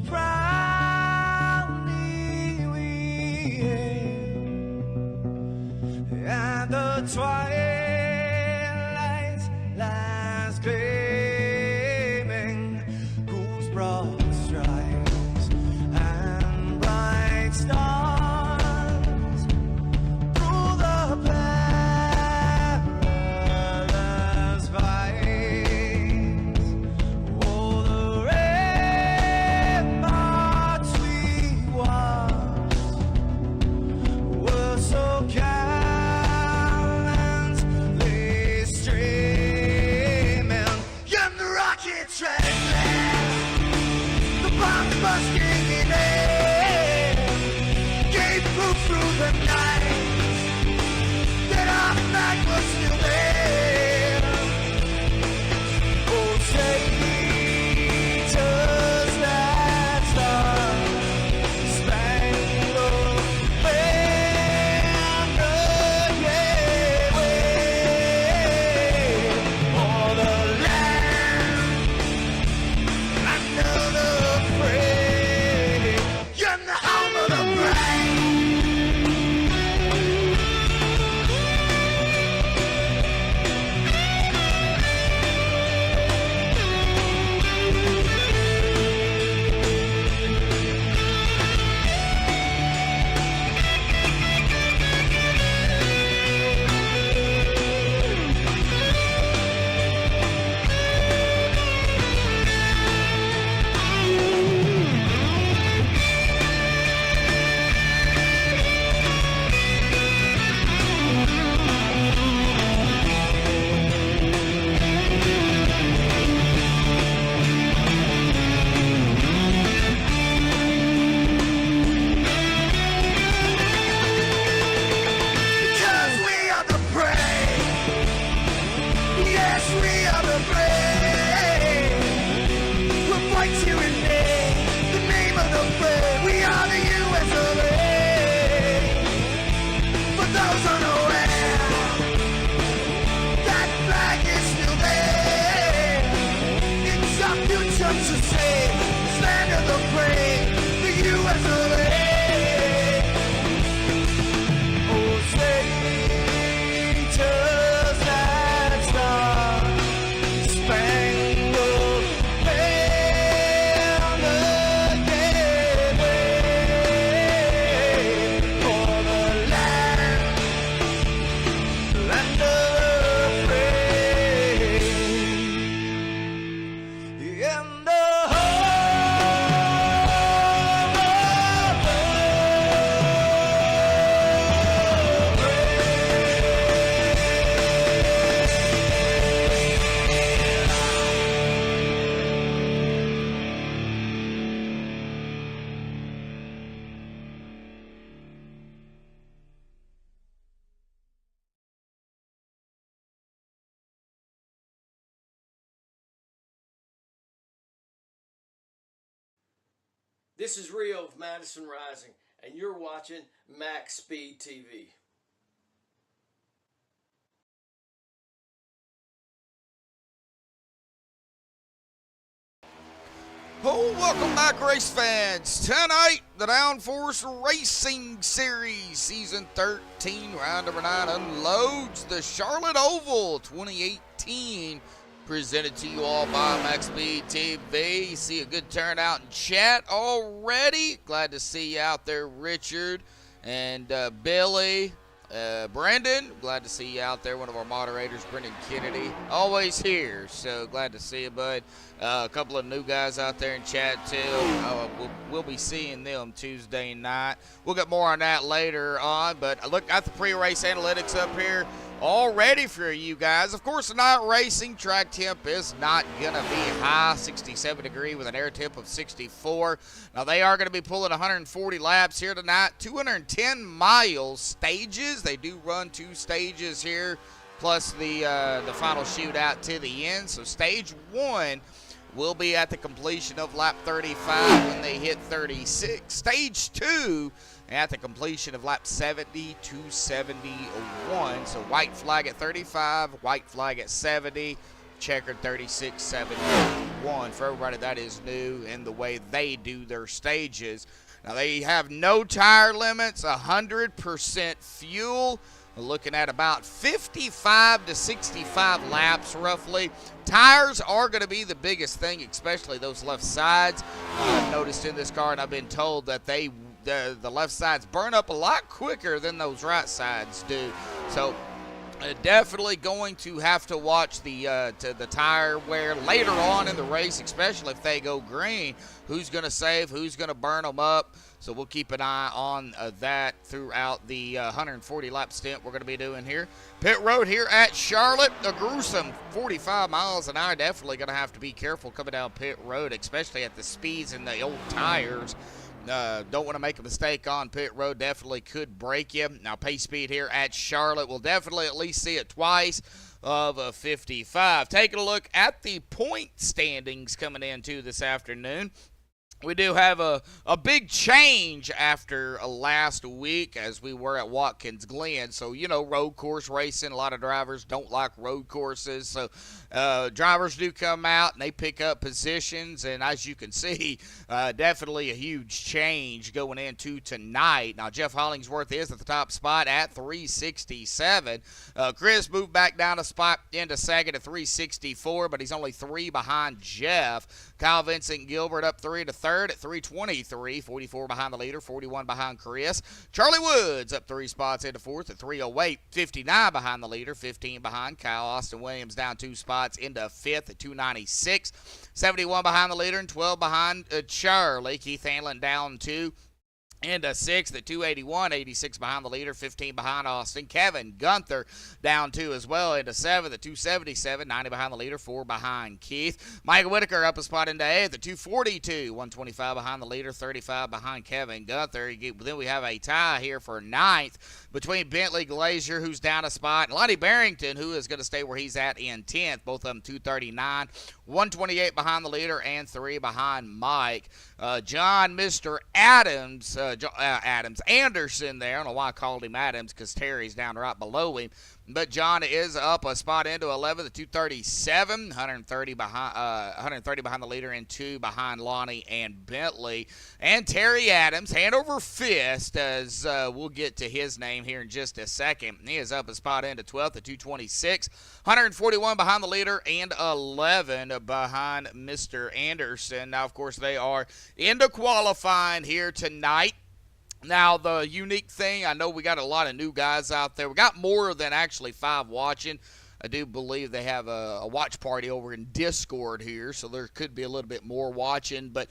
proudly we hail, and the twilight's last gleaming, whose broad stripes and bright stars through the perilous fights. Oh, the ramparts we watched were so gallantly streaming, and the rockets trembling, the bombs bursting in air, gave proof through the night that our flag was still there. Oh, traitors that star-spangled banner, yeah, wave for the land under the frame, and the home of the brave. Because we are the brave. Yes, we are the brave. We'll fight to remain the name of the brave. We are the US of A. For those unaware, that flag is still there. It's our future to save this land of the brave, the US of A. Oh, traitors that star-spangled banner, yeah, wave for the land of the brave, and the This is Rio of Madison Rising, and you're watching MaxspeedTV. Oh, welcome back, race fans. Tonight, the Downforce Racing Series, Season 13, Round Number 9, unloads the Charlotte Oval 2018. Presented to you all by MaxspeedTV. See a good turnout in chat already. Glad to see you out there, Richard and Billy. Brendan, glad to see you out there. One of our moderators, Brendan Kennedy, always here. So glad to see you, bud. A couple of new guys out there in chat too. We'll be seeing them Tuesday night. We'll get more on that later on. But look at the pre-race analytics up here, all ready for you guys. Of course, tonight racing track temp is not gonna be high, 67 degree with an air temp of 64. Now they are gonna be pulling 140 laps here tonight, 210 miles stages. They do run 2 stages here, plus the final shootout to the end. So stage 1 will be at the completion of lap 35 when they hit 36. Stage 2 at the completion of lap 70 to 71. So white flag at 35, white flag at 70, checkered 36, 70. 1 for everybody that is new in the way they do their stages. Now, they have no tire limits, 100% fuel. We're looking at about 55 to 65 laps, roughly. Tires are going to be the biggest thing, especially those left sides. I've noticed in this car, and I've been told that the left sides burn up a lot quicker than those right sides do. So, definitely going to have to watch the tire wear later on in the race, especially if they go green. Who's going to save? Who's going to burn them up? So we'll keep an eye on that throughout the 140-lap stint we're going to be doing here. Pit road here at Charlotte, a gruesome 45 miles an hour. Definitely going to have to be careful coming down pit road, especially at the speeds in the old tires. Don't want to make a mistake on pit road. Definitely could break you. Now, pace speed here at Charlotte, we'll definitely at least see it twice of a 55. Taking a look at the point standings coming into this afternoon. We do have a big change after last week as we were at Watkins Glen. So, you know, road course racing, a lot of drivers don't like road courses. So, drivers do come out and they pick up positions. And as you can see, definitely a huge change going into tonight. Now, Jeff Hollingsworth is at the top spot at 367. Chris moved back down a spot into second at 364, but he's only 3 behind Jeff. Kyle Vincent Gilbert up 3 to third at 323, 44 behind the leader, 41 behind Chris. Charlie Woods up 3 spots into fourth at 308, 59 behind the leader, 15 behind Kyle. Austin Williams down 2 spots into fifth at 296, 71 behind the leader and 12 behind Charlie. Keith Hanlon down 2. Into 6th at 281, 86 behind the leader, 15 behind Austin. Kevin Gunther down 2 as well into 7th at 277, 90 behind the leader, 4 behind Keith. Michael Whitaker up a spot into 8th at 242, 125 behind the leader, 35 behind Kevin Gunther. Then we have a tie here for 9th between Bentley Glazier, who's down a spot, and Lonnie Barrington, who is going to stay where he's at in 10th. Both of them 239, 128 behind the leader, and 3 behind Mike. John Mr. Adams, Anderson there. I don't know why I called him Adams because Terry's down right below him. But John is up a spot into 11th at 237, 130 behind the leader and 2 behind Lonnie and Bentley. And Terry Adams, hand over fist, as we'll get to his name here in just a second. He is up a spot into 12th at 226, 141 behind the leader and 11 behind Mr. Anderson. Now, of course, they are into qualifying here tonight. Now, the unique thing, I know we got a lot of new guys out there. We got more than actually 5 watching. I do believe they have a watch party over in Discord here, so there could be a little bit more watching. But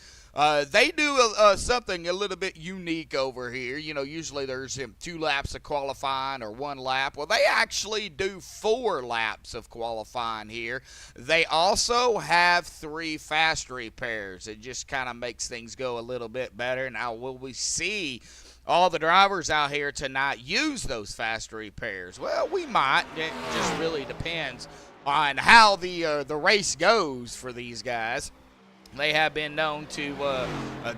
they do something a little bit unique over here. You know, usually there's 2 laps of qualifying or 1 lap. Well, they actually do 4 laps of qualifying here. They also have 3 fast repairs. It just kind of makes things go a little bit better. Now, will we see all the drivers out here tonight use those fast repairs? Well, we might. It just really depends on how the race goes for these guys. They have been known to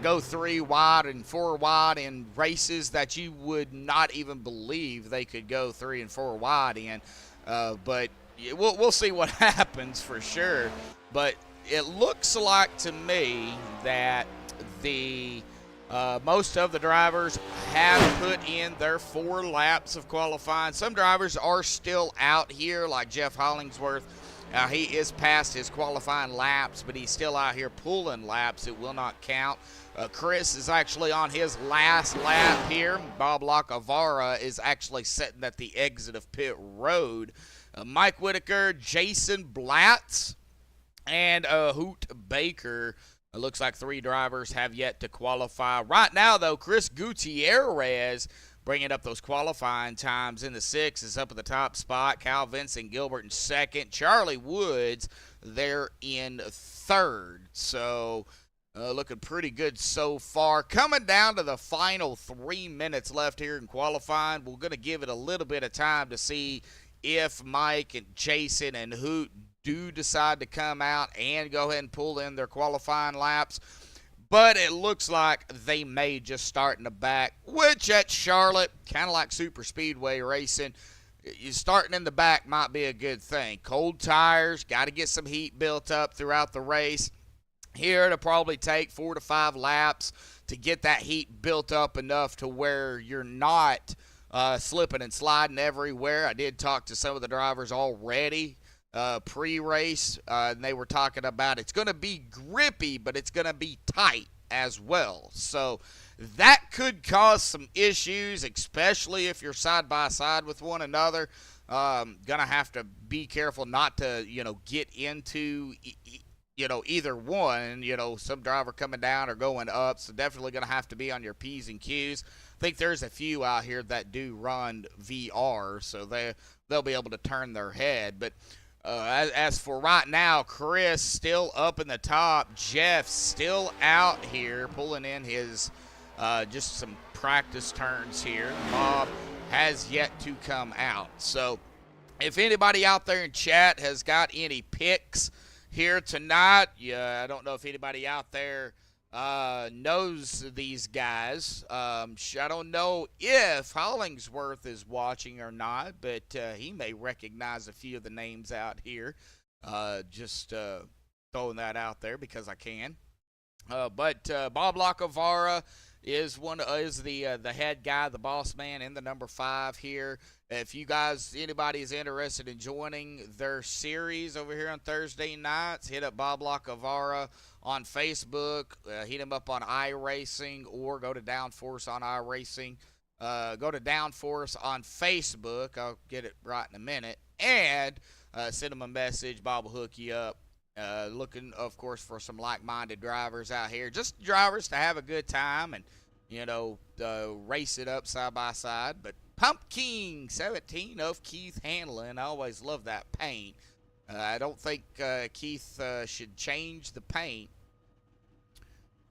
go 3 wide and 4 wide in races that you would not even believe they could go 3 and 4 wide in. But we'll see what happens for sure. But it looks like to me that most of the drivers have put in their 4 laps of qualifying. Some drivers are still out here, like Jeff Hollingsworth. He is past his qualifying laps, but he's still out here pulling laps. It will not count. Chris is actually on his last lap here. Bob Lacavara is actually sitting at the exit of pit road. Mike Whitaker, Jason Blatz, and Hoot Baker. It looks like 3 drivers have yet to qualify. Right now, though, Chris Gutierrez bringing up those qualifying times in the 6 is up at the top spot. Kyle Vincent Gilbert in 2nd. Charlie Woods there in 3rd. So looking pretty good so far. Coming down to the final 3 minutes left here in qualifying. We're going to give it a little bit of time to see if Mike and Jason and Hoot do decide to come out and go ahead and pull in their qualifying laps. But it looks like they may just start in the back, which at Charlotte, kind of like super speedway racing, you starting in the back might be a good thing. Cold tires, got to get some heat built up throughout the race. here. It'll probably take 4 to 5 laps to get that heat built up enough to where you're not slipping and sliding everywhere. I did talk to some of the drivers already pre-race, and they were talking about it's going to be grippy, but it's going to be tight as well. So that could cause some issues, especially if you're side by side with one another. Gonna have to be careful not to, get into, either one. Some driver coming down or going up. So definitely gonna have to be on your P's and Q's. I think there's a few out here that do run VR, so they'll be able to turn their head. But as for right now, Chris still up in the top. Jeff still out here pulling in his just some practice turns here. Bob has yet to come out. So if anybody out there in chat has got any picks here tonight, I don't know if anybody out there knows these guys. I don't know if Hollingsworth is watching or not, but he may recognize a few of the names out here. Just throwing that out there because I can. But Bob Lacavara is the head guy, the boss man in the number 5 here. If you guys, anybody is interested in joining their series over here on Thursday nights, hit up Bob Lacavara on Facebook, hit him up on iRacing, or go to Downforce on iRacing. Go to Downforce on Facebook. I'll get it right in a minute. And send him a message. Bob will hook you up. Looking, of course, for some like-minded drivers out here. Just drivers to have a good time and, race it up side by side. But Pumpkin 17 of Keith Hanlon. I always love that paint. I don't think Keith should change the paint.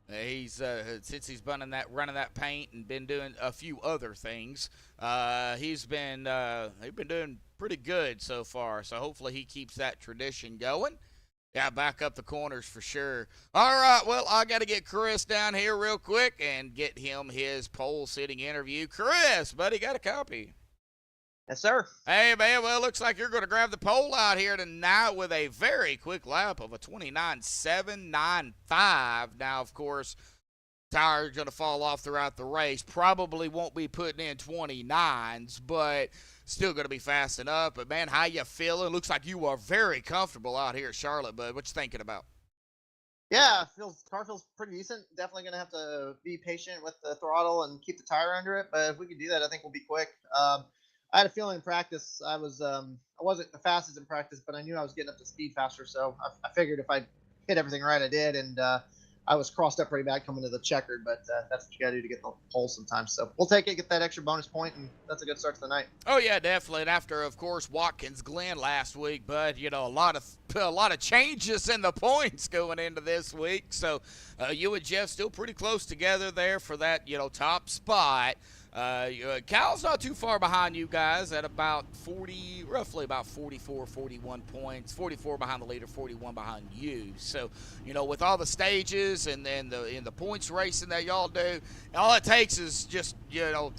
He's since he's running that paint and been doing a few other things. He's been doing pretty good so far. So hopefully he keeps that tradition going. Yeah, back up the corners for sure. All right, well, I got to get Chris down here real quick and get him his pole-sitting interview. Chris, buddy, got a copy? Yes, sir. Hey, man, well, it looks like you're going to grab the pole out here tonight with a very quick lap of a 29.795. Now, of course, tires going to fall off throughout the race. Probably won't be putting in 29s, but still going to be fast enough. But, man, how you feeling? Looks like you are very comfortable out here at Charlotte, bud. What you thinking about? Yeah, car feels pretty decent. Definitely going to have to be patient with the throttle and keep the tire under it. But if we can do that, I think we'll be quick. I had a feeling in practice I wasn't the fastest in practice, but I knew I was getting up to speed faster. So I figured if I hit everything right, I did. And I was crossed up pretty bad coming to the checkered, but that's what you got to do to get the pole sometimes. So we'll take it, get that extra bonus point, and that's a good start to the night. Oh yeah, definitely. And after, of course, Watkins Glen last week, but a lot of changes in the points going into this week. So you and Jeff still pretty close together there for that top spot. Cal's not too far behind you guys at about roughly about 44, 41 points. 44 behind the leader, 41 behind you. So, with all the stages and then the points racing that y'all do, all it takes is just,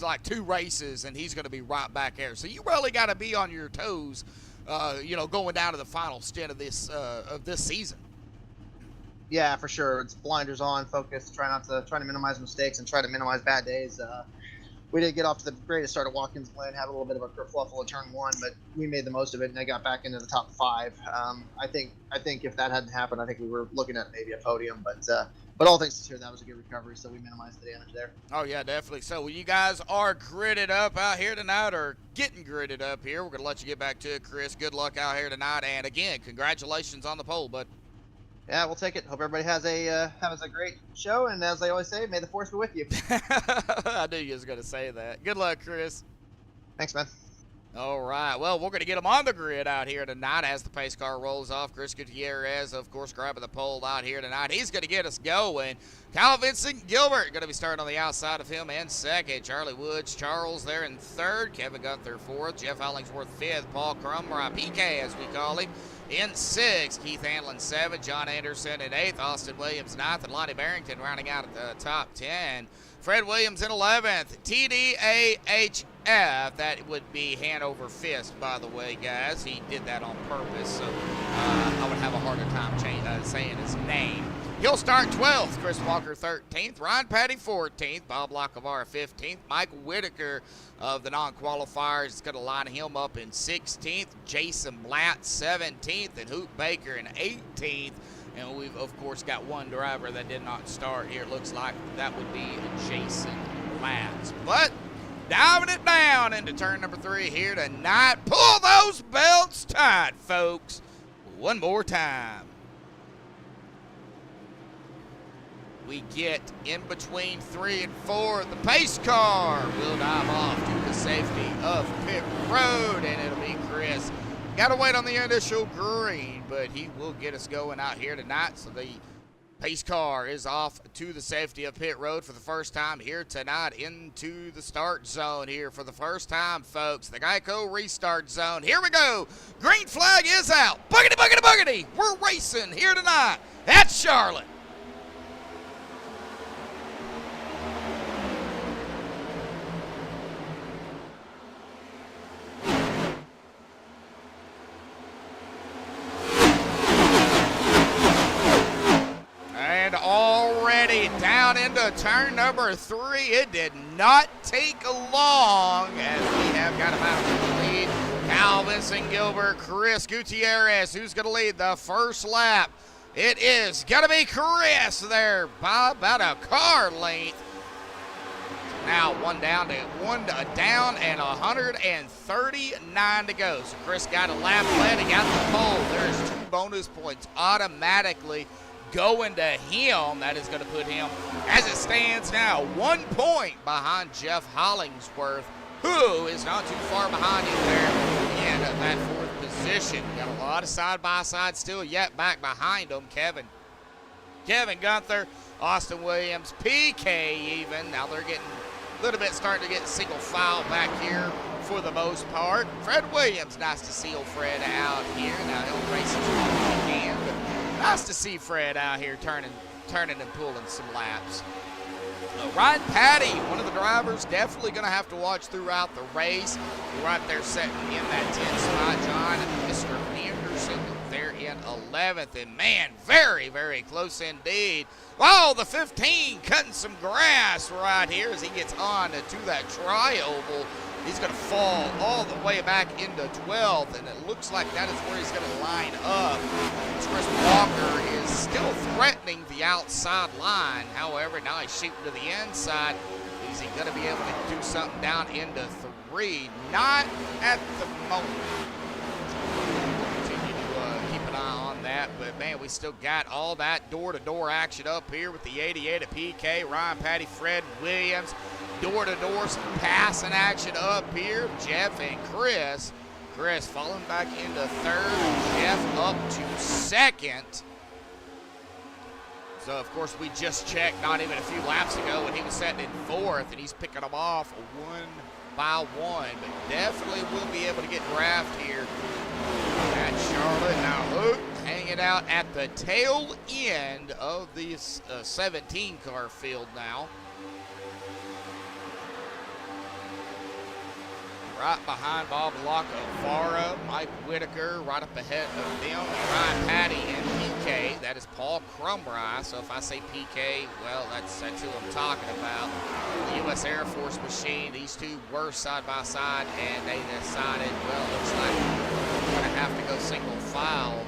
like 2 races and he's going to be right back there. So you really got to be on your toes, going down to the final stint of this season. Yeah, for sure. It's blinders on, focus, try to minimize mistakes and try to minimize bad days. We did get off to the greatest start at Watkins Glen, had a little bit of a kerfluffle at turn 1, but we made the most of it, and I got back into the top 5. I think if that hadn't happened, I think we were looking at maybe a podium, but all things considered, that was a good recovery, so we minimized the damage there. Oh, yeah, definitely. So you guys are gridded up out here tonight, or getting gridded up here. We're going to let you get back to it, Chris. Good luck out here tonight, and again, congratulations on the pole, bud. Yeah, we'll take it. Hope everybody has a great show, and as they always say, may the force be with you. I knew you was going to say that. Good luck, Chris. Thanks, man. All right. Well, we're going to get them on the grid out here tonight as the pace car rolls off. Chris Gutierrez, of course, grabbing the pole out here tonight. He's going to get us going. Kyle Vincent Gilbert going to be starting on the outside of him in second. Charlie Woods, Charles there in third. Kevin Gunther fourth. Jeff Hollingsworth fifth. Paul Crummer, PK as we call him, in sixth. Keith Hanlon seventh. John Anderson in eighth. Austin Williams ninth. And Lonnie Barrington rounding out at the top 10. Fred Williams in 11th. TDAHF, that would be Hanover Fist, by the way, guys. He did that on purpose, so I would have a harder time saying his name. He'll start 12th. Chris Walker 13th. Ryan Petty 14th. Bob Locavara 15th. Mike Whitaker of the non-qualifiers is going to line him up in 16th. Jason Blatt 17th. And Hoot Baker in 18th. And we've, of course, got one driver that did not start here. It looks like that would be Jason Blatt. But diving it down into turn number 3 here tonight. Pull those belts tight, folks. One more time. We get in between 3 and 4. The pace car will dive off to the safety of pit road, and it'll be Chris. Got to wait on the initial green, but he will get us going out here tonight. So the pace car is off to the safety of pit road for the first time here tonight into the start zone here for the first time, folks. The Geico restart zone. Here we go. Green flag is out. Boogity, boogity, boogity. We're racing here tonight at Charlotte. Already down into turn number 3. It did not take long as we have got him out of the lead. Calvin Gilbert, Chris Gutierrez, who's going to lead the first lap. It is going to be Chris there by about a car length. Now one down and 139 to go. So Chris got a lap led. He got the pole. There's 2 bonus points automatically going to him. That is going to put him, as it stands now, 1 point behind Jeff Hollingsworth, who is not too far behind him there in that 4th position. Got a lot of side-by-side still yet back behind him. Kevin Gunther, Austin Williams, PK even. Now they're getting a little bit starting to get single file back here for the most part. Fred Williams, nice to see old Fred out here. Now he'll race as long as he can, but nice to see Fred out here turning and pulling some laps. Ryan Patty, one of the drivers, definitely going to have to watch throughout the race. Right there sitting in that 10th spot, John and Mr. Anderson there in 11th. And man, very, very close indeed. Oh, the 15 cutting some grass right here as he gets on to that tri-oval. He's going to fall all the way back into 12th, and it looks like that is where he's going to line up. Chris Walker is still threatening the outside line. However, now he's shooting to the inside. Is he going to be able to do something down into 3? Not at the moment. Continue to keep an eye on that, but man, we still got all that door-to-door action up here with the 88 of PK, Ryan Patty, Fred Williams. Door-to-door, some passing action up here. Jeff and Chris. Chris falling back into 3rd. Jeff up to 2nd. So, of course, we just checked not even a few laps ago when he was sitting in 4th, and he's picking them off one by one. But definitely will be able to get draft here at Charlotte. Now, look, hanging out at the tail end of the 17-car field now. Right behind Bob Locavara, Mike Whitaker, right up ahead of them, Ryan Patty and PK. That is Paul Crumbry. So if I say PK, well, that's who I'm talking about. The U.S. Air Force machine. These two were side by side, and they decided, well, looks like we're going to have to go single file.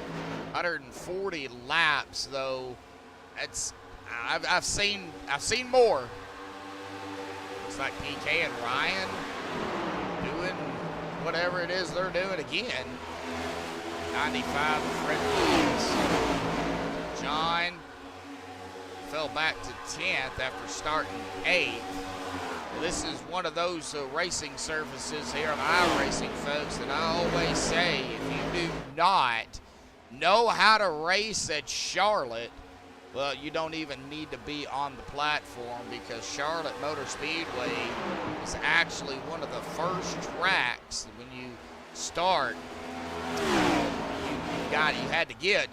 140 laps, though. That's I've seen more. Looks like PK and Ryan doing whatever it is they're doing again. 95 Fred Williams. John fell back to 10th after starting 8th. Well, this is one of those racing surfaces here on iRacing, folks, that I always say, if you do not know how to race at Charlotte, well, you don't even need to be on the platform, because Charlotte Motor Speedway is actually one of the first tracks when you start. You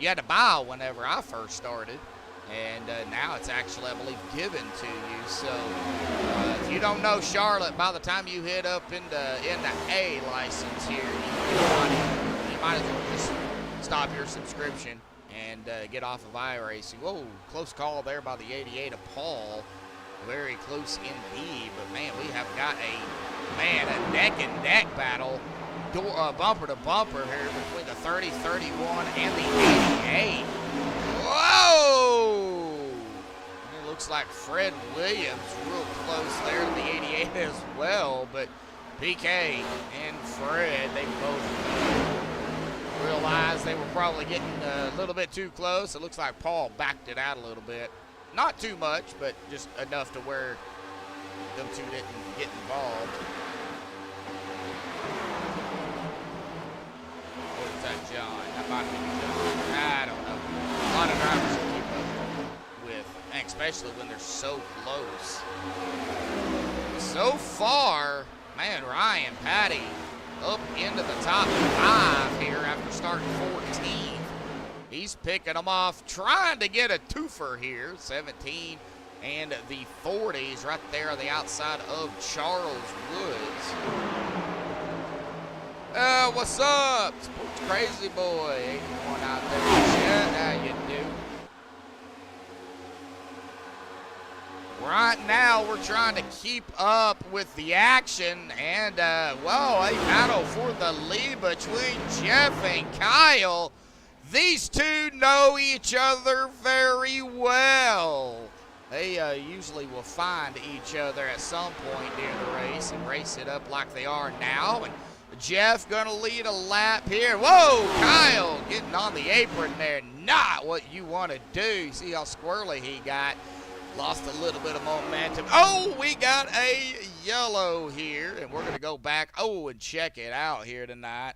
had to buy whenever I first started, and now it's actually, I believe, given to you. So if you don't know Charlotte, by the time you hit up into A license here, you might as well just stop your subscription and get off of iRacing. Whoa, close call there by the 88 of Paul. Very close indeed, but man, we have got a neck and neck battle, bumper to bumper here between the 30, 31 and the 88. Whoa! And it looks like Fred Williams real close there to the 88 as well, but PK and Fred, they both realized they were probably getting a little bit too close. It looks like Paul backed it out a little bit. Not too much, but just enough to where them two didn't get involved. Or is that John? That might be John. I don't know. A lot of drivers to keep up with, and especially when they're so close. So far, man, Ryan Patty up into the top 5 here after starting 14th. He's picking them off, trying to get a twofer here. 17 and the 40s right there on the outside of Charles Woods. What's up? Sports Crazy Boy. 81 out there. Chat. How you do? Right now, we're trying to keep up with the action. And, well, a battle for the lead between Jeff and Kyle. These two know each other very well. They usually will find each other at some point during the race and race it up like they are now. And Jeff gonna lead a lap here. Whoa, Kyle getting on the apron there. Not what you want to do. See how squirrely he got. Lost a little bit of momentum. Oh, we got a yellow here. And we're gonna go back, and check it out here tonight.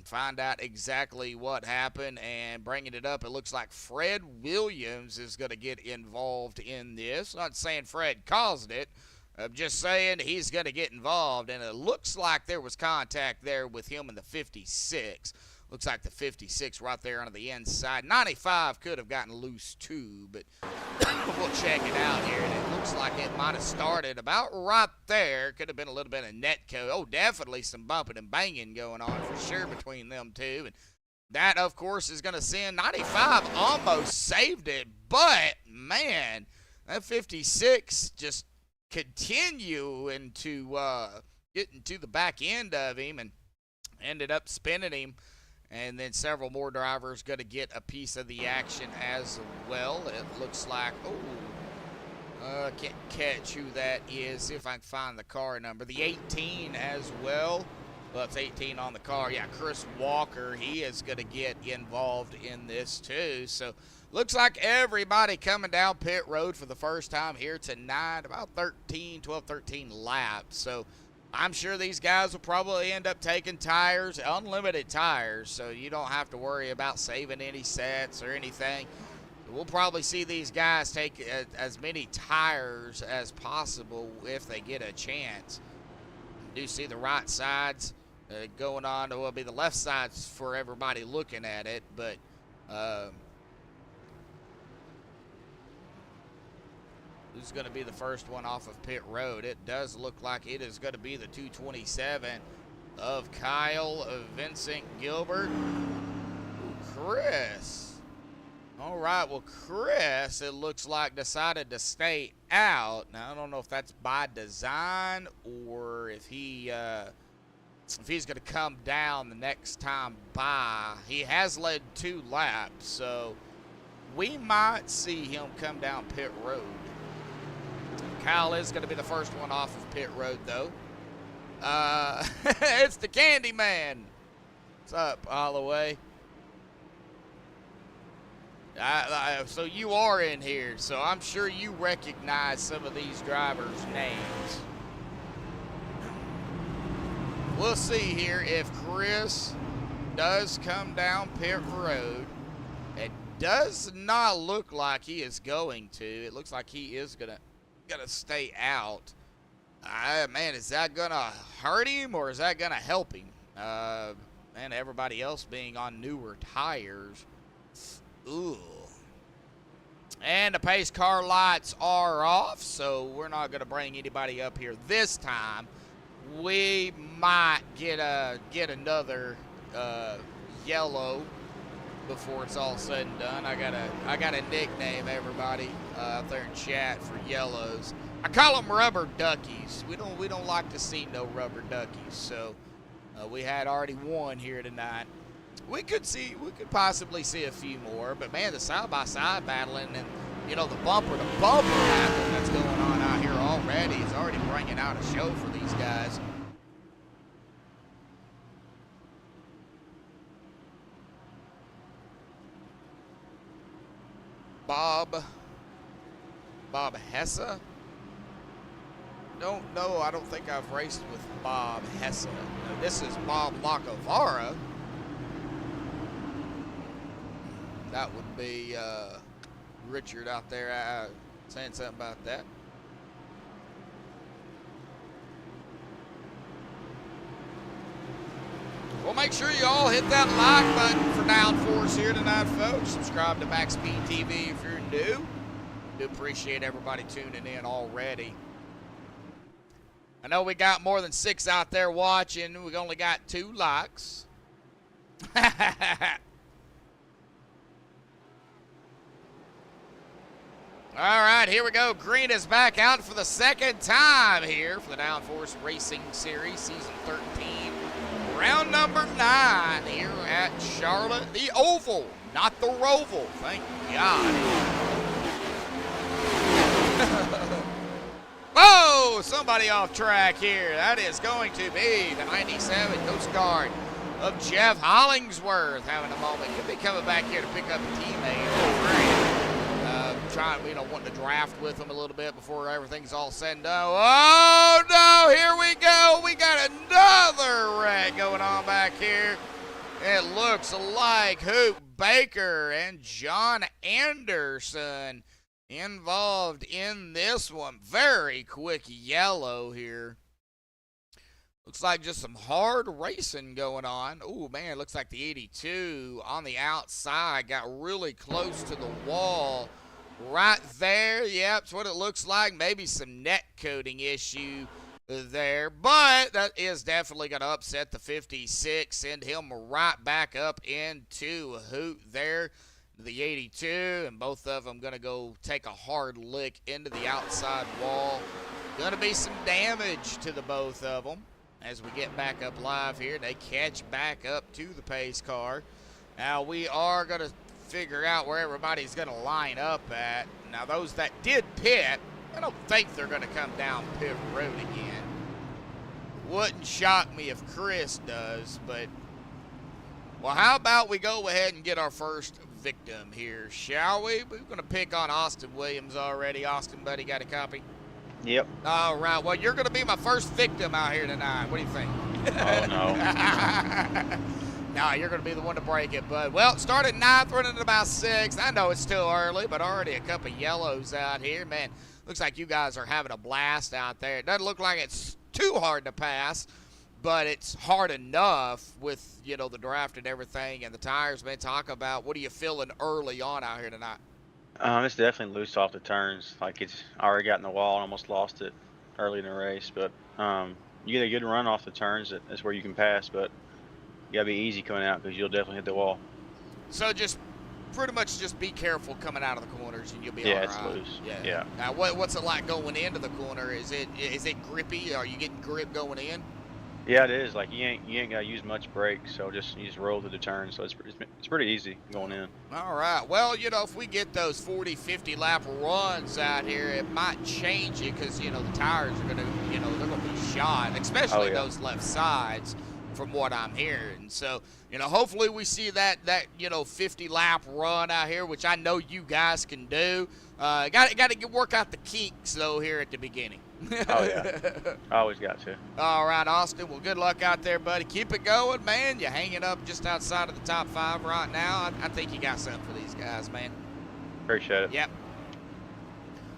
Find out exactly what happened, and bringing it up, it looks like Fred Williams is going to get involved in this. Not saying Fred caused it. I'm just saying he's going to get involved, and it looks like there was contact there with him in the 56. Looks like the 56 right there on the inside. 95 could have gotten loose too, but we'll check it out here. And it looks like it might have started about right there. Could have been a little bit of net code. Oh, definitely some bumping and banging going on for sure between them two. And that, of course, is going to send 95 almost saved it. But, man, that 56 just continuing to get into the back end of him and ended up spinning him. And then several more drivers going to get a piece of the action as well. It looks like, can't catch who that is. See if I can find the car number. The 18 as well. Well, it's 18 on the car. Yeah, Chris Walker, he is going to get involved in this too. So, looks like everybody coming down pit road for the first time here tonight. About 12, 13 laps. So, I'm sure these guys will probably end up taking tires, unlimited tires, so you don't have to worry about saving any sets or anything. We'll probably see these guys take as many tires as possible if they get a chance. You do see the right sides going on. It will be the left sides for everybody looking at it, but who's going to be the first one off of pit road? It does look like it is going to be the 227 of Kyle Vincent Gilbert. Chris. All right, well, Chris, it looks like decided to stay out. Now, I don't know if that's by design or if he's going to come down the next time by. He has led 2 laps, so we might see him come down pit road. Kyle is going to be the first one off of pit road, though. It's the Candy Man. What's up, Holloway? So you are in here, so I'm sure you recognize some of these drivers' names. We'll see here if Chris does come down pit road. It does not look like he is going to. It looks like he is gonna stay out. Man, is that gonna hurt him or is that gonna help him? And everybody else being on newer tires. Ooh. And the pace car lights are off, so we're not gonna bring anybody up here this time. We might get another yellow before it's all said and done. I got a nickname, everybody, out there in chat for yellows. I call them rubber duckies. We don't like to see no rubber duckies. So we had already one here tonight. We could possibly see a few more, but man, the side-by-side battling and the bumper-to-bumper battle that's going on out here already is already bringing out a show for these guys. Bob Hesse? Don't know. I don't think I've raced with Bob Hesse. No, this is Bob Lacavara. That would be Richard out there saying something about that. Well, make sure you all hit that like button for Downforce here tonight, folks. Subscribe to MaxspeedTV if you're new. Do appreciate everybody tuning in already. I know we got more than 6 out there watching. We've only got 2 likes. All right, here we go. Green is back out for the second time here for the Downforce Racing Series, Season 13. Round number 9 here at Charlotte. The Oval, not the Roval. Thank God. Whoa, somebody off track here. That is going to be the 97 Coast Guard of Jeff Hollingsworth having a moment. Could be coming back here to pick up a teammate. Trying, wanting to draft with him a little bit before everything's all said and done. Oh, no, here we go. We got another wreck going on back here. It looks like Hoop Baker and John Anderson involved in this one. Very quick yellow here. Looks like just some hard racing going on. Oh, man, it looks like the 82 on the outside got really close to the wall. Right there, yep, that's what it looks like. Maybe some net coating issue there, but that is definitely going to upset the 56, send him right back up into a hoot there, the 82, and both of them going to go take a hard lick into the outside wall. Going to be some damage to the both of them as we get back up live here. They catch back up to the pace car. Now we are going to figure out where everybody's going to line up at. Now, those that did pit, I don't think they're going to come down pit road again. Wouldn't shock me if Chris does, but, well, how about we go ahead and get our first victim here, shall we? We're going to pick on Austin Williams already. Austin, buddy, got a copy? Yep. All right. Well, you're going to be my first victim out here tonight. What do you think? Oh, no. No, you're going to be the one to break it, bud. Well, started 9th, running at about 6th. I know it's still early, but already a couple yellows out here. Man, looks like you guys are having a blast out there. It doesn't look like it's too hard to pass, but it's hard enough with, the draft and everything and the tires. Man, talk about what are you feeling early on out here tonight? It's definitely loose off the turns. Like, it's already got in the wall and almost lost it early in the race. But you get a good run off the turns. That's where you can pass, but you gotta be easy coming out because you'll definitely hit the wall. So just pretty much just be careful coming out of the corners and you'll be all right. Yeah, it's loose. Yeah. Now what's it like going into the corner? Is it grippy? Are you getting grip going in? Yeah, it is. Like you ain't gotta use much brake, so you just roll through the turn. So it's pretty easy going in. All right. Well, if we get those 40, 50 lap runs out here, it might change it because the tires are gonna they're gonna be shot, especially those left sides, from what I'm hearing. So, hopefully we see that 50 lap run out here, which I know you guys can do. Got to work out the kinks though here at the beginning. Oh yeah, always got to. All right, Austin. Well, good luck out there, buddy. Keep it going, man. You're hanging up just outside of the top 5 right now. I think you got something for these guys, man. Appreciate it. Yep.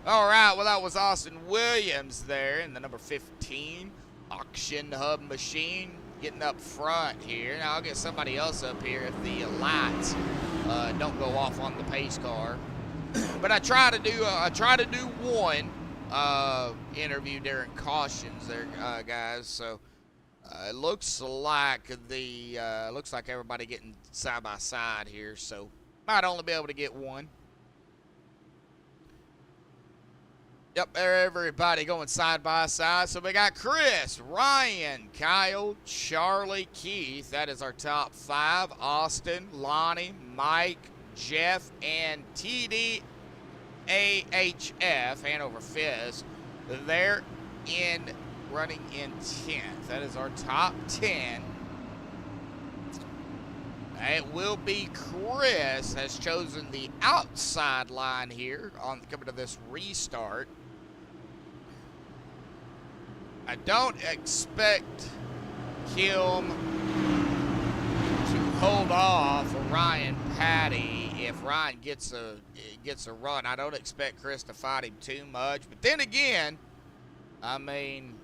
All right. Well, that was Austin Williams there in the number 15 auction hub machine. Getting up front here. Now I'll get somebody else up here if the lights don't go off on the pace car. But I try to do one interview during cautions there, guys. So It looks like looks like everybody getting side by side here, so might only be able to get one. Yep, everybody going side by side. So we got Chris, Ryan, Kyle, Charlie, Keith. That is our top 5. Austin, Lonnie, Mike, Jeff, and TDAHF, Hanover Fizz. They're running in 10th. That is our top 10. It will be Chris has chosen the outside line here on coming to this restart. I don't expect him to hold off Ryan Patty if Ryan gets a run. I don't expect Chris to fight him too much. But then again, I mean,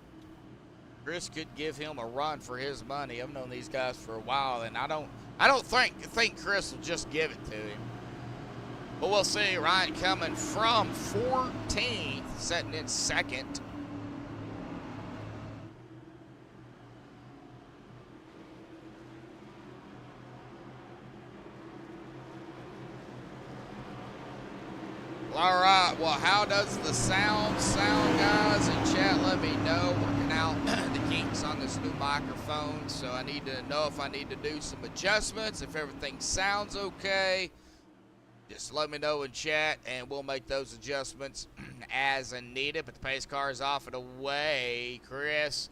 Chris could give him a run for his money. I've known these guys for a while, and I don't think Chris will just give it to him. But we'll see. Ryan coming from 14th, setting in 2nd. All right, well, how does the sound, guys? In chat, let me know. Working out the kinks on this new microphone, so I need to know if I need to do some adjustments. If everything sounds okay, just let me know in chat, and we'll make those adjustments as needed. But the pace car is off and away. Chris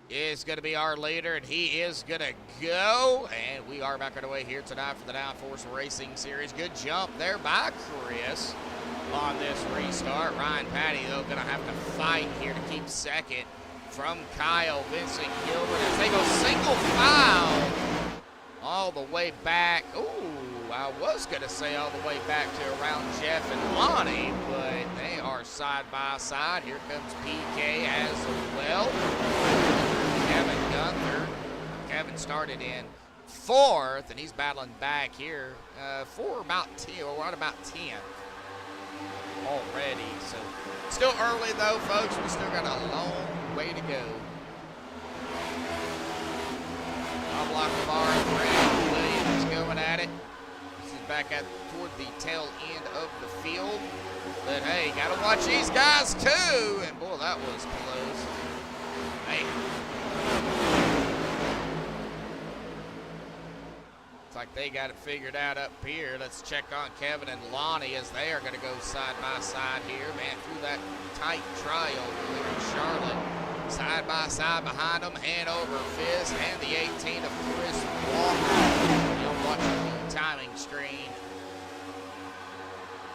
is going to be our leader, and he is going to go. And we are back on the way here tonight for the Downforce Racing Series. Good jump there by Chris on this restart. Ryan Patty, though, going to have to fight here to keep 2nd from Kyle, Vincent Gilbert, as they go single file all the way back. Ooh, I was going to say all the way back to around Jeff and Lonnie, but they are side by side. Here comes PK as well. Kevin Gunther. Kevin started in 4th, and he's battling back here for about 10, or right about 10 already. So still early though, folks. We still got a long way to go. I'll block the bar. Brad Williams going at it. This is back toward the tail end of the field. But hey, gotta watch these guys too. And boy, that was close. Hey. Like they got it figured out up here. Let's check on Kevin and Lonnie as they are going to go side by side here. Man, through that tight trial here in Charlotte. Side by side behind them, Hanover Fizz and the 18 of Chris Walker. You'll watch the timing screen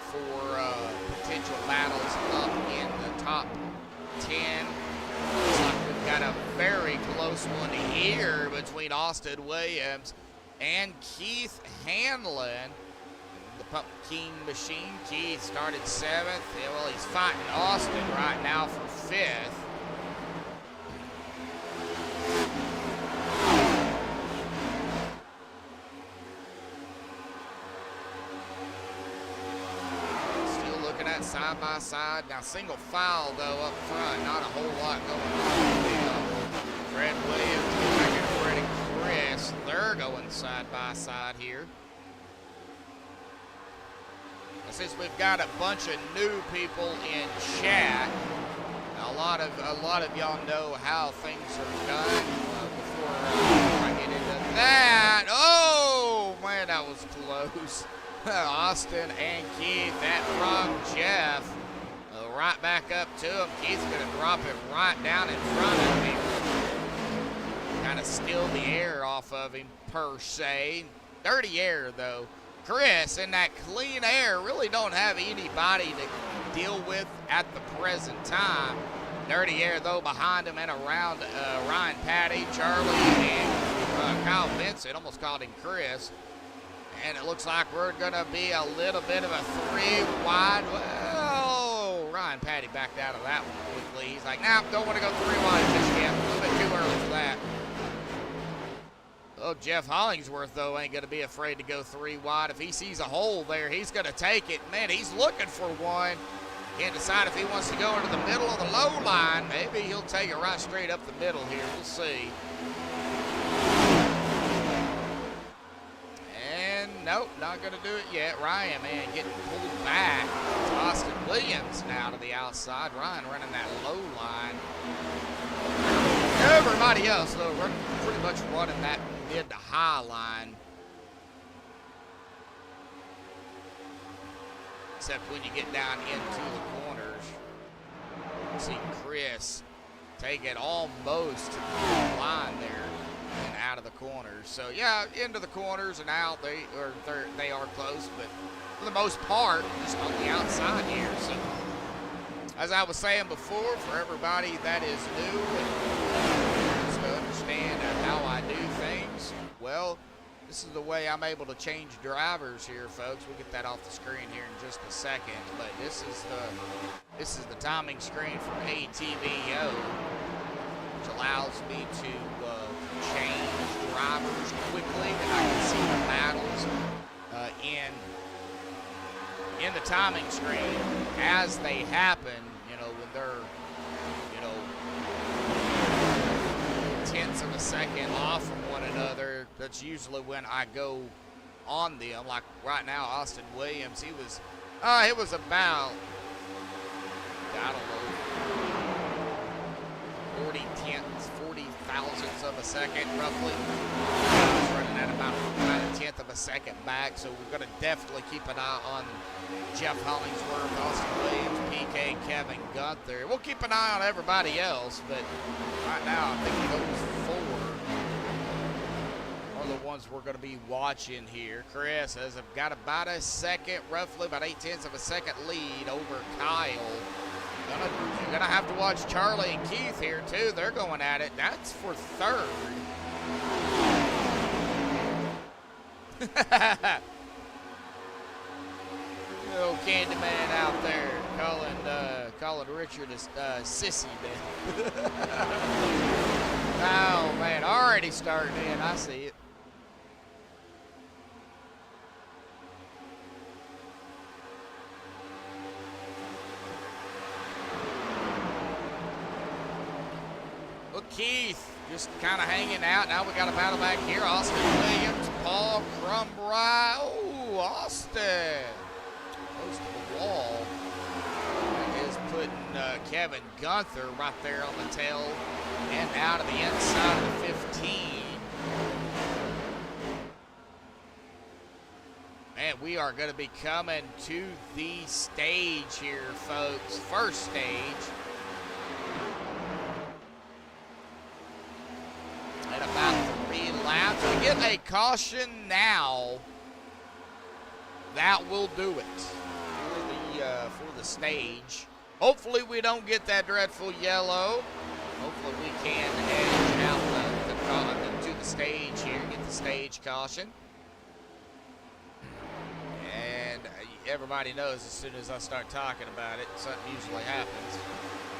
for potential battles up in the top 10. Looks like we've got a very close one here between Austin Williams and Keith Hanlon. The Pumpkin Machine. Keith started 7th. Yeah, well, he's fighting Austin right now for 5th. Still looking at side by side. Now single file though up front. Not a whole lot going on. Fred Williams, second Freddie Chris. They're going side by side here. Since we've got a bunch of new people in chat, a lot of y'all know how things are done. Before I get into that, oh man, that was close. Austin and Keith, that from Jeff, right back up to him. Keith's gonna drop it right down in front of him. Kind of steal the air off of him per se. Dirty air though. Chris in that clean air really don't have anybody to deal with at the present time. Dirty air though behind him and around Ryan Patty, Charlie, and Kyle Vincent. Almost called him Chris. And it looks like we're gonna be a little bit of a 3 wide. Well, Ryan Patty backed out of that one quickly. He's like, nah, don't want to go 3 wide just yet. A little bit too early for that. Oh, Jeff Hollingsworth, though, ain't going to be afraid to go 3 wide. If he sees a hole there, he's going to take it. Man, he's looking for one. Can't decide if he wants to go into the middle of the low line. Maybe he'll take it right straight up the middle here. We'll see. And nope, not going to do it yet. Ryan, man, getting pulled back. It's Austin Williams now to the outside. Ryan running that low line. Everybody else, though, pretty much running that mid to high line. Except when you get down into the corners. See Chris take it almost to the line there and out of the corners. So yeah, into the corners and out. They are close, but for the most part, just on the outside here. So as I was saying before, for everybody that is new and wants to understand how I do things, well, this is the way I'm able to change drivers here, folks. We'll get that off the screen here in just a second. But this is the timing screen from ATVO, which allows me to change drivers quickly, and I can see the battles in the timing screen as they happen. You know, when they're, you know, tenths of a second off from one another. That's usually when I go on them. Like right now, Austin Williams, it was about, I don't know, 40 thousandths of a second, roughly. I was running at about a tenth of a second back, so we're going to definitely keep an eye on Jeff Hollingsworth, Austin Williams, PK, Kevin Gunther. We'll keep an eye on everybody else, but right now I think those four are the ones we're going to be watching here. Chris has got about a second, roughly about 0.8 of a second lead over Kyle. You're gonna have to watch Charlie and Keith here too. They're going at it. That's for third. Little Candyman out there calling Richard a sissy man. Oh man, already starting in. I see it. Keith just kind of hanging out. Now we got a battle back here. Austin Williams, Paul Crumbry. Oh, Austin. Close to the wall. That is putting Kevin Gunther right there on the tail and out of the inside of the 15. Man, we are going to be coming to the stage here, folks. First stage. At about 3 laps. We get a caution now. That will do it for the stage. Hopefully we don't get that dreadful yellow. Hopefully we can edge out to the stage here, get the stage caution. And everybody knows as soon as I start talking about it, something usually happens.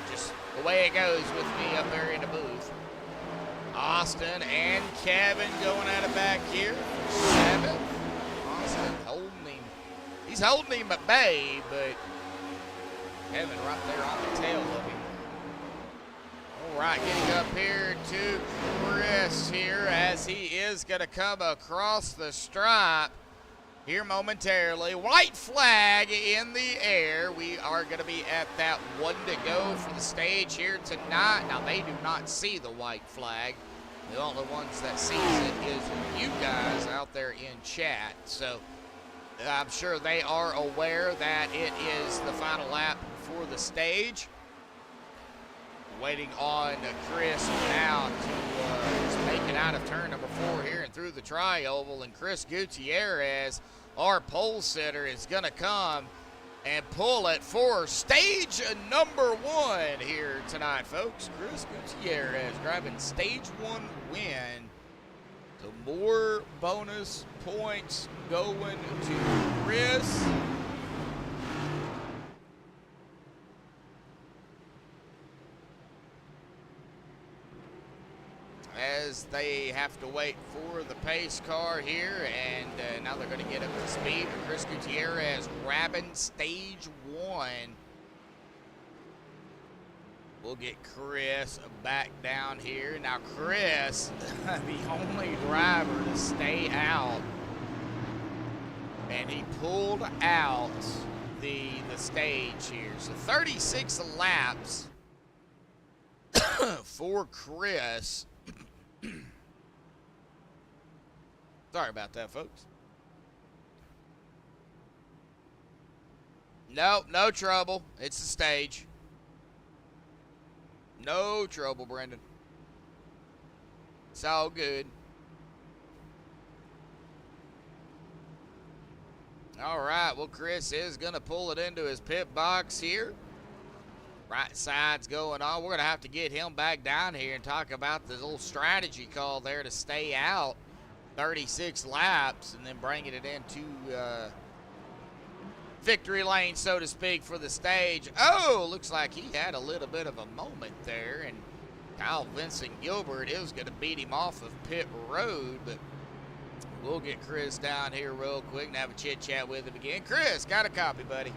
Just the way it goes with me up there in the booth. Austin and Kevin going at it back here. 7th. Austin holding him. He's holding him at bay, but Kevin right there on the tail of him. All right, getting up here to Chris here as he is going to come across the stripe here momentarily. White flag in the air. We are going to be at that 1 to go for the stage here tonight. Now, they do not see the white flag. The only ones that sees it is you guys out there in chat. So I'm sure they are aware that it is the final lap for the stage. Waiting on Chris now to make it out of turn number 4 here and through the tri-oval. And Chris Gutierrez, our pole sitter, is going to come and pull it for stage number 1 here tonight, folks. Chris Gutierrez grabbing stage 1 win. So more bonus points going to Chris. As they have to wait for the pace car here, and now they're going to get up to speed. Chris Gutierrez grabbing stage 1 We'll get Chris back down here. Now, Chris, the only driver to stay out, and he pulled out the stage here. So 36 laps for Chris. Sorry about that, folks. No, no trouble. It's the stage. No trouble, Brendan. It's all good. All right, well, Chris is going to pull it into his pit box here. Right side's going on. We're going to have to get him back down here and talk about the little strategy call there to stay out 36 laps and then bringing it into victory lane, so to speak, for the stage. Oh, looks like he had a little bit of a moment there, and Kyle Vincent Gilbert is going to beat him off of pit road, but we'll get Chris down here real quick and have a chit-chat with him again. Chris, got a copy, buddy?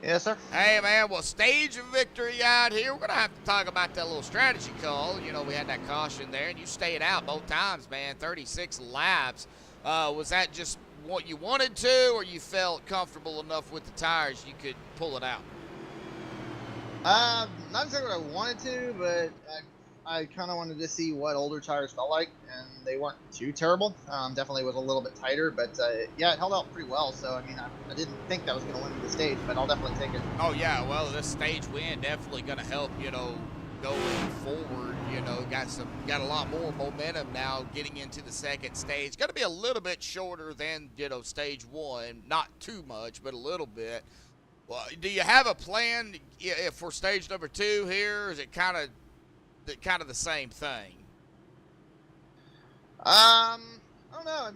Yes, sir. Hey, man, well, stage of victory out here. We're going to have to talk about that little strategy call. You know, we had that caution there, and you stayed out both times, man, 36 laps. Was that just what you wanted to, or you felt comfortable enough with the tires you could pull it out? Not exactly what I wanted to, but I kind of wanted to see what older tires felt like, and they weren't too terrible. Definitely was a little bit tighter, but yeah, it held out pretty well. So I mean, I didn't think that was going to win me the stage, but I'll definitely take it. Oh yeah, well, this stage win definitely going to help, you know, going forward. You know, got a lot more momentum now getting into the second stage. Going to be a little bit shorter than, you know, stage one, not too much, but a little bit. Well, do you have a plan for stage number 2 here? Or is it kind of the same thing? I don't know. I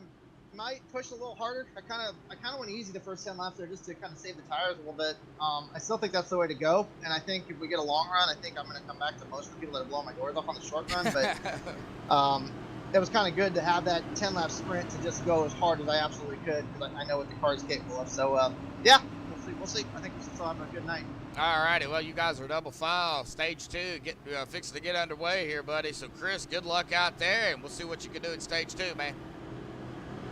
might push a little harder. I kind of went easy the first 10 laps there just to kind of save the tires a little bit. I still think that's the way to go, and I think if we get a long run, I think I'm going to come back to most of the people that are blowing my doors off on the short run. But it was kind of good to have that 10-lap sprint to just go as hard as I absolutely could, because I know what the car is capable of. So yeah, we'll see. I think we're still having a good night. All righty, well, you guys are double file. Stage 2, fixing to get underway here, buddy. So, Chris, good luck out there, and we'll see what you can do in stage 2, man.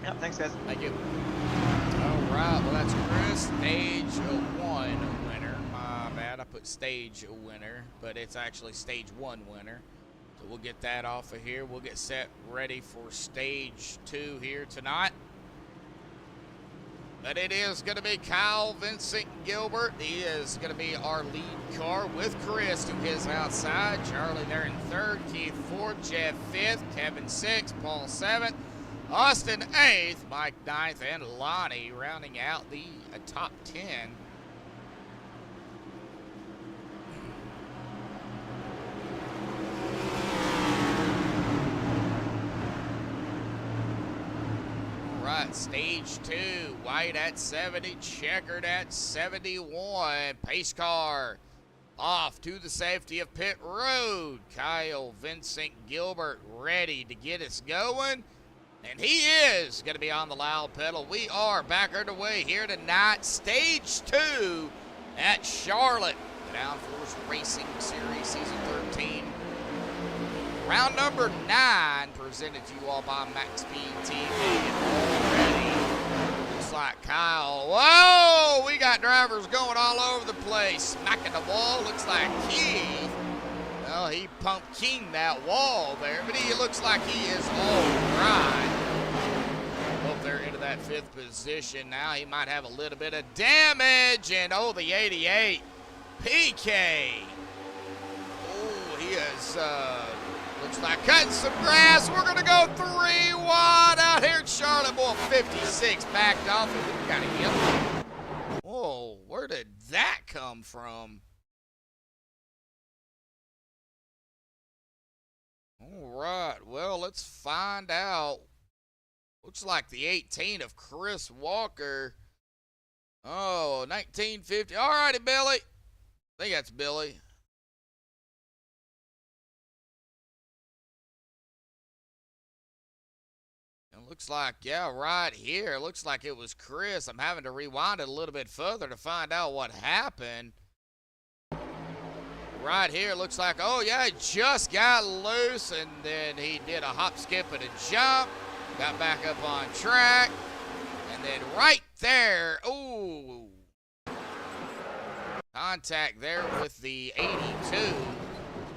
Yeah, thanks, guys. Thank you. All right, well, that's Chris, stage 1 winner. My bad, I put stage winner, but it's actually stage 1 winner. So we'll get that off of here. We'll get set ready for stage 2 here tonight. But it is going to be Kyle Vincent Gilbert. He is going to be our lead car with Chris to his outside. Charlie there in 3rd, Keith 4th, Jeff 5th, Kevin 6th, Paul 7th, Austin 8th, Mike 9th, and Lonnie rounding out the top 10. Right, stage 2, white at 70, checkered at 71. Pace car off to the safety of pit road. Kyle Vincent Gilbert ready to get us going. And he is going to be on the loud pedal. We are back underway here tonight. Stage 2 at Charlotte. The Downforce Racing Series Season 13. Round number 9 presented to you all by MaxspeedTV. Already looks like Kyle. Whoa! We got drivers going all over the place. Smacking the wall. Looks like Keith. Well, he pumpkined that wall there, but he looks like he is all right. Up there into that 5th position now. He might have a little bit of damage. And oh, the 88 PK. Oh, he is looks like cutting some grass. We're going to go 3 wide out here at Charlotte. Boy, 56 backed off, and we got a yellow. Whoa, where did that come from? All right, well, let's find out. Looks like the 18 of Chris Walker. Oh, 1950. All righty, Billy. I think that's Billy. Looks like, yeah, right here. Looks like it was Chris. I'm having to rewind it a little bit further to find out what happened. right here. Looks like, oh yeah, he just got loose, and then he did a hop, skip, and a jump. Got back up on track, and then right there, ooh, contact there with the 82.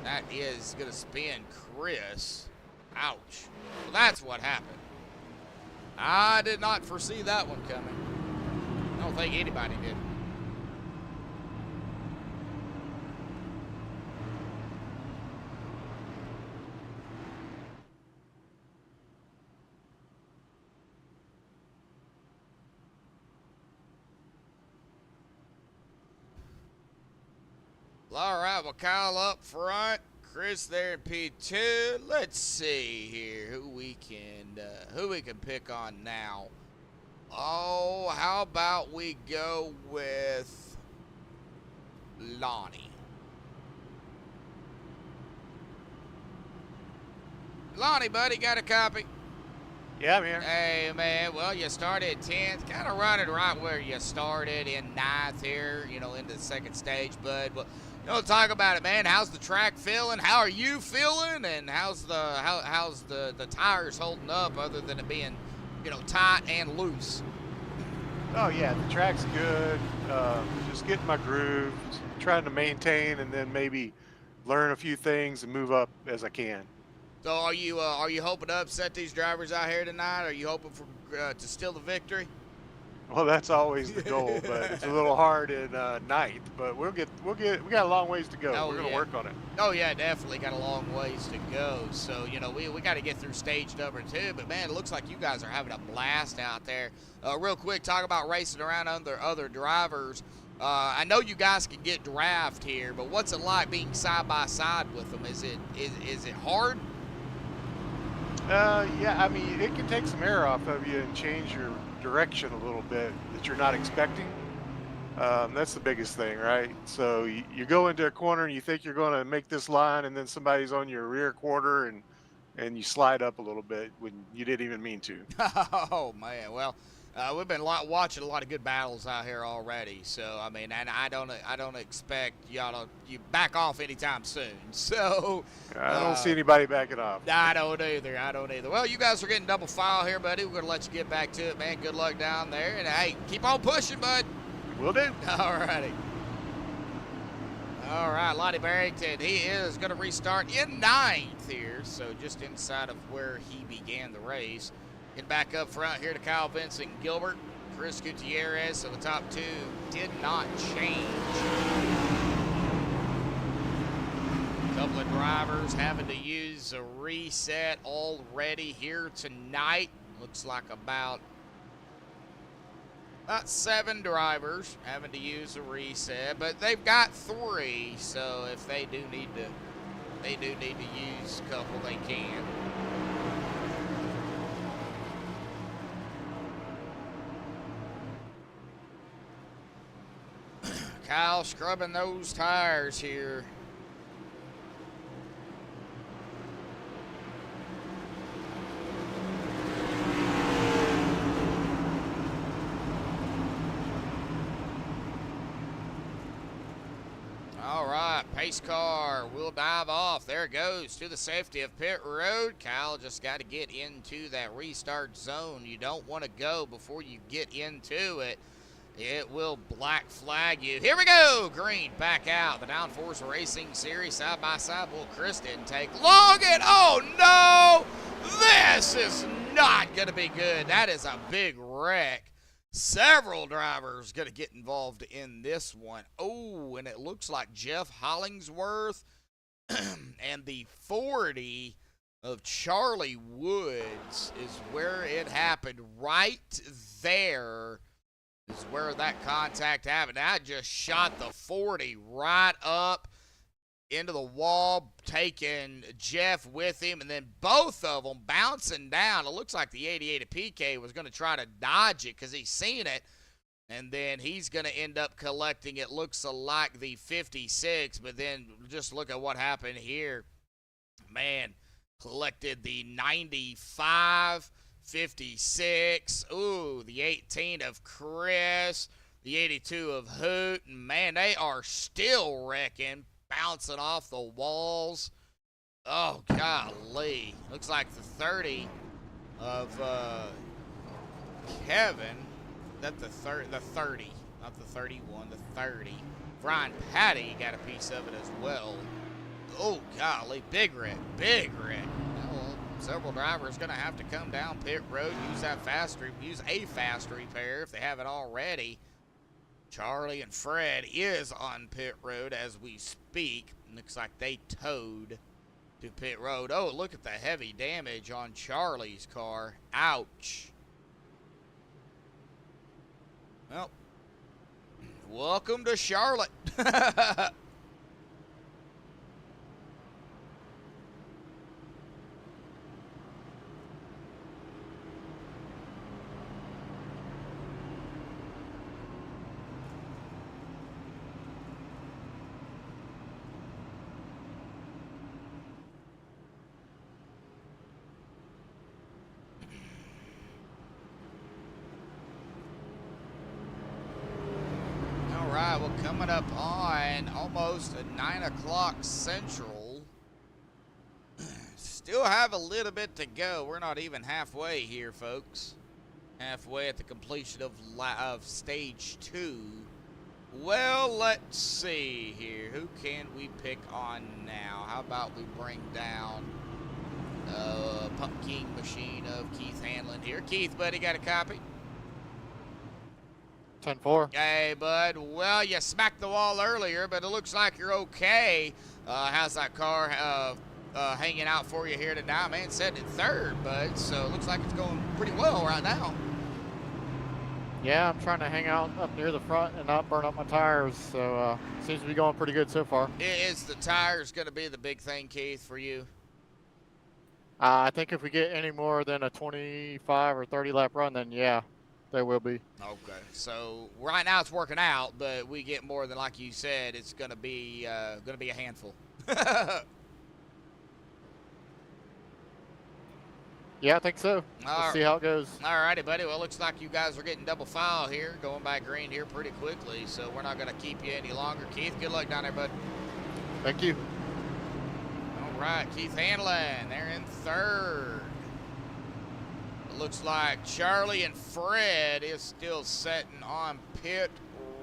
That is going to spin Chris. Ouch. Well, that's what happened. I did not foresee that one coming. I don't think anybody did. All right, well, Kyle up front, Chris there in P2. Let's see here who we can pick on now. Oh, how about we go with Lonnie? Lonnie, buddy, got a copy? Yeah, I'm here. Hey, man, well, you started 10th, kind of running right where you started in 9th here, you know, into the second stage, bud. But, you know, talk about it, man. How's the track feeling? How are you feeling? And how's the tires holding up other than it being, you know, tight and loose? Oh, yeah, the track's good. Just getting my groove, trying to maintain, and then maybe learn a few things and move up as I can. So are you hoping to upset these drivers out here tonight? Are you hoping for to steal the victory? Well, that's always the goal, but it's a little hard in 9th. But we got a long ways to go. Oh, We're gonna yeah. work on it. Oh yeah, definitely got a long ways to go. So, you know, we got to get through stage number 2. But man, it looks like you guys are having a blast out there. Real quick, talk about racing around under other drivers. I know you guys can get draft here, but what's it like being side by side with them? Is it hard? Yeah, I mean, it can take some air off of you and change your direction a little bit that you're not expecting. That's the biggest thing, right? So you go into a corner and you think you're going to make this line, and then somebody's on your rear quarter, and you slide up a little bit when you didn't even mean to. Oh man, well, we've been watching a lot of good battles out here already. So I mean, and I don't expect y'all to back off anytime soon. So I don't see anybody backing off. I don't either. Well, you guys are getting double file here, buddy. We're gonna let you get back to it, man. Good luck down there, and hey, keep on pushing, bud. Will do. All righty. All right, Lottie Barrington, he is going to restart in 9th here, so just inside of where he began the race. Get back up front here to Kyle Vincent Gilbert. Chris Gutierrez, so the top 2 did not change. A couple of drivers having to use a reset already here tonight. Looks like about 7 drivers having to use a reset, but they've got 3, so if they do need to use a couple, they can. Kyle scrubbing those tires here. All right, pace car will dive off. There it goes to the safety of pit road. Kyle just got to get into that restart zone. You don't want to go before you get into it. It will black flag you. Here we go. Green back out. The Downforce Racing Series side by side. Well, Chris didn't take long. And oh no, this is not going to be good. That is a big wreck. Several drivers going to get involved in this one. Oh, and it looks like Jeff Hollingsworth and the 40 of Charlie Woods is where it happened. Right there is where that contact happened. I just shot the 40 right up into the wall, taking Jeff with him, and then both of them bouncing down. It looks like the 88 of PK was going to try to dodge it because he's seen it, and then he's going to end up collecting, it looks like, the 56, but then just look at what happened here. Man, collected the 95, 56, ooh, the 18 of Chris, the 82 of Hoot, and man, they are still wrecking. bouncing off the walls. Oh, golly. Looks like the 30 of Kevin. That the 30, not the 31, the 30. Brian Patty got a piece of it as well. Oh, golly, big wreck. Well, several drivers going to have to come down pit road, use a fast repair if they haven't already. Charlie and Fred is on pit road as we speak. Looks like they towed to pit road. Oh, look at the heavy damage on Charlie's car. Ouch. Well, welcome to Charlotte. Alright, well, coming up on almost 9 o'clock Central. Still have a little bit to go. We're not even halfway here, folks. Halfway at the completion of stage 2. Well, let's see here. Who can we pick on now? How about we bring down Pumpkin Machine of Keith Hanlon here. Keith, buddy, got a copy? 10-4. Hey, bud. Well, you smacked the wall earlier, but it looks like you're okay. How's that car hanging out for you here tonight? Man, said in third, bud, so it looks like it's going pretty well right now. Yeah, I'm trying to hang out up near the front and not burn up my tires, so seems to be going pretty good so far. Is the tires going to be the big thing, Keith, for you? I think if we get any more than a 25 or 30 lap run, then yeah, they will be. Okay, so right now it's working out, but we get more than, like you said, it's going to be a handful. Yeah, I think so. Let's see how it goes. All righty, buddy. Well, looks like you guys are getting double foul here, going by green here pretty quickly, so we're not going to keep you any longer. Keith, good luck down there, bud. Thank you. All right, Keith Hanlon, they're in third. It looks like Charlie and Fred is still sitting on pit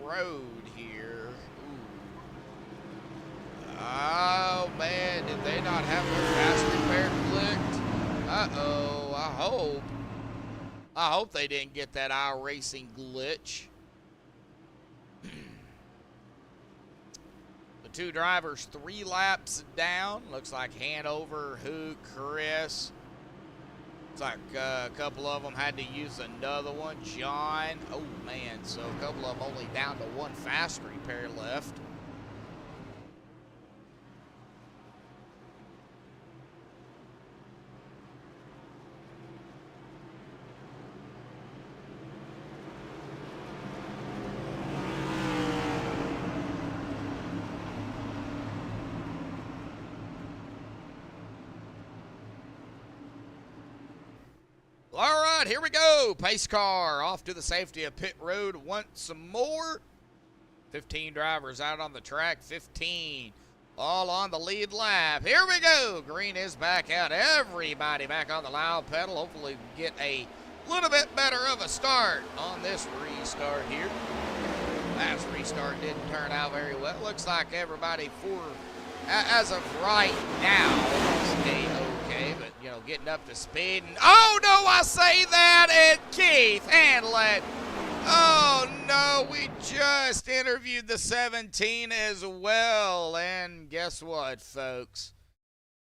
road here. Ooh. Oh, man, did they not have their fast repair clicked? Uh-oh, I hope they didn't get that iRacing glitch. The two drivers 3 laps down. Looks like Hanover, Hook, Chris. Looks like a couple of them had to use another one. John. Oh, man, so a couple of them only down to 1 fast repair left. All right, here we go. Pace car off to the safety of pit road once more. 15 drivers out on the track. 15 all on the lead lap. Here we go. Green is back out. Everybody back on the loud pedal. Hopefully we get a little bit better of a start on this restart here. Last restart didn't turn out very well. Looks like everybody as of right now, stay okay, but, you know, getting up to speed. And, oh, no, I say that, and Keith Hanlon. Oh, no, we just interviewed the 17 as well, and guess what, folks?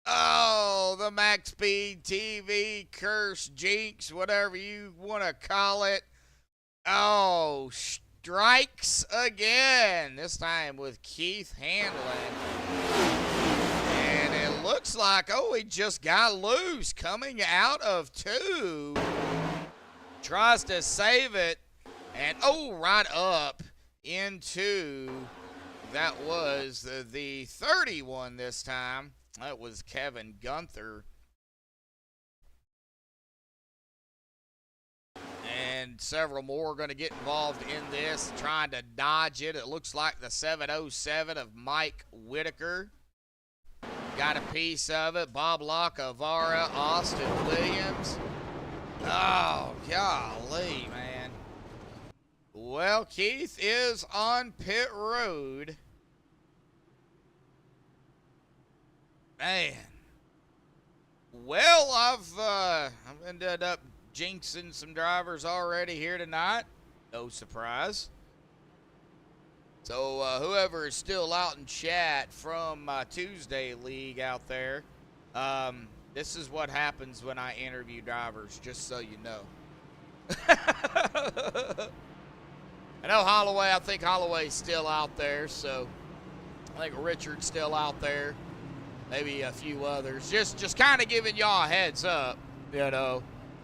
Oh, the MaxspeedTV curse, jinx, whatever you want to call it. Oh, strikes again, this time with Keith Hanlon. And it looks like, oh, he just got loose coming out of 2. Tries to save it. And, oh, right up into, that was the 31 this time. That was Kevin Gunther. And and several more are going to get involved in this, trying to dodge it. It looks like the 707 of Mike Whitaker got a piece of it. Bob Lacavara, Austin Williams. Oh, golly, man. Well, Keith is on pit road. Man. Well, I've ended up jinxing some drivers already here tonight. No surprise. So whoever is still out in chat from Tuesday League out there, this is what happens when I interview drivers, just so you know. I know Holloway, I think Holloway's still out there, so I think Richard's still out there. Maybe a few others. Just kind of giving y'all a heads up, you know.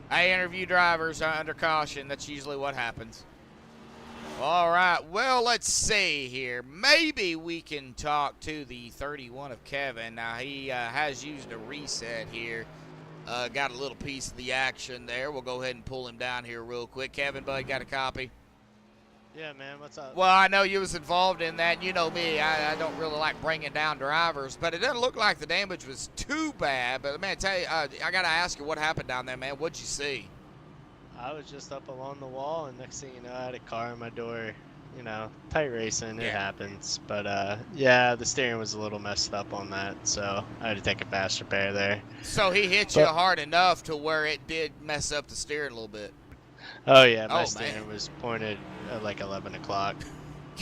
I interview drivers under caution. That's usually what happens. All right, well, let's see here. Maybe we can talk to the 31 of Kevin. Now, he has used a reset here. Got a little piece of the action there. We'll go ahead and pull him down here real quick. Kevin, bud, got a copy? Yeah, man, what's up? Well, I know you was involved in that. You know me, I don't really like bringing down drivers, but it doesn't look like the damage was too bad. But, man, tell you, I got to ask you what happened down there, man. What'd you see? I was just up along the wall, and next thing you know, I had a car in my door. You know, tight racing, it happens. But, yeah, the steering was a little messed up on that, so I had to take a fast repair there. So he hit you hard enough to where it did mess up the steering a little bit? Oh, yeah, my steering was pointed at like 11 o'clock.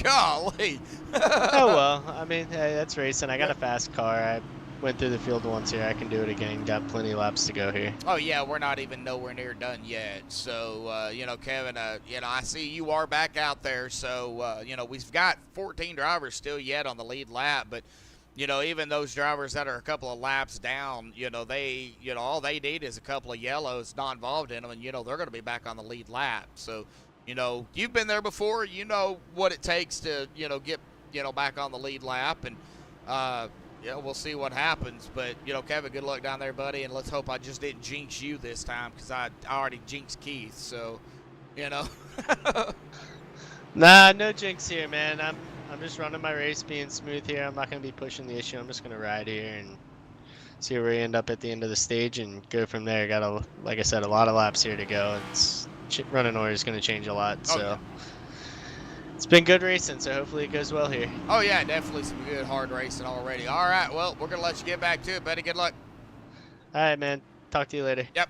Golly. Oh, well, I mean, hey, that's racing. I got a fast car. I went through the field once here. I can do it again. Got plenty of laps to go here. Oh, yeah, we're not even nowhere near done yet. So, you know, Kevin, you know, I see you are back out there. So, you know, we've got 14 drivers still yet on the lead lap. But, you know, even those drivers that are a couple of laps down, you know, all they need is a couple of yellows not involved in them. And, you know, they're going to be back on the lead lap. So, you know, you've been there before. You know what it takes to, you know, get, you know, back on the lead lap. And, yeah, we'll see what happens. But, you know, Kevin, good luck down there, buddy. And let's hope I just didn't jinx you this time, because I already jinxed Keith. So, you know. Nah, no jinx here, man. I'm just running my race, being smooth here. I'm not going to be pushing the issue. I'm just going to ride here and see where we end up at the end of the stage and go from there. Got, like I said, a lot of laps here to go. Running order is going to change a lot, so. Yeah. It's been good racing, so hopefully it goes well here. Oh, yeah, definitely some good hard racing already. All right, well, we're going to let you get back to it, buddy. Good luck. All right, man. Talk to you later. Yep.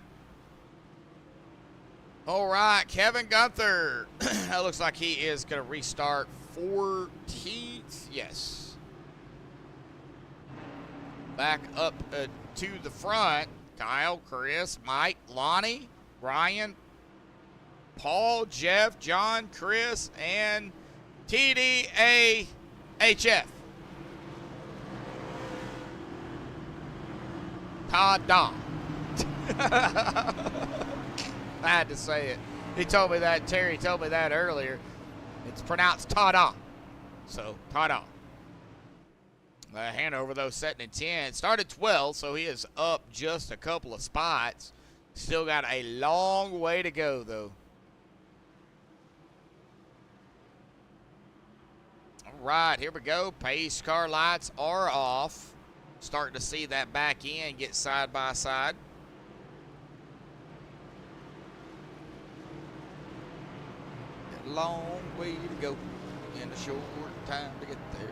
All right, Kevin Gunther. That looks like he is going to restart 14th. Yes. Back up to the front. Kyle, Chris, Mike, Lonnie, Ryan, Paul, Jeff, John, Chris, and TDAHF. Ta-da. I had to say it. He told me that. Terry told me that earlier. It's pronounced ta-da. So, ta-da. Hanover, though, setting at 10. Started 12, so he is up just a couple of spots. Still got a long way to go, though. All right, here we go. Pace car lights are off. Starting to see that back end get side by side. A long way to go in a short time to get there.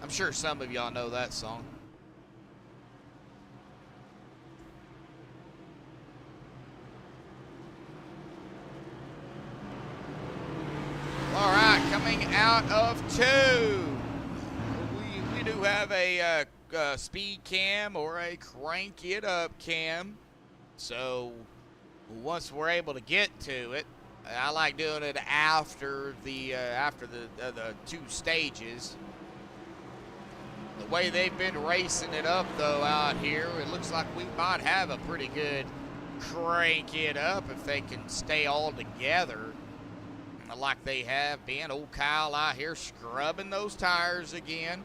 I'm sure some of y'all know that song. All right, coming out of 2. We do have a speed cam or a crank it up cam. So once we're able to get to it, I like doing it after the 2 stages. The way they've been racing it up, though, out here, it looks like we might have a pretty good crank it up if they can stay all together like they have been. Old Kyle out here scrubbing those tires again.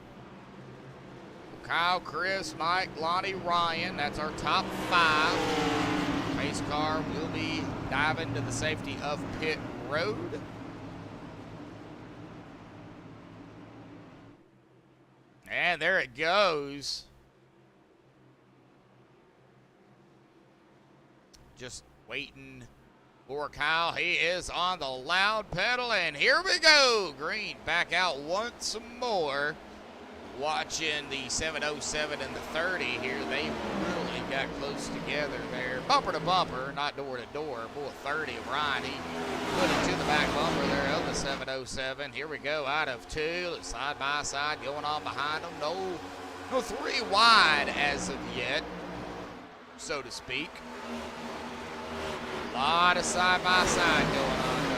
Kyle, Chris, Mike, Lonnie, Ryan. That's our top 5. Pace car will be diving to the safety of pit road. And there it goes. Just waiting for Kyle. He is on the loud pedal, and here we go. Green back out once more. Watching the 707 and the 30 here. They really got close together there. Bumper to bumper, not door to door. Boy, 30 of Ryan. He put it to the back bumper there of the 707. Here we go, out of two. Side by side going on behind them. No three wide as of yet, so to speak. A lot of side by side going on though.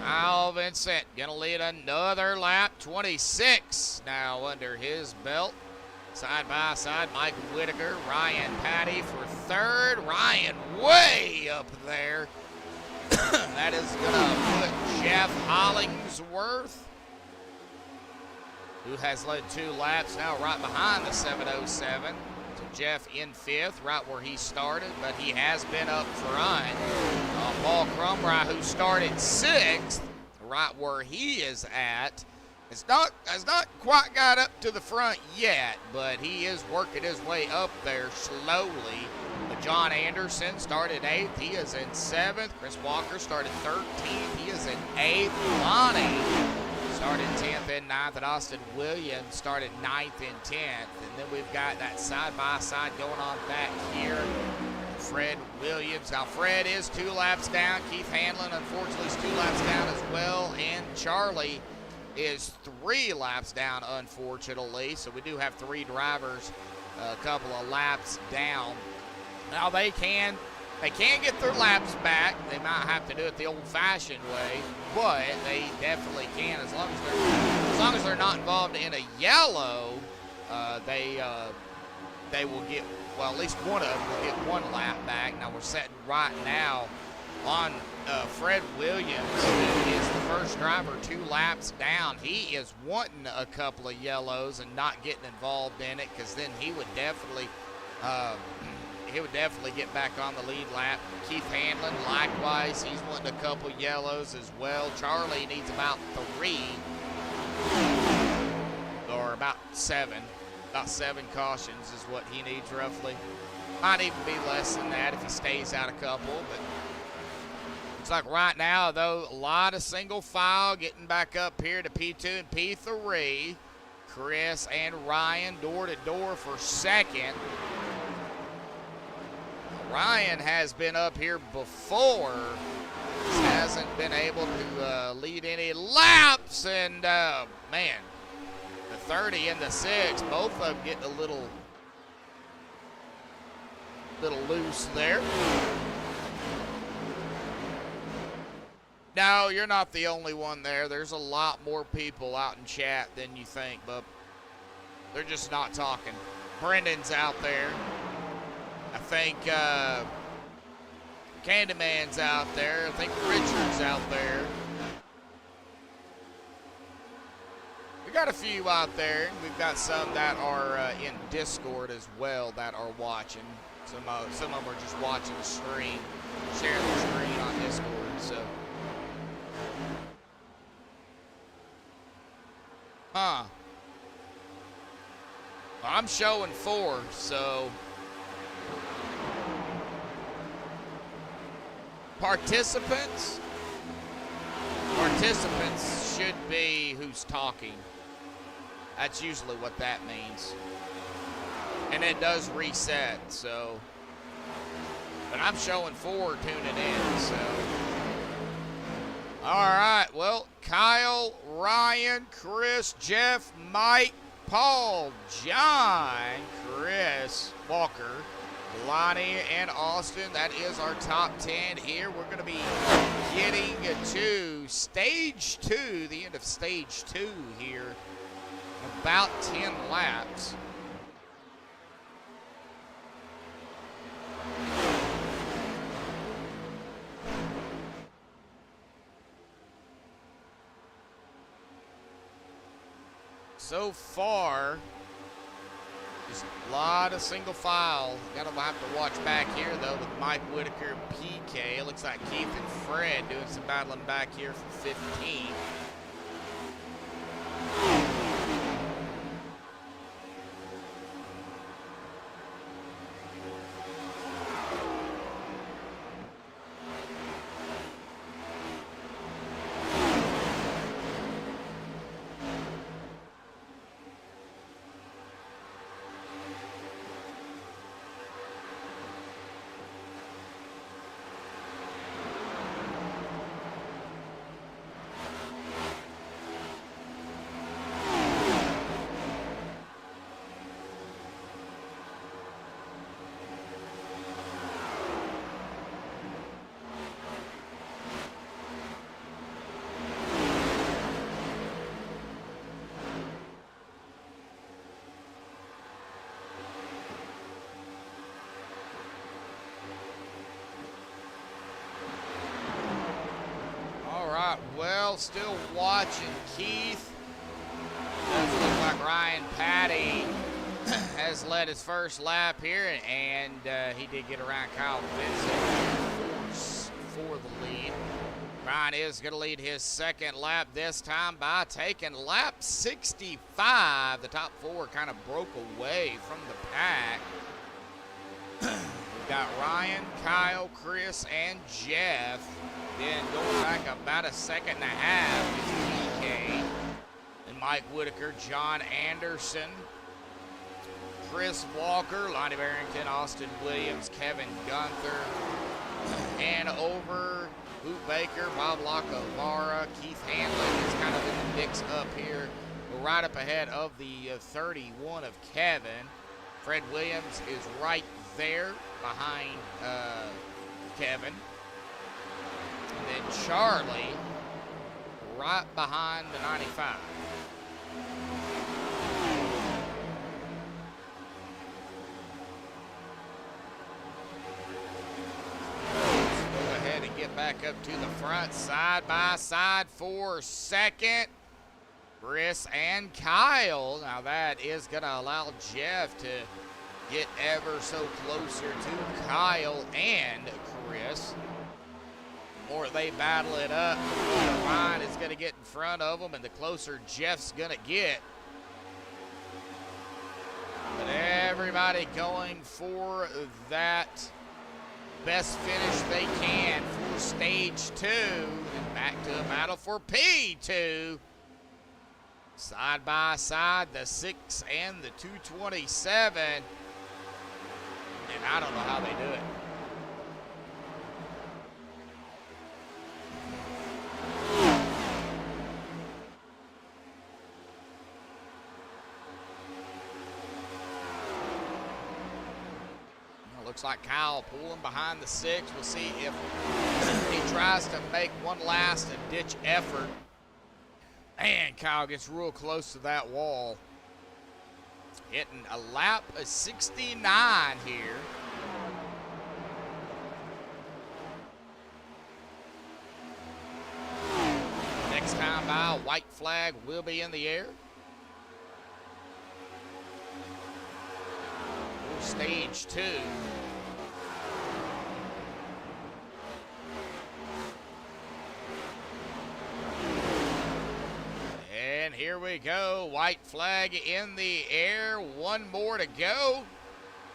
Al Vincent gonna lead another lap. 26 now under his belt. Side by side, Mike Whitaker, Ryan Patty for third. Ryan way up there. That is gonna put Jeff Hollingsworth, who has led 2 laps now, right behind the 707. So Jeff in 5th, right where he started, but he has been up front. Paul Crumry, who started 6th, right where he is at, has not quite got up to the front yet, but he is working his way up there slowly. But John Anderson started 8th. He is in 7th. Chris Walker started 13th. He is in 8th. Lonnie started 10th and 9th, and Austin Williams started 9th and 10th. And then we've got that side-by-side going on back here. Fred Williams. Now, Fred is 2 laps down. Keith Hanlon, unfortunately, is 2 laps down as well. And Charlie is 3 laps down, unfortunately. So we do have 3 drivers a couple of laps down. Now, they can get their laps back. They might have to do it the old-fashioned way, but they definitely can as long as they're not involved in a yellow. They will get, well, at least one of them will get 1 lap back. Now we're setting right now on Fred Williams, who is the first driver 2 laps down. He is wanting a couple of yellows and not getting involved in it, because then he would definitely get back on the lead lap. Keith Hanlon, likewise, he's wanting a couple yellows as well. Charlie needs about 3, or about 7. About 7 cautions is what he needs roughly. Might even be less than that if he stays out a couple, but looks like right now, though, a lot of single file getting back up here to P2 and P3. Chris and Ryan door to door for second. Ryan has been up here before. Just hasn't been able to lead any laps, and man, the 30 and the 6, both of them getting a little loose there. No, you're not the only one there. There's a lot more people out in chat than you think, but they're just not talking. Brendan's out there. I think Candyman's out there. I think Richard's out there. We got a few out there. We've got some that are in Discord as well that are watching. Some of them are just watching the stream, sharing the screen on Discord. So, well, I'm showing 4, so participants should be who's talking. That's usually what that means. And it does reset, so. But I'm showing 4 tuning in, so. All right, well, Kyle, Ryan, Chris, Jeff, Mike, Paul, John, Chris, Walker, Lonnie, and Austin. That is our top 10 here. We're going to be getting to stage 2, the end of stage 2 here, in about 10 laps. So far, Just a lot of single file. Gonna have to watch back here though with Mike Whitaker and PK. It looks like Keith and Fred doing some battling back here for 15. Well, still watching Keith. Does look like Ryan Patty has led his first lap here, and he did get around Kyle Vincent for the lead. Ryan is going to lead his second lap this time by taking lap 65. The top four kind of broke away from the pack. We've got Ryan, Kyle, Chris, and Jeff. Then going back about a second and a half is PK. And Mike Whitaker, John Anderson, Chris Walker, Lonnie Barrington, Austin Williams, Kevin Gunther, Hanover, Boot Baker, Bob Lacavara, Keith Hanlon is kind of in the mix up here. We're right up ahead of the 31 of Kevin. Fred Williams is right there behind Kevin. And then Charlie right behind the 95. Let's go ahead and get back up to the front, side by side for second. Chris and Kyle. Now that is going to allow Jeff to get ever so closer to Kyle and Chris. The more they battle it up, the more Ryan is going to get in front of them, and the closer Jeff's going to get. But everybody going for that best finish they can for stage 2. And back to a battle for P2. Side by side, the 6 and the 227. And I don't know how they do it. Looks like Kyle pulling behind the 6. We'll see if he tries to make one last ditch effort. Man, Kyle gets real close to that wall. Hitting a lap of 69 here. Next time by, a white flag will be in the air. Stage 2. And here we go. White flag in the air. One more to go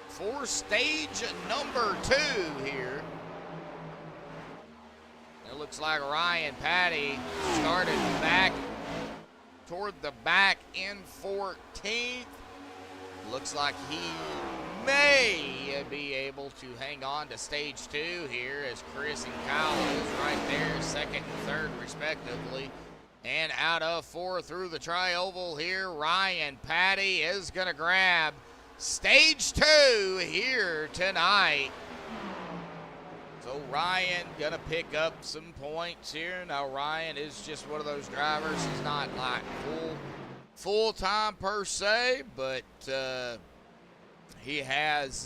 for stage number 2 here. It looks like Ryan Patty started back toward the back in 14th. Looks like he may be able to hang on to stage 2 here, as Chris and Kyle is right there, second and third respectively. And out of 4 through the tri-oval here, Ryan Patty is going to grab stage 2 here tonight. So Ryan going to pick up some points here. Now Ryan is just one of those drivers. He's not like full-time per se, but he has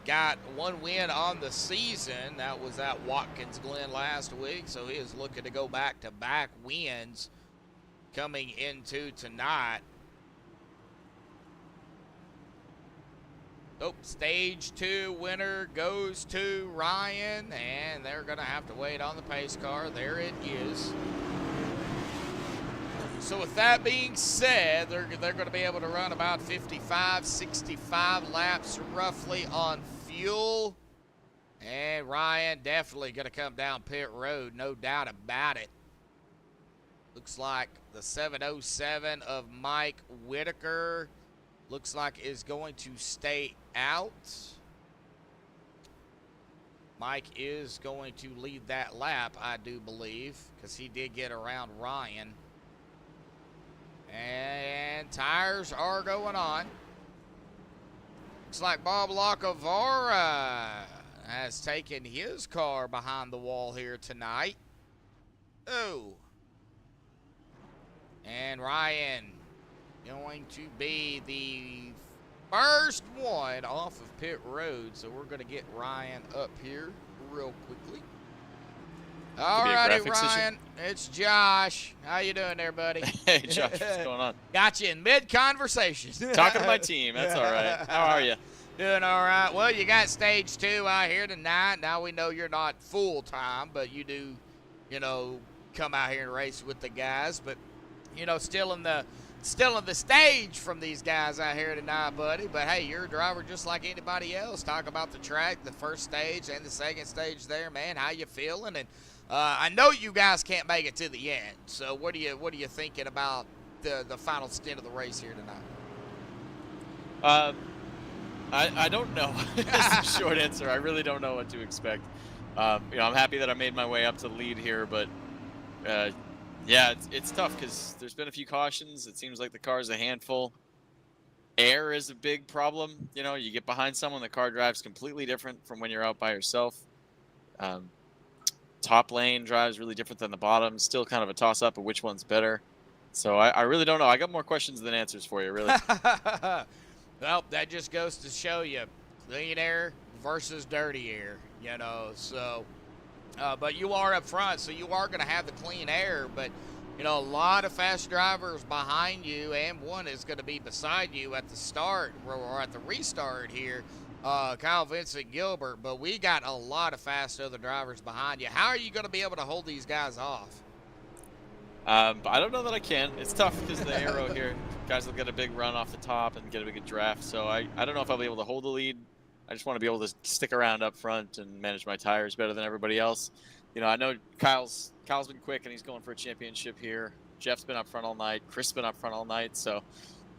got one win on the season. That was at Watkins Glen last week, so he is looking to go back-to-back wins coming into tonight. Oh, stage 2 winner goes to Ryan, and they're going to have to wait on the pace car. There it is. So with that being said, they're going to be able to run about 55, 65 laps roughly on fuel. And Ryan definitely going to come down pit road, no doubt about it. Looks like the 707 of Mike Whitaker looks like is going to stay out. Mike is going to lead that lap, I do believe, because he did get around Ryan. And tires are going on. Looks like Bob Lacavara has taken his car behind the wall here tonight. Oh. And Ryan going to be the first one off of pit road. So we're going to get Ryan up here real quickly. All righty, Ryan. It's Josh. How you doing there, buddy? Hey, Josh, what's going on? Got you in mid-conversation. Talking to my team. That's all right. How are you? Doing all right. Well, you got stage 2 out here tonight. Now we know you're not full-time, but you do, you know, come out here and race with the guys. But, you know, still in the stage from these guys out here tonight, buddy. But, hey, you're a driver just like anybody else. Talk about the track, the first stage and the second stage there, man. How you feeling? And I know you guys can't make it to the end. So what are you thinking about the final stint of the race here tonight? I don't know. That's the short answer. I really don't know what to expect. You know, I'm happy that I made my way up to the lead here, but yeah, it's tough because there's been a few cautions. It seems like the car's a handful. Air is a big problem. You know, you get behind someone, the car drives completely different from when you're out by yourself. Top lane drives really different than the bottom. Still kind of a toss-up of which one's better. So I really don't know. I got more questions than answers for you, really. Well, that just goes to show you clean air versus dirty air, you know. So, but you are up front, so you are going to have the clean air. But, you know, a lot of fast drivers behind you, and one is going to be beside you at the start or at the restart here. Kyle Vincent Gilbert, but we got a lot of fast other drivers behind you. How are you going to be able to hold these guys off? I don't know that I can. It's tough because of the aero here. Guys will get a big run off the top and get a big draft. So I don't know if I'll be able to hold the lead. I just want to be able to stick around up front and manage my tires better than everybody else. You know, I know Kyle's been quick and he's going for a championship here. Jeff's been up front all night. Chris been up front all night. So,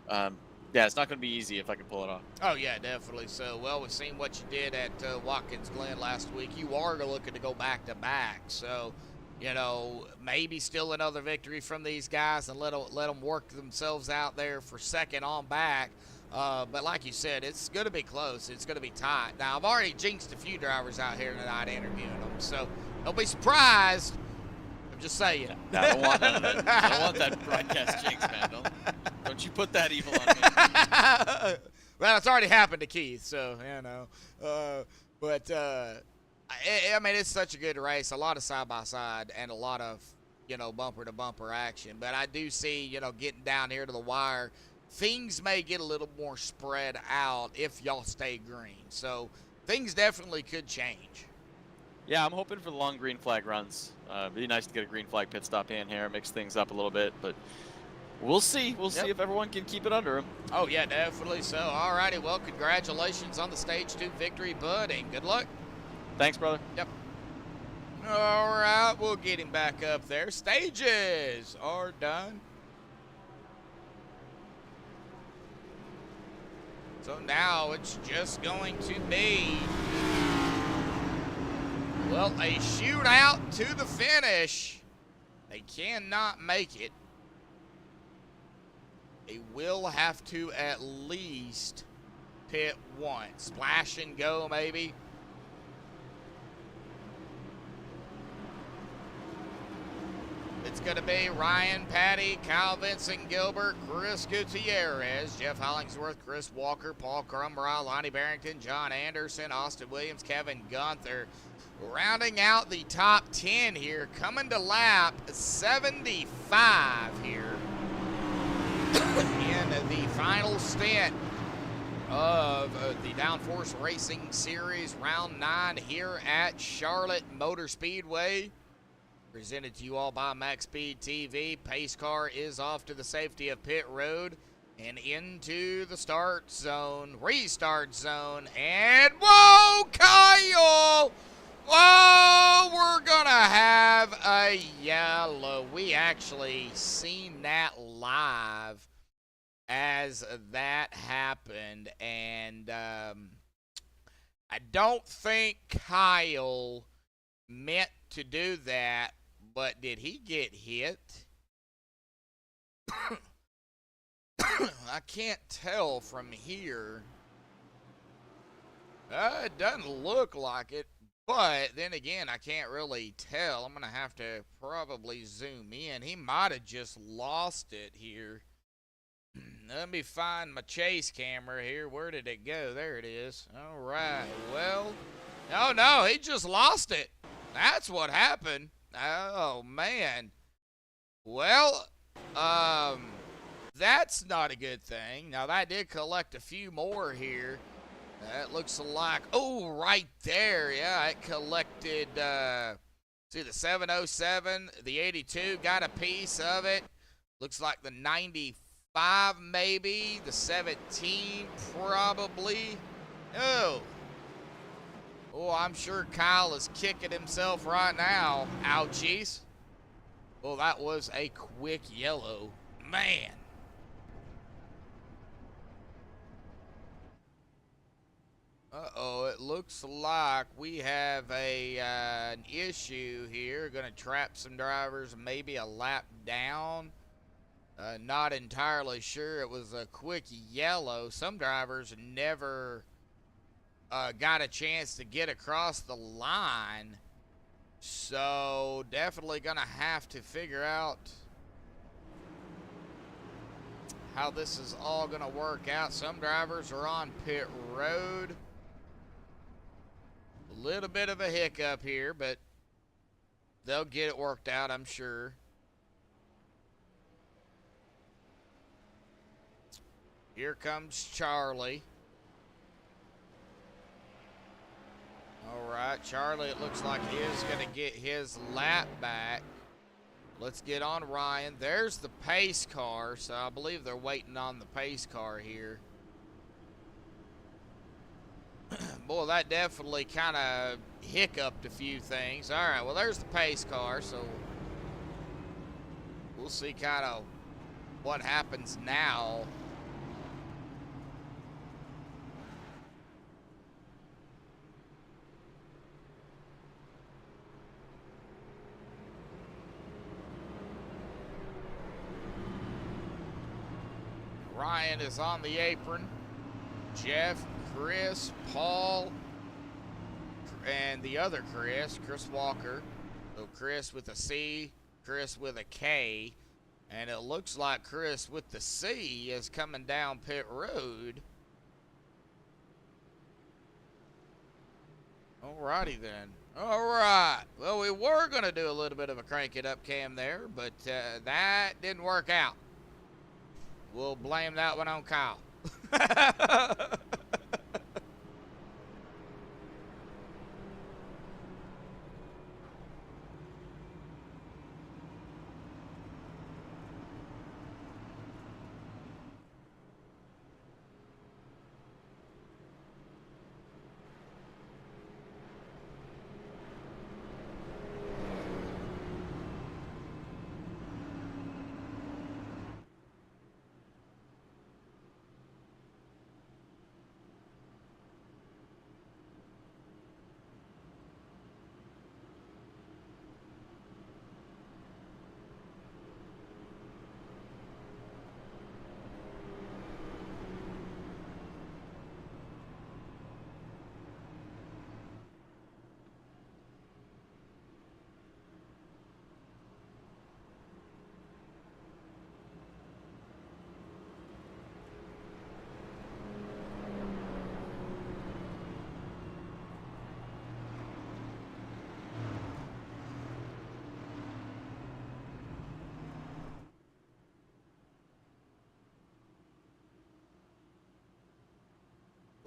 yeah, it's not going to be easy if I can pull it off. Oh, yeah, definitely. So, well, we've seen what you did at Watkins Glen last week. You are looking to go back-to-back. So, you know, maybe still another victory from these guys and let them work themselves out there for second on back. But like you said, it's going to be close. It's going to be tight. Now, I've already jinxed a few drivers out here tonight interviewing them. So, don't be surprised. I'm just saying. No, I don't want none of that. I don't want that broadcast jinx, man. Don't you put that evil on me. Well, it's already happened to Keith, so, you know. I mean, it's such a good race. A lot of side-by-side and a lot of, you know, bumper-to-bumper action. But I do see, you know, getting down here to the wire, things may get a little more spread out if y'all stay green. So things definitely could change. Yeah, I'm hoping for the long green flag runs. It'd be nice to get a green flag pit stop in here, mix things up a little bit, but we'll see. We'll see if everyone can keep it under him. Oh, yeah, definitely so. All righty, well, congratulations on the Stage 2 victory, bud, and good luck. Thanks, brother. Yep. All right, we'll get him back up there. Stages are done. So now it's just going to be, well, a shootout to the finish. They cannot make it. They will have to at least pit one. Splash and go, maybe. It's going to be Ryan Patty, Kyle Vincent Gilbert, Chris Gutierrez, Jeff Hollingsworth, Chris Walker, Paul Crumbrell, Lonnie Barrington, John Anderson, Austin Williams, Kevin Gunther. Rounding out the top 10 here, coming to lap 75 here in the final stint of the Downforce Racing Series Round 9 here at Charlotte Motor Speedway. Presented to you all by MaxspeedTV. Pace car is off to the safety of pit road and into the start zone, restart zone, and whoa, Kyle! Whoa, we're gonna have a yellow. We actually seen that live as that happened, and I don't think Kyle meant to do that, but did he get hit? I can't tell from here. It doesn't look like it, but then again, I can't really tell. I'm going to have to probably zoom in. He might have just lost it here. Let me find my chase camera here. Where did it go? There it is. All right. Well, no, he just lost it. That's what happened. Oh, man. Well, that's not a good thing. Now, that did collect a few more here. That looks like, oh, right there. Yeah, it collected, see, the 707, the 82, got a piece of it. Looks like the 95, maybe. The 17, probably. Oh, I'm sure Kyle is kicking himself right now. Ouchies. Well, that was a quick yellow. Man. Uh-oh, it looks like we have an issue here. Going to trap some drivers, maybe a lap down. Not entirely sure. It was a quick yellow. Some drivers never got a chance to get across the line. So, definitely going to have to figure out how this is all going to work out. Some drivers are on pit road. A little bit of a hiccup here, but they'll get it worked out, I'm sure. Here comes Charlie. All right, Charlie, it looks like he is going to get his lap back. Let's get on Ryan. There's the pace car, so I believe they're waiting on the pace car here. Boy, that definitely kind of hiccuped a few things. All right, well, there's the pace car, so we'll see kind of what happens now. Ryan is on the apron. Jeff, Chris, Paul, and the other Chris Walker. So Chris with a C, Chris with a K, and it looks like Chris with the C is coming down pit road. Alrighty then. Alright. Well, we were going to do a little bit of a crank it up cam there, but that didn't work out. We'll blame that one on Kyle.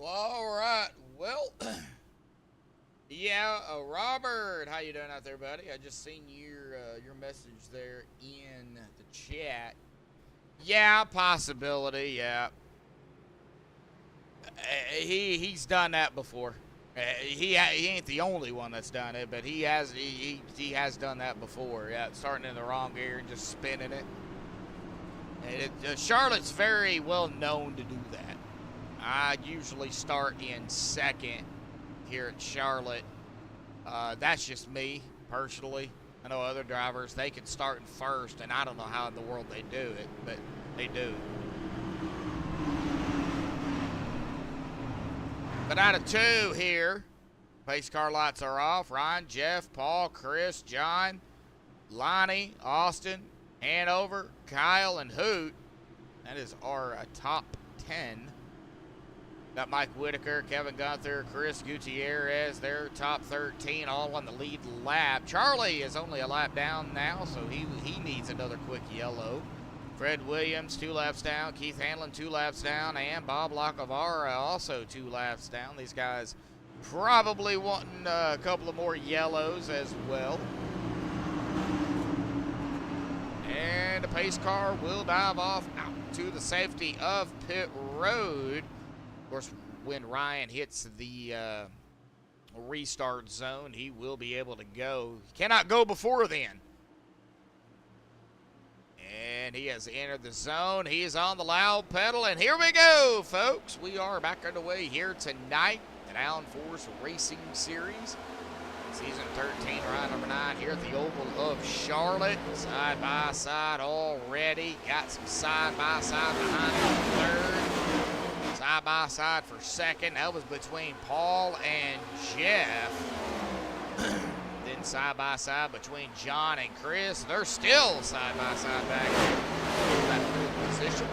Well, all right. Well, yeah, Robert, how you doing out there, buddy? I just seen your message there in the chat. Yeah, possibility. Yeah, he's done that before. He ain't the only one that's done it, but he has done that before. Yeah, starting in the wrong gear and just spinning it. And Charlotte's very well known to do that. I usually start in second here at Charlotte. That's just me personally. I know other drivers, they can start in first, and I don't know how in the world they do it, but they do. But out of two here, pace car lights are off. Ryan, Jeff, Paul, Chris, John, Lonnie, Austin, Hanover, Kyle, and Hoot. That is our top 10. Got Mike Whitaker, Kevin Gunther, Chris Gutierrez. They're top 13, all on the lead lap. Charlie is only a lap down now, so he needs another quick yellow. Fred Williams, 2 laps down. Keith Hanlon, 2 laps down. And Bob Lacavara, also 2 laps down. These guys probably wanting a couple of more yellows as well. And the pace car will dive off out to the safety of pit road. Of course, when Ryan hits the restart zone, he will be able to go. He cannot go before then. And he has entered the zone. He is on the loud pedal, and here we go, folks. We are back underway here tonight, the Downforce Racing Series. Season 13, ride number 9 here at the Oval of Charlotte. Side by side already. Got some side by side behind him for third. Side by side for second. That was between Paul and Jeff. Then side by side between John and Chris. They're still side by side back here in that third position.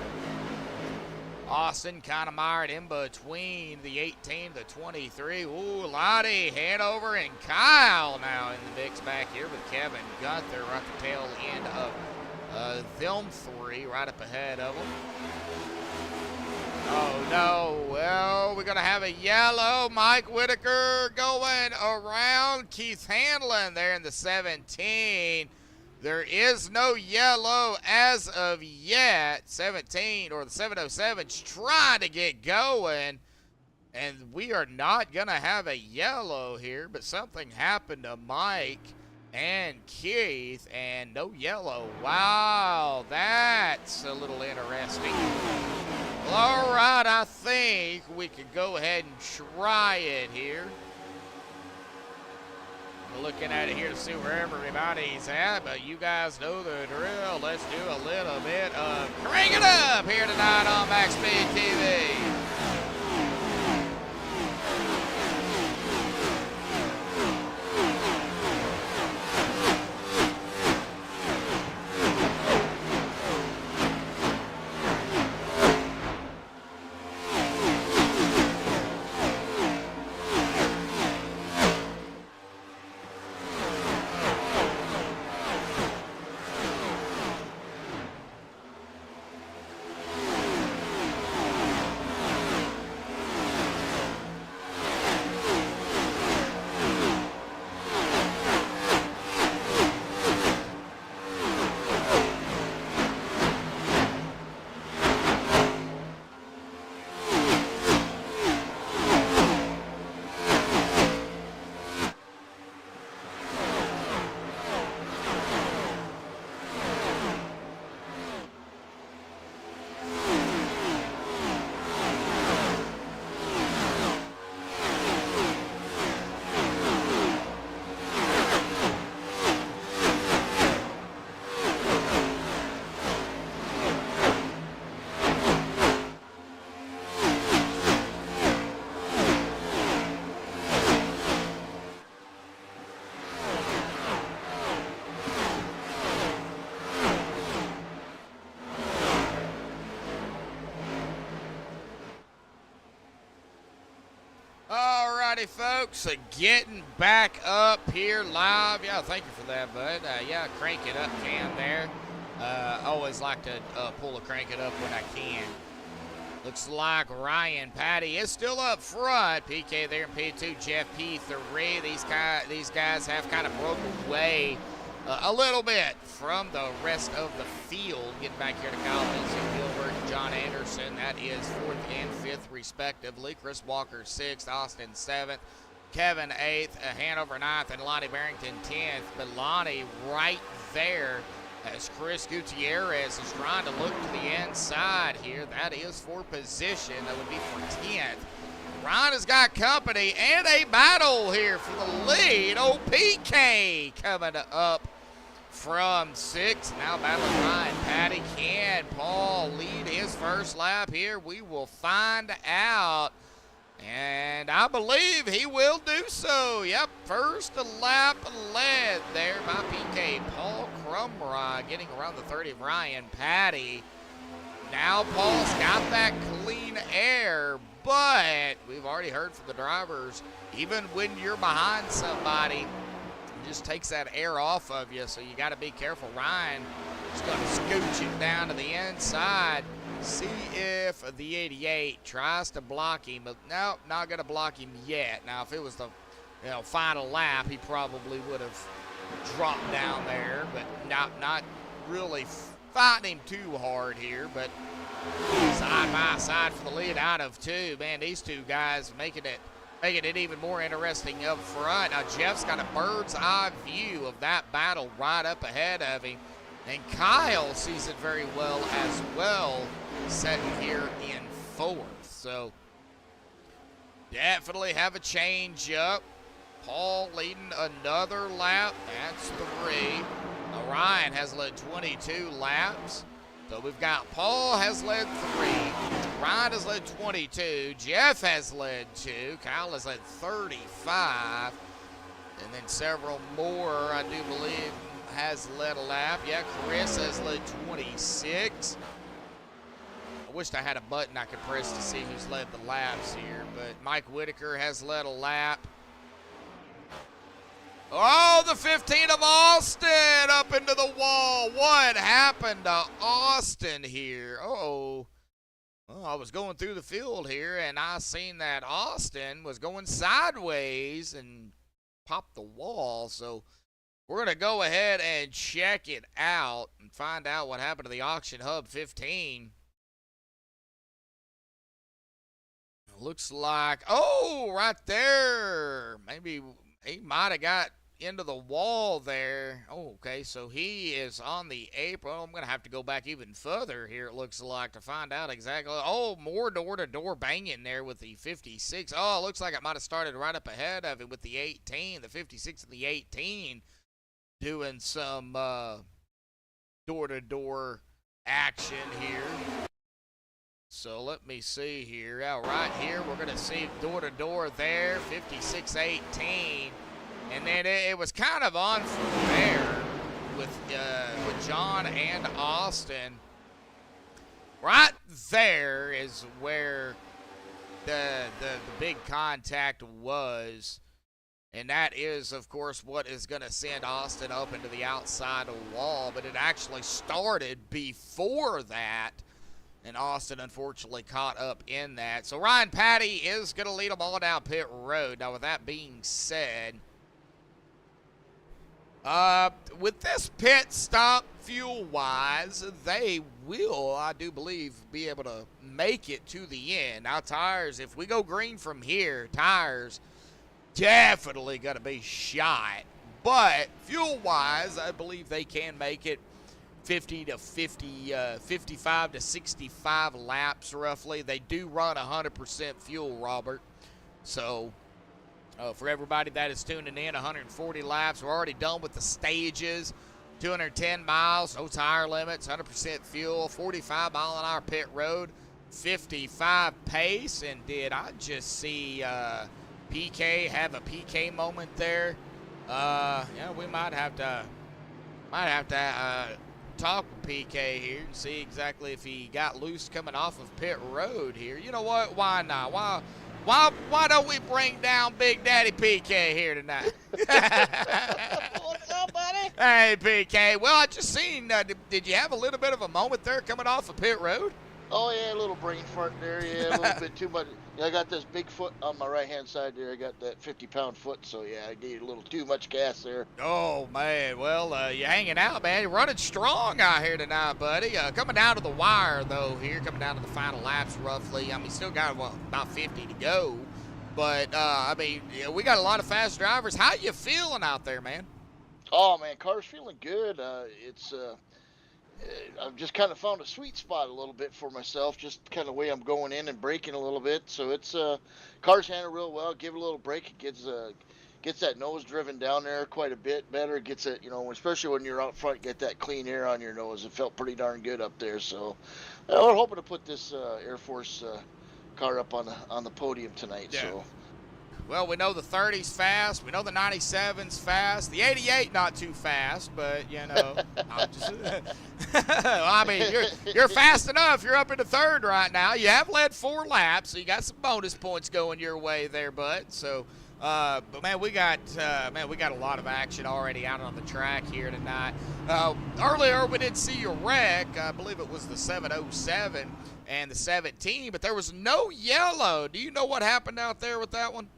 Austin kind of mired in between the 18 to 23. Ooh, Lottie, Hanover, and Kyle now in the mix back here with Kevin Gunther right at the tail end of them three, right up ahead of them. Oh, no. Well, we're going to have a yellow. Mike Whitaker going around Keith Hanlon there in the 17. There is no yellow as of yet. 17, or the 707's trying to get going. And we are not going to have a yellow here, but something happened to Mike and Keith, and no yellow. Wow, that's a little interesting. Well, all right, I think we could go ahead and try it here. We're looking at it here to see where everybody's at, but you guys know the drill. Let's do a little bit of crank it up here tonight on MaxspeedTV. Alrighty, folks, getting back up here live. Yeah, thank you for that, bud. Yeah, crank it up, Cam, there. Always like to pull the crank it up when I can. Looks like Ryan Patty is still up front. PK there in P2, Jeff P3. These guys have kind of broken away a little bit from the rest of the field. Getting back here to Kyle Benson, Gilbert, and John Anderson. That is 4th and 5th respectively. Chris Walker 6th, Austin 7th, Kevin 8th, Hanover 9th, and Lonnie Barrington 10th. But Lonnie right there as Chris Gutierrez is trying to look to the inside here. That is for position. That would be for 10th. Ryan has got company and a battle here for the lead. Oh, PK coming up from 6th. Now battling Ryan Patty. Can Paul lead his first lap here? We will find out. And I believe he will do so. Yep, first lap led there by PK. Paul Crumrod getting around the 30 of Ryan Patty. Now Paul's got that clean air, but we've already heard from the drivers, even when you're behind somebody, it just takes that air off of you, so you got to be careful. Ryan is going to scooch it down to the inside. See if the 88 tries to block him, but no, not going to block him yet. Now, if it was the final lap, he probably would have dropped down there, but not really fighting him too hard here. But side by side for the lead out of 2. Man, these two guys making it even more interesting up front. Now, Jeff's got a bird's eye view of that battle right up ahead of him. And Kyle sees it very well as well, sitting here in 4th. So definitely have a change up. Paul leading another lap. That's 3. Ryan has led 22 laps. So we've got Paul has led 3. Ryan has led 22. Jeff has led 2. Kyle has led 35. And then several more, I do believe, has led a lap. Yeah, Chris has led 26. I wished I had a button I could press to see who's led the laps here, but Mike Whitaker has led a lap. Oh, the 15 of Austin up into the wall. What happened to Austin here? Uh-oh. Well, I was going through the field here, and I seen that Austin was going sideways and popped the wall, so we're going to go ahead and check it out and find out what happened to the Auction Hub 15. Looks like, oh, right there. Maybe he might have got into the wall there. Oh, okay, so he is on the apron. I'm going to have to go back even further here, it looks like, to find out exactly. Oh, more door-to-door banging there with the 56. Oh, it looks like it might have started right up ahead of it with the 18, the 56 and the 18. Doing some door-to-door action here. So let me see here. Yeah, right here, we're going to see door-to-door there, 56-18. And then it was kind of on from there with John and Austin. Right there is where the big contact was. And that is, of course, what is going to send Austin up into the outside of the wall. But it actually started before that. And Austin, unfortunately, caught up in that. So Ryan Patty is going to lead them all down pit road. Now, with that being said, with this pit stop fuel-wise, they will, I do believe, be able to make it to the end. Now, tires, if we go green from here, tires definitely going to be shot. But fuel-wise, I believe they can make it 55 to 65 laps roughly. They do run 100% fuel, Robert. So for everybody that is tuning in, 140 laps. We're already done with the stages. 210 miles, no tire limits, 100% fuel, 45 mile an hour pit road, 55 pace. And did I just see PK have a PK moment there? Yeah, we might have to talk with PK here and see exactly if he got loose coming off of pit road here. You know what? Why not? Why don't we bring down Big Daddy PK here tonight? What's up, buddy? Hey, PK. Well, I just seen, did you have a little bit of a moment there coming off of pit road? Oh yeah, a little brain fart there. Yeah, a little bit too much. Yeah, I got this big foot on my right hand side there. I got that 50-pound foot, so yeah, I gave a little too much gas there. Oh, man. Well, you're hanging out, man. You're running strong out here tonight, buddy. Coming down to the wire, though, here. Coming down to the final laps, roughly. I mean, still got, about 50 to go. But, I mean, yeah, we got a lot of fast drivers. How you feeling out there, man? Oh man, car's feeling good. I've just kind of found a sweet spot a little bit for myself, just kind of way I'm going in and braking a little bit. So it's car's handled real well. Give it a little brake, it gets that nose driven down there quite a bit better. It gets it, especially when you're out front, get that clean air on your nose. It felt pretty darn good up there. So we're hoping to put this Air Force car up on the podium tonight. Yeah. So. Well, we know the 30's fast. We know the 97's fast. The 88 not too fast, but I'm just, I mean, you're fast enough. You're up into third right now. You have led 4 laps, so you got some bonus points going your way there, bud. So, but man, we got a lot of action already out on the track here tonight. Earlier we did see a wreck. I believe it was the 707 and the 17, but there was no yellow. Do you know what happened out there with that one?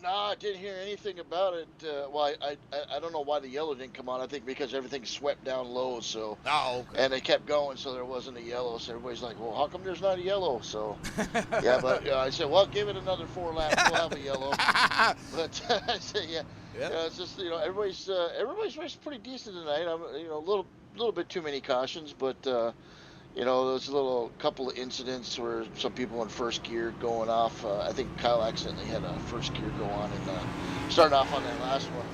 No, I didn't hear anything about it. Well, I don't know why the yellow didn't come on. I think because everything swept down low, so. Oh, okay. And they kept going, so there wasn't a yellow. So everybody's like, well, how come there's not a yellow? So, yeah, but I said, well, give it another 4 laps. We'll have a yellow. But I said, yeah, it's just, everybody's raced pretty decent tonight. I'm, a little bit too many cautions, but, there's a little couple of incidents where some people in first gear going off. I think Kyle accidentally had a first gear go on and started off on that last one.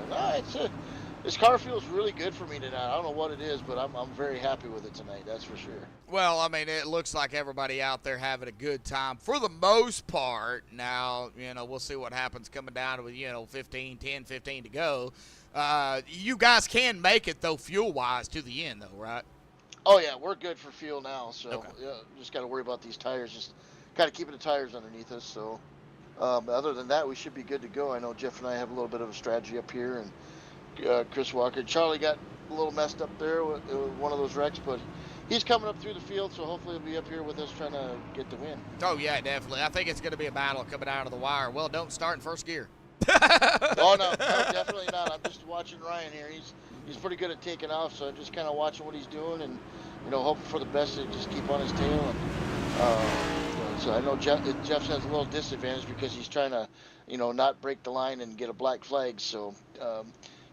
But this car feels really good for me tonight. I don't know what it is, but I'm very happy with it tonight. That's for sure. Well, I mean, it looks like everybody out there having a good time for the most part. Now, we'll see what happens coming down with 15 to go. You guys can make it though, fuel-wise to the end though, right? Oh yeah, we're good for fuel now, so okay. Just got to worry about these tires, just kind of keeping the tires underneath us. So other than that, we should be good to go. I know Jeff and I have a little bit of a strategy up here, and Chris Walker, Charlie got a little messed up there with one of those wrecks, but he's coming up through the field, so hopefully he'll be up here with us trying to get the win. Oh yeah, definitely. I think it's going to be a battle coming out of the wire. Well, don't start in first gear. Oh no, definitely not. I'm just watching Ryan here. He's pretty good at taking off, so I'm just kind of watching what he's doing and hoping for the best to just keep on his tail. And so I know Jeff has a little disadvantage because he's trying to not break the line and get a black flag. So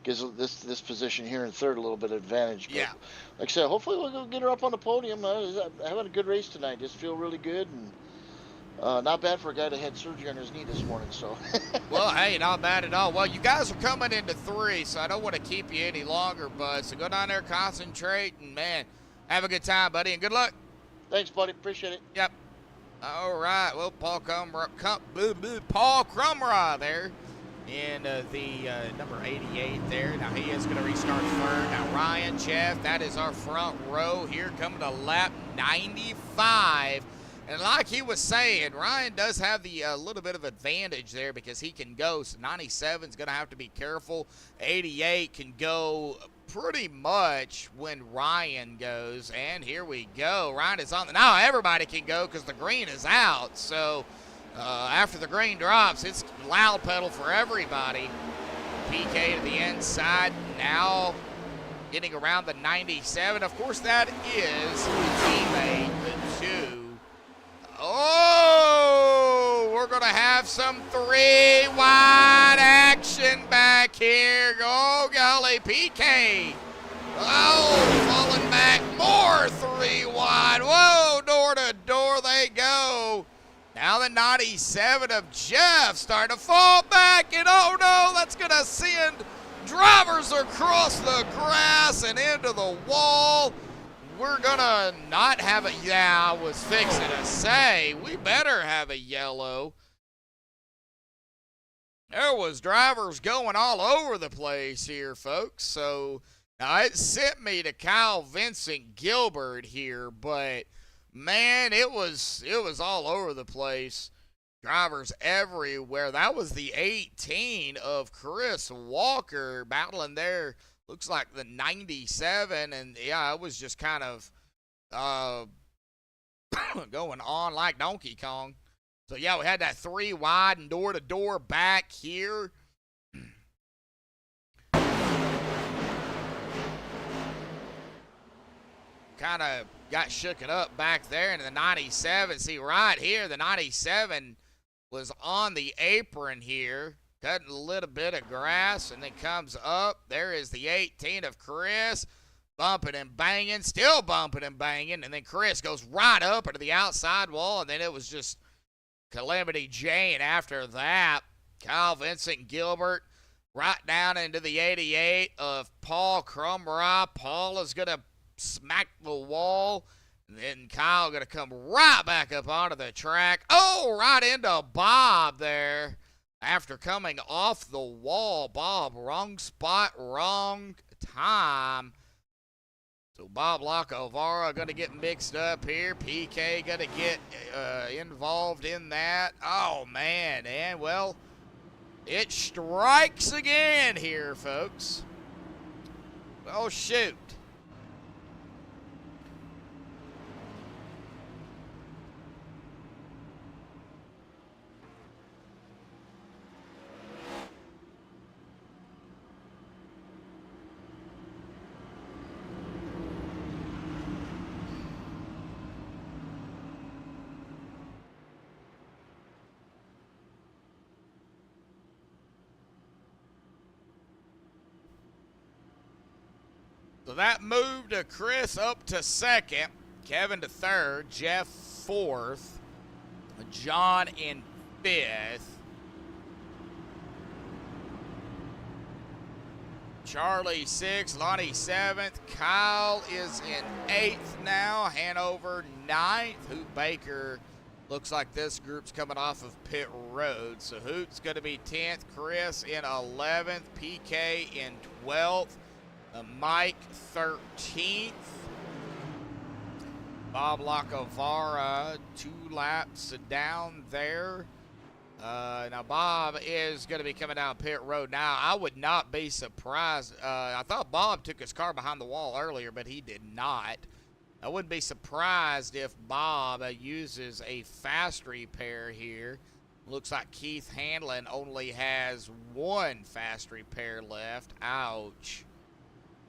gives this position here in third a little bit of advantage. But, yeah. Like I said, hopefully we'll go get her up on the podium. Having a good race tonight. Just feel really good and. Not bad for a guy that had surgery on his knee this morning, so. Well, hey, not bad at all. Well, you guys are coming into 3, so I don't want to keep you any longer, bud. So go down there, concentrate, and, man, have a good time, buddy, and good luck. Thanks, buddy. Appreciate it. Yep. All right. Well, Paul Crumrah there in the number 88 there. Now, he is going to restart third. Now, Ryan, Jeff, that is our front row here coming to lap 95. And like he was saying, Ryan does have the little bit of advantage there because he can go. So 97 is going to have to be careful. 88 can go pretty much when Ryan goes. And here we go. Ryan is on the... Now everybody can go because the green is out. So after the green drops, it's loud pedal for everybody. PK to the inside. Now getting around the 97. Of course, that is teammate 2. Oh, we're going to have some 3-wide action back here. Oh, golly, PK. Oh, falling back, more 3-wide. Whoa, door to door they go. Now the 97 of Jeff starting to fall back, and oh no, that's going to send drivers across the grass and into the wall. We're gonna not have a, yeah, I was fixing to say, we better have a yellow. There was drivers going all over the place here, folks. So now it sent me to Kyle Vincent Gilbert here, but man, it was all over the place. Drivers everywhere. That was the 18 of Chris Walker battling there. Looks like the 97, and yeah, it was just kind of going on like Donkey Kong. So, yeah, we had that 3 wide and door-to-door back here. Kind of got shooken up back there in the 97. See, right here, the 97 was on the apron here, cutting a little bit of grass, and then comes up. There is the 18 of Chris, bumping and banging, still bumping and banging, and then Chris goes right up into the outside wall, and then it was just Calamity Jane after that. Kyle Vincent Gilbert right down into the 88 of Paul Crumry. Paul is going to smack the wall, and then Kyle going to come right back up onto the track. Oh, right into Bob there after coming off the wall. Bob, wrong spot, wrong time. So Bob Lacovara going to get mixed up here. PK going to get involved in that. Oh, man. And, well, it strikes again here, folks. Oh, shoot. So that moved Chris up to second, Kevin to third, Jeff fourth, John in fifth, Charlie sixth, Lonnie seventh, Kyle is in eighth now, Hanover ninth, Hoot Baker looks like this group's coming off of pit road. So Hoot's going to be 10th, Chris in 11th, PK in 12th. Mike 13th. Bob Lacovara 2 laps down there. Now Bob is going to be coming down pit road. Now I would not be surprised. I thought Bob took his car behind the wall earlier, but he did not. I wouldn't be surprised if Bob uses a fast repair here. Looks like Keith Hanlon only has 1 fast repair left. Ouch.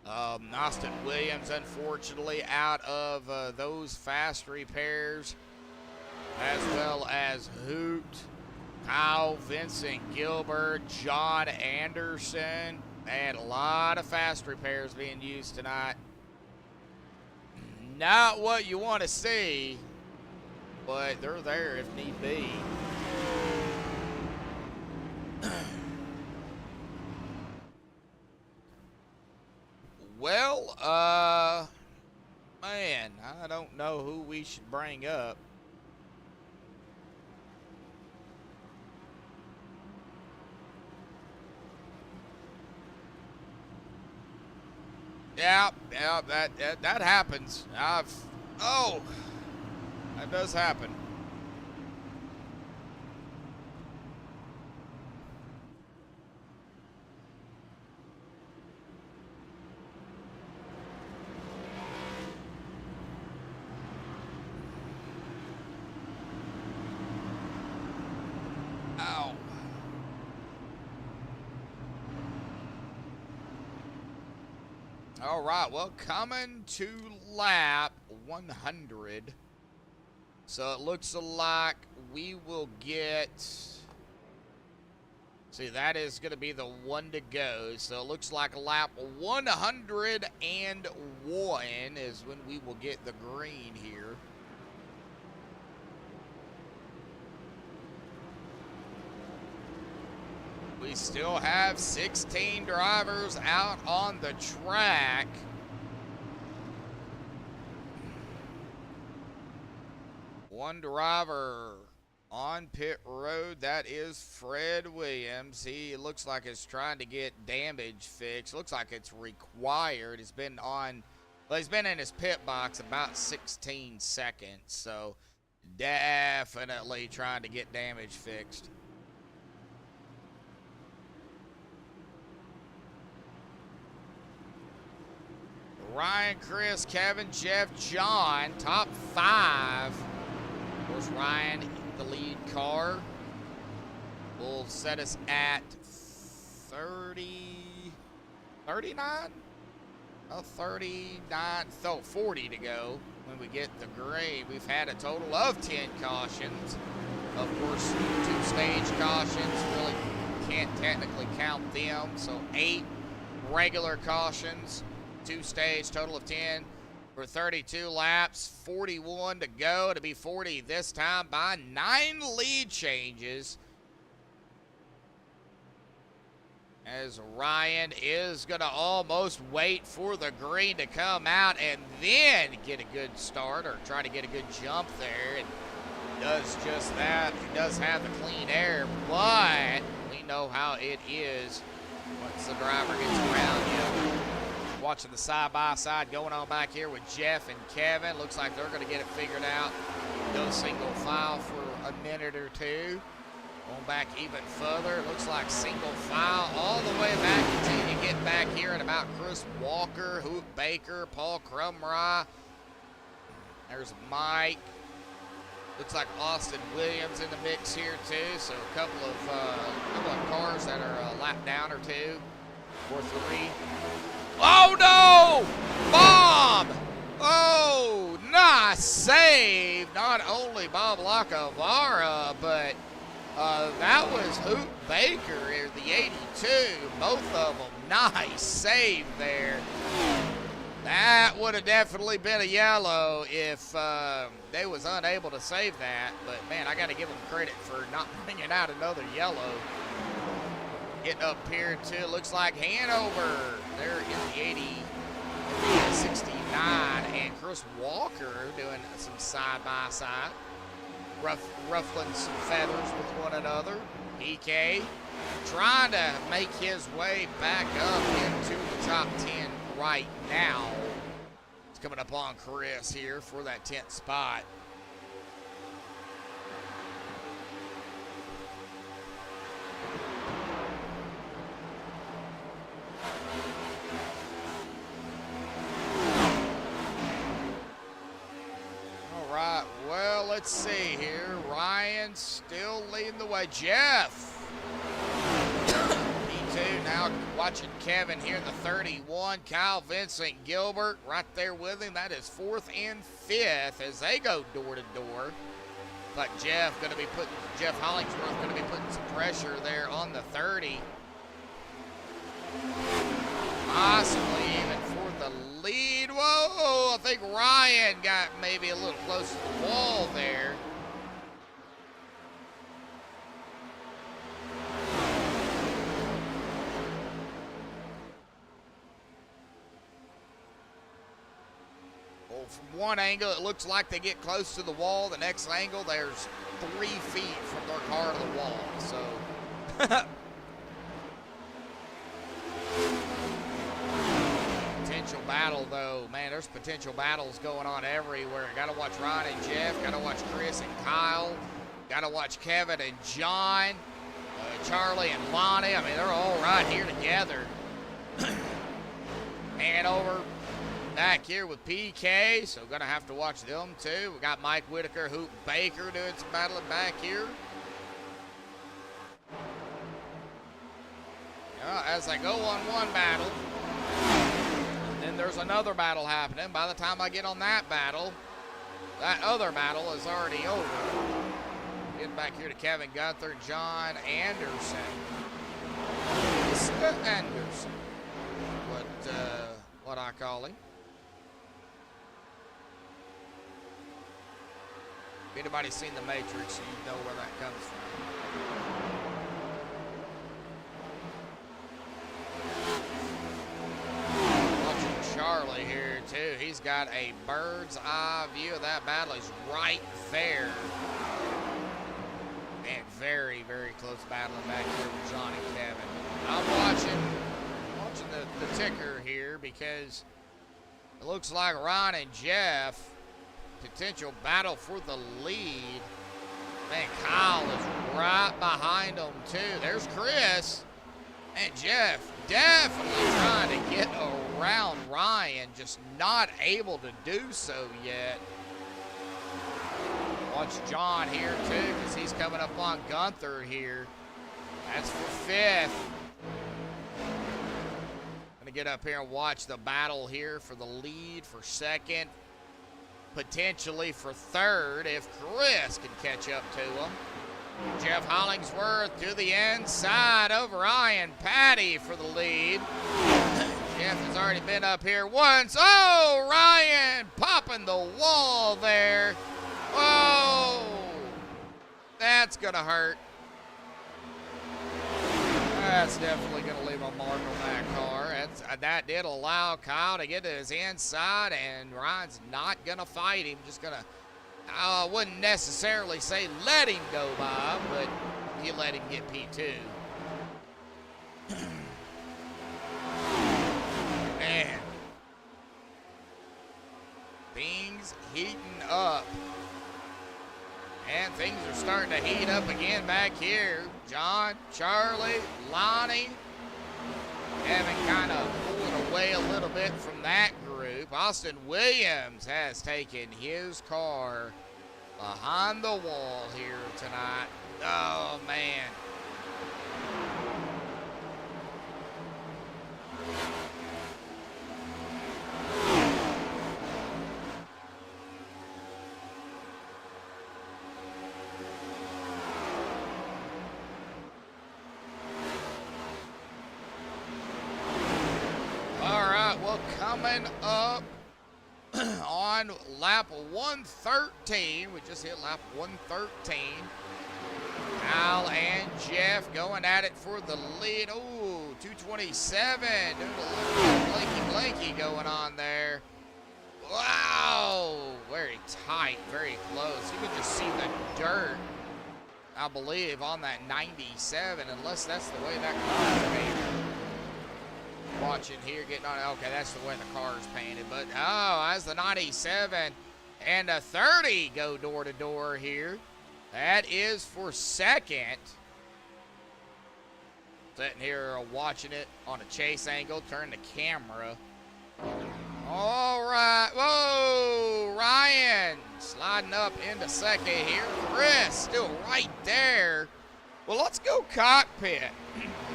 Austin Williams, unfortunately, out of those fast repairs, as well as Hoot, Kyle, Vincent Gilbert, John Anderson, and a lot of fast repairs being used tonight. Not what you want to see, but they're there if need be. Well, man, I don't know who we should bring up. Yeah, that happens. That does happen. Ow. All right, well, coming to lap 100. So it looks like we will get... See, that is going to be the one to go. So it looks like lap 101 is when we will get the green here. We still have 16 drivers out on the track. One driver on pit road, that is Fred Williams. He looks like he's trying to get damage fixed. Looks like it's required. He's been on, well, he's been in his pit box about 16 seconds. So definitely trying to get damage fixed. Ryan, Chris, Kevin, Jeff, John, top 5. Of course, Ryan, the lead car, will set us at 39? Oh, 39, so 40 to go when we get the grade. We've had a total of 10 cautions. Of course, 2-stage cautions, really can't technically count them. So 8 regular cautions, 2-stage, total of 10 for 32 laps, 41 to go, to be 40 this time by 9 lead changes. As Ryan is going to almost wait for the green to come out and then get a good start or try to get a good jump there. And does just that. He does have the clean air, but we know how it is once the driver gets around you. Watching the side-by-side going on back here with Jeff and Kevin. Looks like they're going to get it figured out. Go single file for a minute or two. Going back even further, looks like single file all the way back until you get back here at about Chris Walker, Hoop Baker, Paul Crumry. There's Mike. Looks like Austin Williams in the mix here too. So a couple of cars that are a lap down or 2 or 3. Oh no! Bob! Oh, nice save. Not only Bob Lacavara, but that was Hoop Baker in the 82. Both of them, nice save there. That would have definitely been a yellow if they was unable to save that. But, man, I got to give them credit for not bringing out another yellow. Getting up here, too. Looks like Hanover. They're in the 69. And Chris Walker doing some side-by-side. Ruffling some feathers with one another. PK trying to make his way back up into the top 10 right now. It's coming up on Chris here for that 10th spot. Right, well, let's see here. Ryan still leading the way. Jeff. P2 now watching Kevin here in the 31. Kyle Vincent Gilbert right there with him. That is 4th and 5th as they go door to door. But Jeff Hollingsworth going to be putting some pressure there on the 30. Possibly even for the lead. Whoa, I think Ryan got maybe a little close to the wall there. Well, from one angle, it looks like they get close to the wall. The next angle, there's 3 feet from their car to the wall. So, potential battle, though. Man, there's potential battles going on everywhere. Got to watch Ryan and Jeff. Got to watch Chris and Kyle. Got to watch Kevin and John. Charlie and Lonnie. I mean, they're all right here together. Hanover back here with PK, so going to have to watch them, too. We got Mike Whitaker, Hoop Baker doing some battling back here. As they go on one battle, then there's another battle happening. By the time I get on that battle, that other battle is already over. Getting back here to Kevin Gunther, John Anderson. Mr. Anderson, what I call him. If anybody's seen The Matrix, you know where that comes from. Charlie here too. He's got a bird's eye view of that battle. He's right there. Man, very, very close battling back here with John and Kevin. I'm watching the ticker here because it looks like Ron and Jeff, potential battle for the lead. Man, Kyle is right behind them too. There's Chris and Jeff definitely trying to get around Ryan. Ryan just not able to do so yet. Watch John here too, because he's coming up on Gunther here. That's for 5th. Gonna get up here and watch the battle here for the lead for 2nd. Potentially for 3rd if Chris can catch up to him. Jeff Hollingsworth to the inside over Ryan Patty for the lead. Jeff has already been up here once. Oh, Ryan popping the wall there. Whoa, that's gonna hurt. That's definitely gonna leave a mark on that car. That did allow Kyle to get to his inside, and Ryan's not gonna fight him. Just gonna, I wouldn't necessarily say let him go by, but he let him get P2. Man, things heating up. And things are starting to heat up again back here. John, Charlie, Lonnie having kind of pulled away a little bit from that group. Austin Williams has taken his car behind the wall here tonight. Oh, man. Coming up on lap 113. We just hit lap 113. Al and Jeff going at it for the lead. Oh, 227. Doing a little blanky going on there. Wow. Very tight, very close. You can just see the dirt, I believe, on that 97, unless that's the way that car is painted. Watching here, getting on. Okay, that's the way the car is painted. But, oh, as the 97 and a 30 go door to door here. That is for 2nd. Sitting here watching it on a chase angle. Turn the camera. All right. Whoa, Ryan sliding up into 2nd here. Chris still right there. Well, let's go cockpit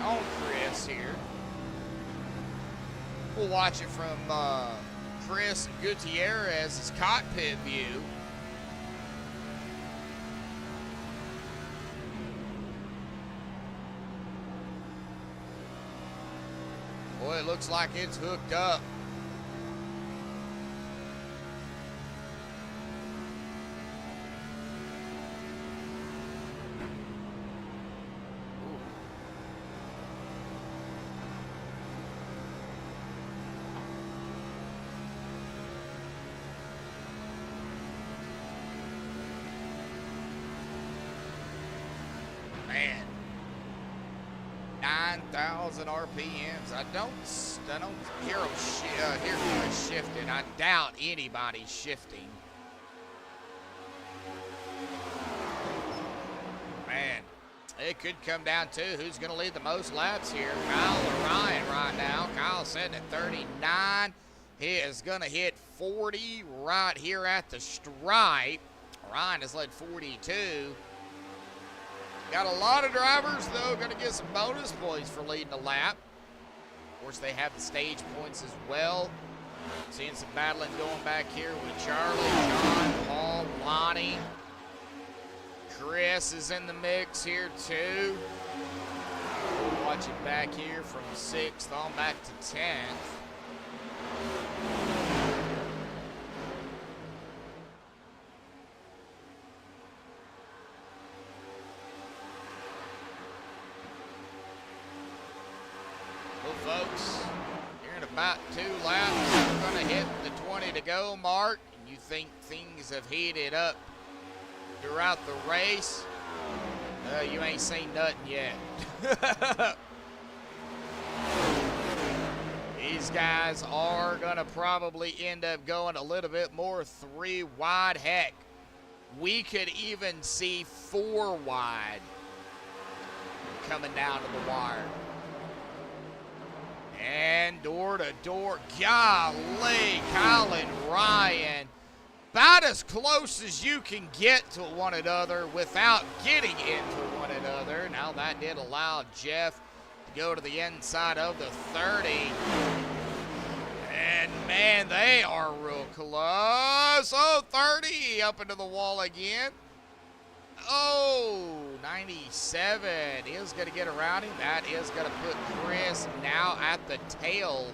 on Chris here. We'll watch it from Chris Gutierrez's cockpit view. Boy, it looks like it's hooked up. Man, 9,000 RPMs. I don't hear them shifting. I doubt anybody's shifting. Man, it could come down to who's going to lead the most laps here. Kyle or Ryan right now. Kyle's sitting at 39. He is going to hit 40 right here at the stripe. Ryan has led 42. Got a lot of drivers, though, going to get some bonus points for leading a lap. Of course, they have the stage points as well. Seeing some battling going back here with Charlie, John, Paul, Lonnie. Chris is in the mix here, too. We'll watch it back here from 6th on back to 10th. Folks, here in about 2 laps, we're going to hit the 20 to go mark, and you think things have heated up throughout the race. You ain't seen nothing yet. These guys are going to probably end up going a little bit more 3 wide. Heck, we could even see 4 wide coming down to the wire. And door to door. Golly, Kyle and Ryan. About as close as you can get to one another without getting into one another. Now that did allow Jeff to go to the inside of the 30. And man, they are real close. Oh, 30 up into the wall again. Oh, 97 is going to get around him. That is going to put Chris now at the tail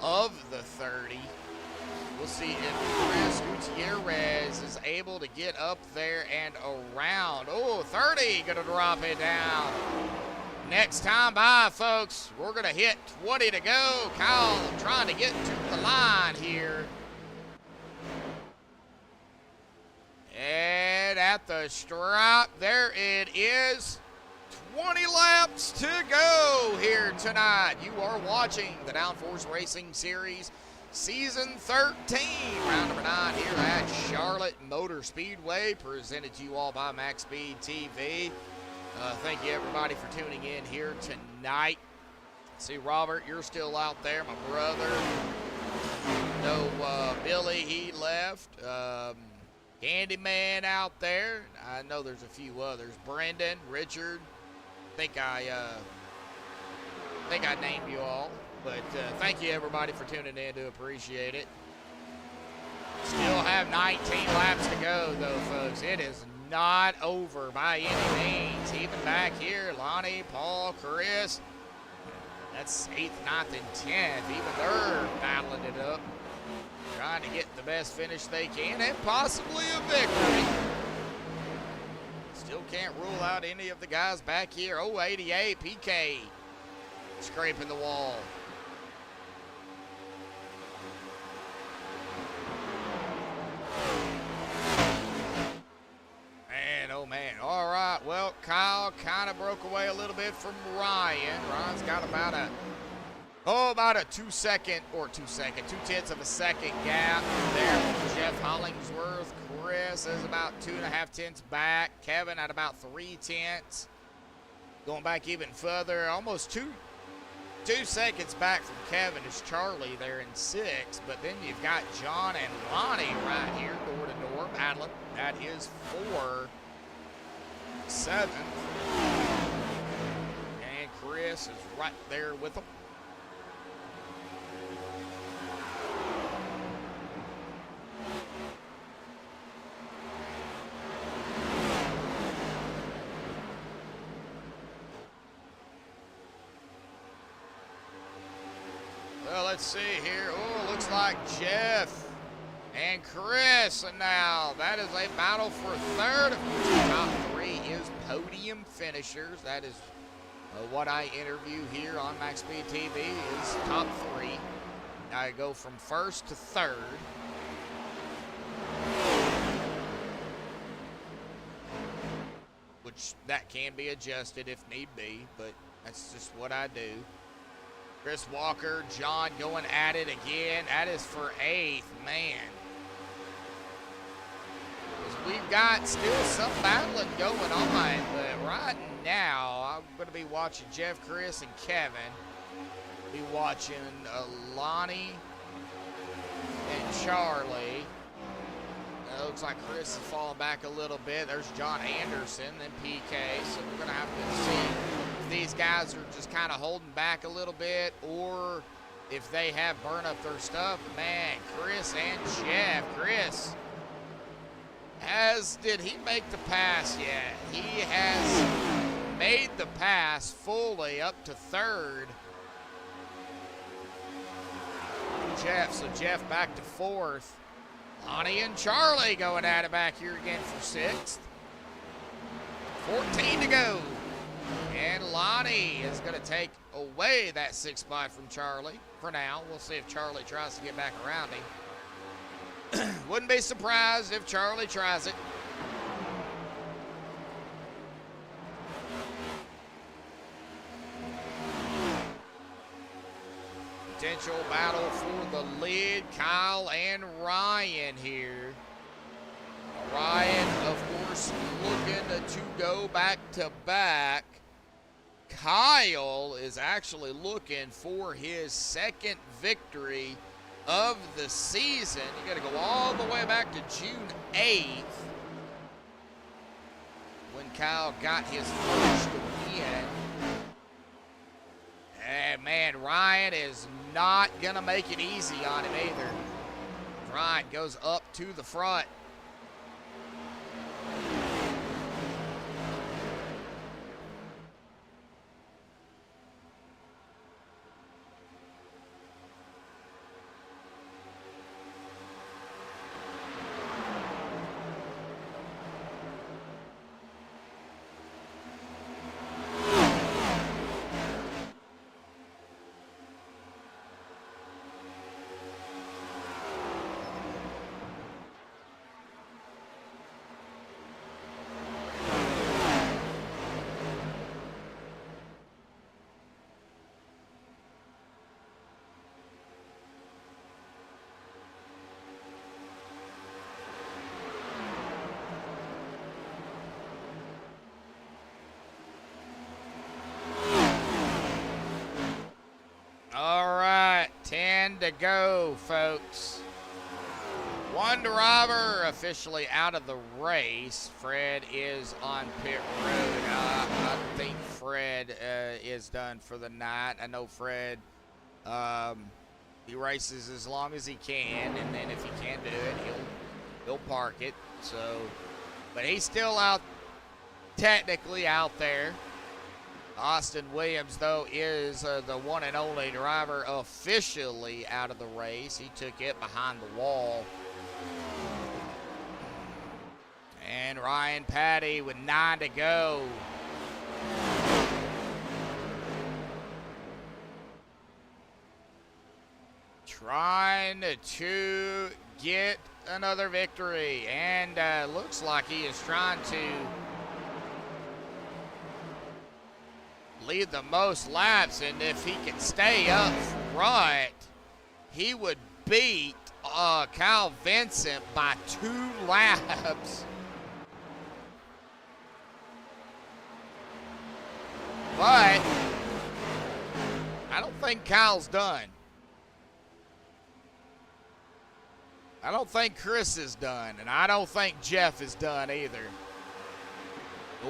of the 30. We'll see if Chris Gutierrez is able to get up there and around. Oh, 30 going to drop it down. Next time by, folks, we're going to hit 20 to go. Kyle trying to get to the line here. And at the stripe, there it is. 20 laps to go here tonight. You are watching the Downforce Racing Series Season 13, round number 9 here at Charlotte Motor Speedway, presented to you all by MaxspeedTV. Thank you, everybody, for tuning in here tonight. See, Robert, you're still out there, my brother. No, Billy, he left. Candyman out there. I know there's a few others. Brendan, Richard. I think I named you all. But thank you, everybody, for tuning in. Do appreciate it. Still have 19 laps to go, though, folks. It is not over by any means. Even back here, Lonnie, Paul, Chris. That's 8th, 9th, and 10th. Even they're battling it up. Trying to get the best finish they can and possibly a victory. Still can't rule out any of the guys back here. Oh, 88, PK scraping the wall. Man, oh man. All right, well, Kyle kind of broke away a little bit from Ryan. Ryan's got about a 2/10 of a second gap there from Jeff Hollingsworth. Chris is about 2.5 tenths back. Kevin at about 3 tenths. Going back even further, almost two seconds back from Kevin is Charlie there in 6th. But then you've got John and Lonnie right here, door to door, battling. That is 4, 7th. And Chris is right there with them. Well, let's see here. Oh, looks like Jeff and Chris. And now that is a battle for 3rd. Top 3 is podium finishers. That is what I interview here on MaxspeedTV is top 3. I go from 1st to 3rd. Which that can be adjusted if need be, but that's just what I do. Chris Walker, John going at it again. That is for 8th, man. We've got still some battling going on, but right now I'm going to be watching Jeff, Chris, and Kevin. Be watching Lonnie and Charlie. Looks like Chris is falling back a little bit. There's John Anderson and PK, so we're going to have to see if these guys are just kind of holding back a little bit or if they have burned up their stuff. Man, Chris and Jeff. Chris, did he make the pass yet? He has made the pass fully up to 3rd. Jeff, so Jeff back to 4th. Lonnie and Charlie going at it back here again for 6th. 14 to go. And Lonnie is going to take away that 6th spot from Charlie for now. We'll see if Charlie tries to get back around him. Wouldn't be surprised if Charlie tries it. Potential battle for the lead, Kyle and Ryan here. Ryan, of course, looking to go back to back. Kyle is actually looking for his second victory of the season. You got to go all the way back to June 8th when Kyle got his first win. And man, Ryan is not going to make it easy on him either. Ryan goes up to the front. All right, 10 to go, folks. One driver officially out of the race. Fred is on pit road. I think Fred is done for the night. I know Fred, he races as long as he can, and then if he can't do it, he'll park it. So, but he's still out, technically out there. Austin Williams, though, is the one and only driver officially out of the race. He took it behind the wall. And Ryan Patty with 9 to go. Trying to get another victory. And looks like he is trying to lead the most laps, and if he can stay up front, he would beat Kyle Vincent by 2 laps. But I don't think Kyle's done. I don't think Chris is done, and I don't think Jeff is done either.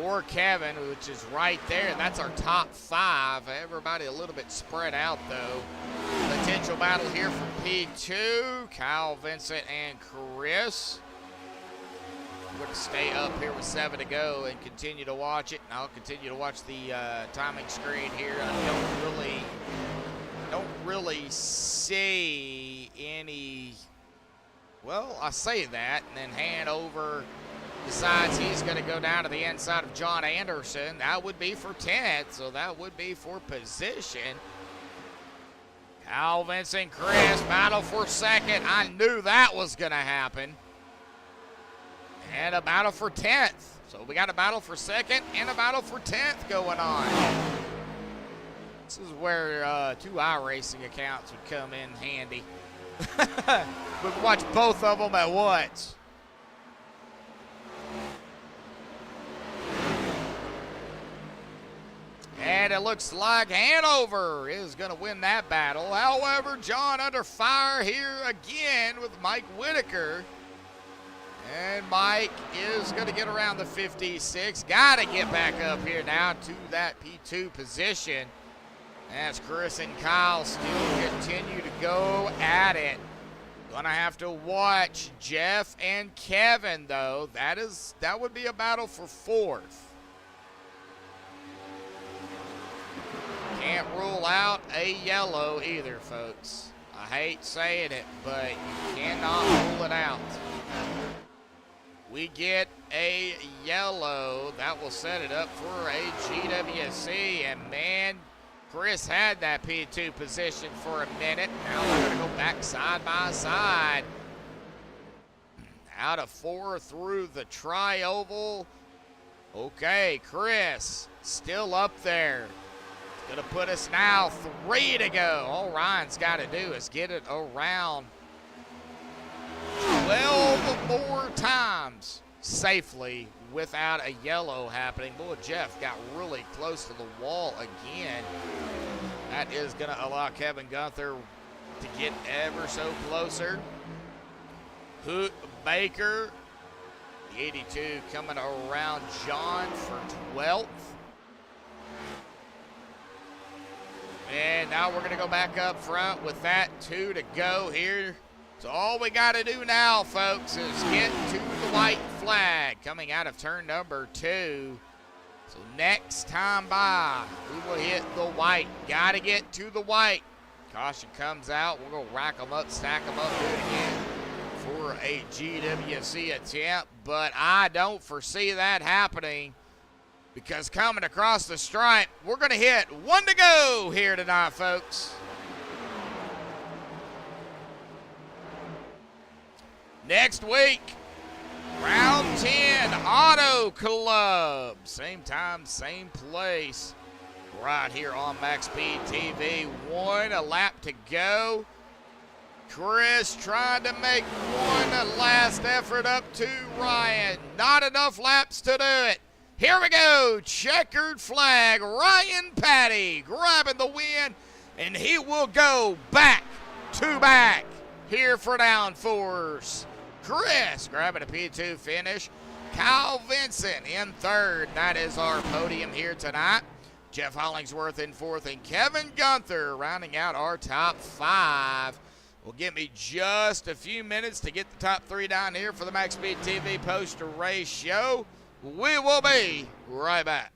Or Kevin, which is right there. That's our top 5. Everybody a little bit spread out, though. Potential battle here for P2. Kyle, Vincent, and Chris. We're going to stay up here with 7 to go and continue to watch it. And I'll continue to watch the timing screen here. I don't really see any. Well, I say that, and then hand over. Decides he's going to go down to the inside of John Anderson. That would be for 10th, so that would be for position. Kyle, Vincent, Chris, battle for second. I knew that was going to happen. And a battle for 10th. So we got a battle for second and a battle for 10th going on. This is where 2 iRacing accounts would come in handy. We can watch both of them at once. And it looks like Hanover is going to win that battle. However, John under fire here again with Mike Whitaker. And Mike is going to get around the 56. Got to get back up here now to that P2 position. As Chris and Kyle still continue to go at it. Gonna have to watch Jeff and Kevin, though. That would be a battle for 4th. Can't rule out a yellow either, folks. I hate saying it, but you cannot rule it out. We get a yellow. That will set it up for a GWC. And, man, Chris had that P2 position for a minute. Now they're going to go back side by side. Out of 4 through the tri-oval. Okay, Chris still up there. Going to put us now 3 to go. All Ryan's got to do is get it around 12 more times. safely without a yellow happening. Boy, Jeff got really close to the wall again. That is going to allow Kevin Gunther to get ever so closer. Baker, the 82, coming around John for 12th. And now we're going to go back up front with that 2 to go here. So all we got to do now, folks, is get to the white flag coming out of turn number 2. So next time by, we will hit the white. Got to get to the white. Caution comes out. We're going to rack them up, stack them up, do it again for a GWC attempt. But I don't foresee that happening, because coming across the stripe, we're going to hit 1 to go here tonight, folks. Next week, round 10, Auto Club. Same time, same place, right here on MaxspeedTV. 1 lap to go. Chris trying to make one last effort up to Ryan. Not enough laps to do it. Here we go, checkered flag. Ryan Patty grabbing the win, and he will go back to back here for Downforce. Chris grabbing a P2 finish. Kyle Vincent in 3rd. That is our podium here tonight. Jeff Hollingsworth in 4th, and Kevin Gunther rounding out our top 5. Will give me just a few minutes to get the top 3 down here for the MaxspeedTV post-race show. We will be right back.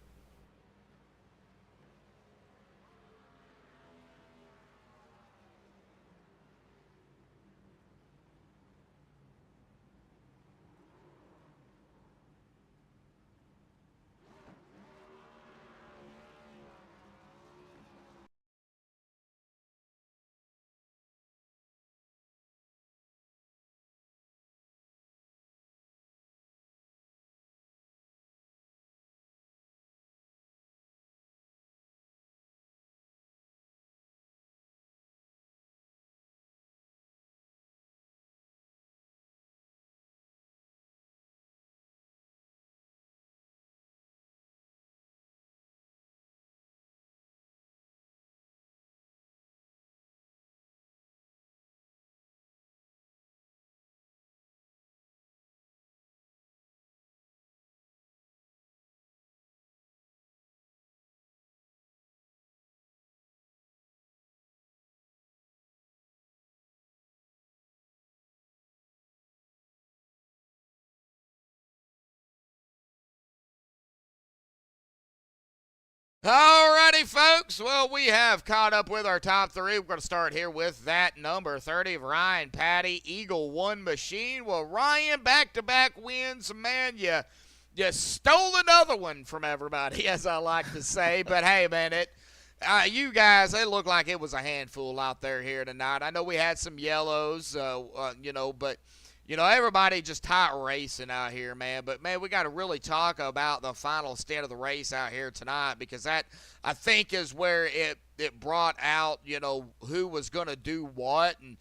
Alrighty, folks. Well, we have caught up with our top 3. We're going to start here with that number 30 of Ryan Patty, Eagle 1 Machine. Well, Ryan, back-to-back wins. Man, you stole another one from everybody, as I like to say. But, hey, man, you guys, it looked like it was a handful out there here tonight. I know we had some yellows, but everybody just tight racing out here, man. But, man, we got to really talk about the final stint of the race out here tonight, because that, I think, is where it brought out, who was going to do what. And,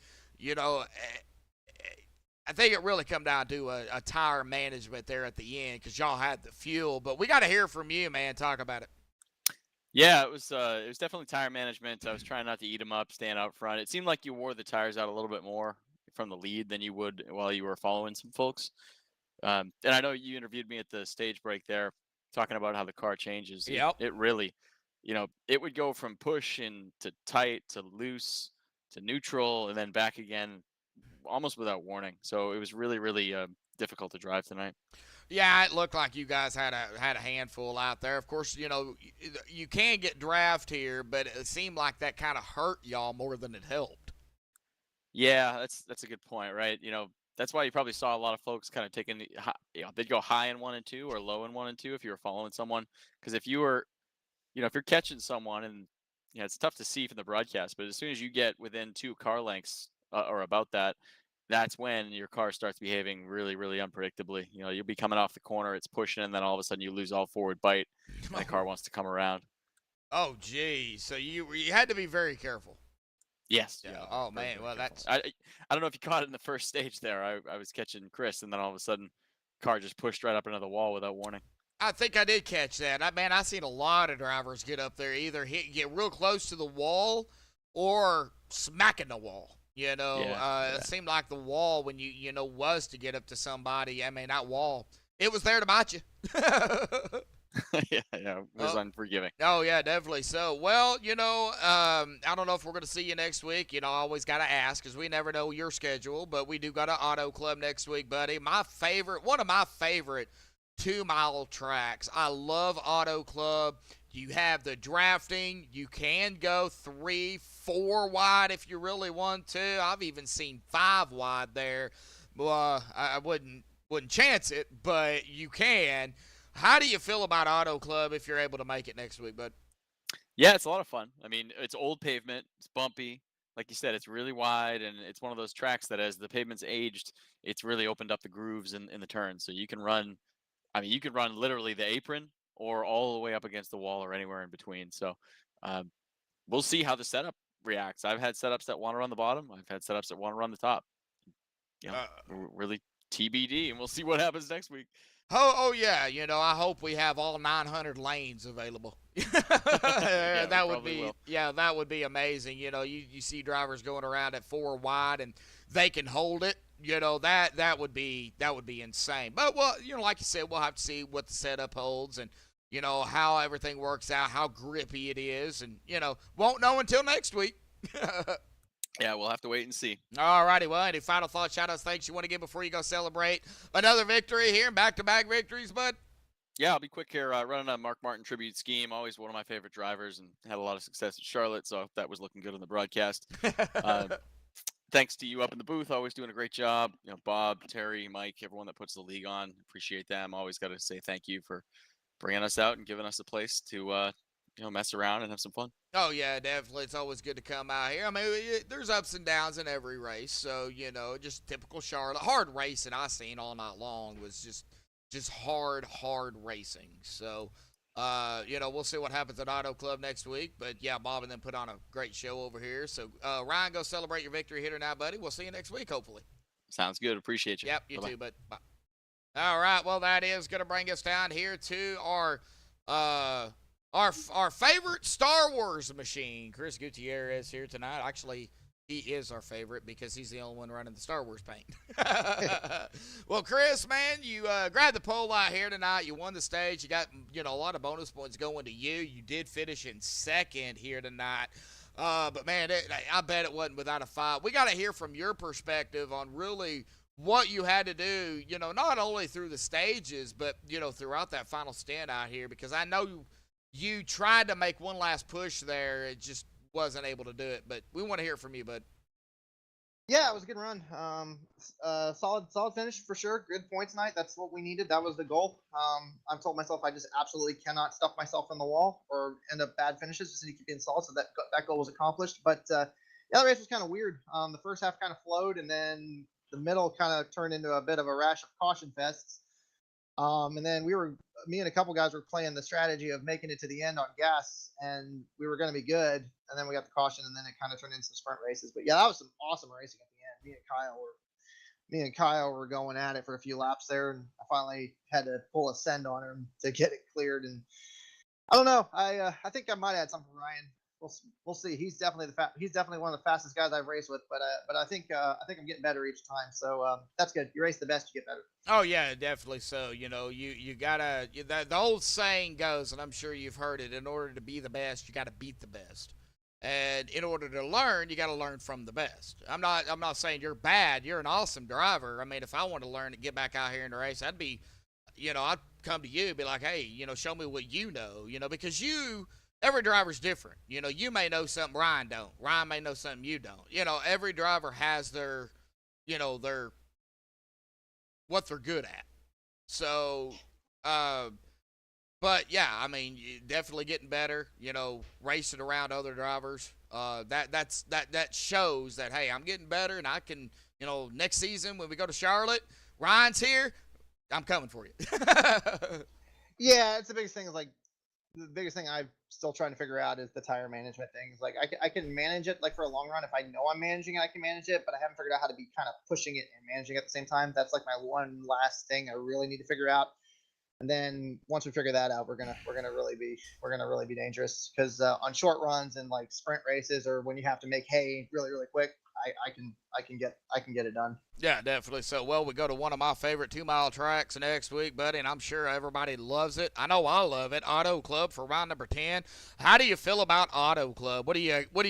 I think it really come down to a tire management there at the end, because y'all had the fuel. But we got to hear from you, man. Talk about it. Yeah, it was definitely tire management. I was trying not to eat them up, staying out front. It seemed like you wore the tires out a little bit more from the lead than you would while you were following some folks. And I know you interviewed me at the stage break there, talking about how the car changes. Yep. It really, it would go from push and to tight to loose to neutral and then back again, almost without warning. So it was really, really difficult to drive tonight. Yeah, it looked like you guys had a handful out there. Of course, you can get draft here, but it seemed like that kind of hurt y'all more than it helped. Yeah, that's a good point, right? That's why you probably saw a lot of folks kind of taking, they'd go high in 1 and 2 or low in 1 and 2 if you were following someone. Because if you were, if you're catching someone, and it's tough to see from the broadcast, but as soon as you get within 2 car lengths or about that, that's when your car starts behaving really, really unpredictably. You'll be coming off the corner, it's pushing, and then all of a sudden you lose all forward bite, and the car wants to come around. Oh, geez. So you had to be very careful. Yes. Yeah. Oh, man. Well, that's... I don't know if you caught it in the first stage there. I was catching Chris, and then all of a sudden car just pushed right up into the wall without warning. I think I did catch that. I seen a lot of drivers get up there, either get real close to the wall or smacking the wall. It seemed like the wall, when you was to get up to somebody. I mean, that wall, it was there to bite you. yeah, it was unforgiving. Oh, yeah, definitely so. Well, I don't know if we're going to see you next week. I always got to ask because we never know your schedule, but we do got an auto club next week, buddy. One of my favorite 2-mile tracks. I love auto club. You have the drafting. You can go 3, 4 wide if you really want to. I've even seen 5 wide there. I wouldn't chance it, but you can. How do you feel about Auto Club if you're able to make it next week, bud? Yeah, it's a lot of fun. I mean, it's old pavement. It's bumpy. Like you said, it's really wide, and it's one of those tracks that as the pavement's aged, it's really opened up the grooves in the turns. So you can run, you can run literally the apron or all the way up against the wall or anywhere in between. So we'll see how the setup reacts. I've had setups that want to run the bottom. I've had setups that want to run the top. Really TBD, and we'll see what happens next week. Oh yeah, I hope we have all 900 lanes available. That would be amazing. You see drivers going around at 4 wide and they can hold it. That would be insane. But like you said, we'll have to see what the setup holds and how everything works out, how grippy it is, and won't know until next week. Yeah, we'll have to wait and see. All righty. Well, any final thoughts, shout-outs, thanks you want to give before you go celebrate another victory here, back-to-back victories, bud? Yeah, I'll be quick here. Running a Mark Martin tribute scheme, always one of my favorite drivers, and had a lot of success at Charlotte, so that was looking good on the broadcast. Thanks to you up in the booth, always doing a great job. Bob, Terry, Mike, everyone that puts the league on, appreciate them. Always got to say thank you for bringing us out and giving us a place to mess around and have some fun. Oh, yeah, definitely. It's always good to come out here. I mean, there's ups and downs in every race. So, just typical Charlotte. Hard racing I seen all night long was just hard racing. So, we'll see what happens at Auto Club next week. But, yeah, Bob and them put on a great show over here. So, Ryan, go celebrate your victory here tonight, buddy. We'll see you next week, hopefully. Sounds good. Appreciate you. Yep, you Bye-bye. too, bud. Bye. All right, well, that is going to bring us down here to our favorite Star Wars machine, Chris Gutierrez, here tonight. Actually, he is our favorite because he's the only one running the Star Wars paint. Well, Chris, man, you grabbed the pole out here tonight. You won the stage. You got, a lot of bonus points going to you. You did finish in second here tonight. But, man, I bet it wasn't without a fight. We got to hear from your perspective on really what you had to do, not only through the stages, but, throughout that final stint out here, because I know you tried to make one last push there. It just wasn't able to do it, but we want to hear from you, bud. Yeah, it was a good run. Solid finish for sure. Good points tonight. That's what we needed. That was the goal. I've told myself I just absolutely cannot stuff myself in the wall or end up bad finishes. Just need to keep being solid. So that goal was accomplished. But the other race was kind of weird. The first half kind of flowed, and then the middle kind of turned into a bit of a rash of caution fests. And then me and a couple guys were playing the strategy of making it to the end on gas, and we were going to be good. And then we got the caution, and then it kind of turned into some sprint races. But yeah, that was some awesome racing at the end. Me and Kyle were going at it for a few laps there, and I finally had to pull a send on him to get it cleared. And I don't know. I think I might add something for Ryan. We'll see. He's definitely one of the fastest guys I've raced with, but I think I'm getting better each time. So that's good. You race the best, you get better. Oh yeah, definitely so. You gotta. The old saying goes, and I'm sure you've heard it: in order to be the best, you gotta beat the best. And in order to learn, you gotta learn from the best. I'm not saying you're bad. You're an awesome driver. I mean, if I want to learn to get back out here in the race, I'd come to you and be like, hey, show me what you know. Because every driver's different. You may know something Ryan don't. Ryan may know something you don't. Every driver has their what they're good at. So, but yeah, I mean, definitely getting better. Racing around other drivers. That shows that, hey, I'm getting better, and I can. Next season when we go to Charlotte, Ryan's here. I'm coming for you. Yeah, it's the biggest thing. Is like, the biggest thing I'm still trying to figure out is the tire management things. Like I can manage it like for a long run. If I know I'm managing it, I can manage it, but I haven't figured out how to be kind of pushing it and managing it at the same time. That's like my one last thing I really need to figure out. And then once we figure that out, we're gonna really be dangerous because on short runs and like sprint races or when you have to make hay really quick, I can get it done. Yeah, definitely. So, well, we go to one of my favorite 2-mile tracks next week, buddy, and I'm sure everybody loves it. I know I love it. Auto Club for round number 10. How do you feel about Auto Club? What do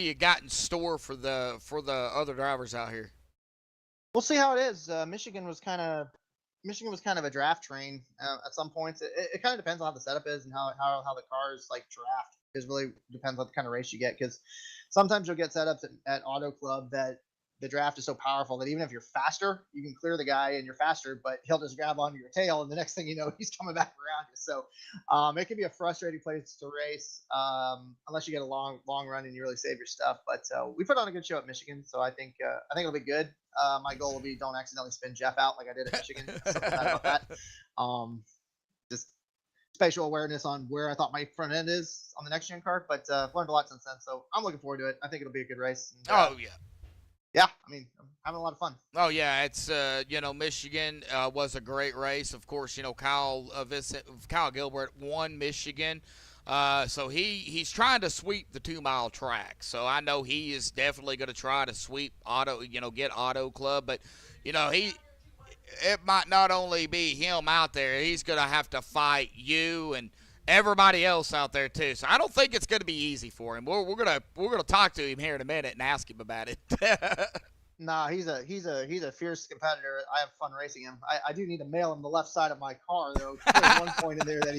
you got in store for the other drivers out here? We'll see how it is. Michigan was kind of a draft train at some points. It kind of depends on how the setup is and how the cars like draft. It really depends on the kind of race you get because sometimes you'll get setups at Auto Club that the draft is so powerful that even if you're faster, you can clear the guy and you're faster, but he'll just grab onto your tail and the next thing you know, he's coming back around you. So it can be a frustrating place to race unless you get a long run and you really save your stuff. But we put on a good show at Michigan, so I think it'll be good. My goal will be don't accidentally spin Jeff out like I did at Michigan. Something bad about that. Just spatial awareness on where I thought my front end is on the next gen car, but I've learned a lot since then, so I'm looking forward to it. I think it'll be a good race. And, Oh yeah. Yeah, I mean, I'm having a lot of fun. Oh yeah, it's Michigan was a great race. Of course, Kyle Gilbert won Michigan. So he's trying to sweep the 2-mile track. So I know he is definitely going to try to sweep get Auto Club, but it might not only be him out there. He's going to have to fight you and everybody else out there too. So I don't think it's going to be easy for him. We're gonna talk to him here in a minute and ask him about it. Nah, he's a fierce competitor. I have fun racing him. I do need to mail him the left side of my car though. There's one point in there that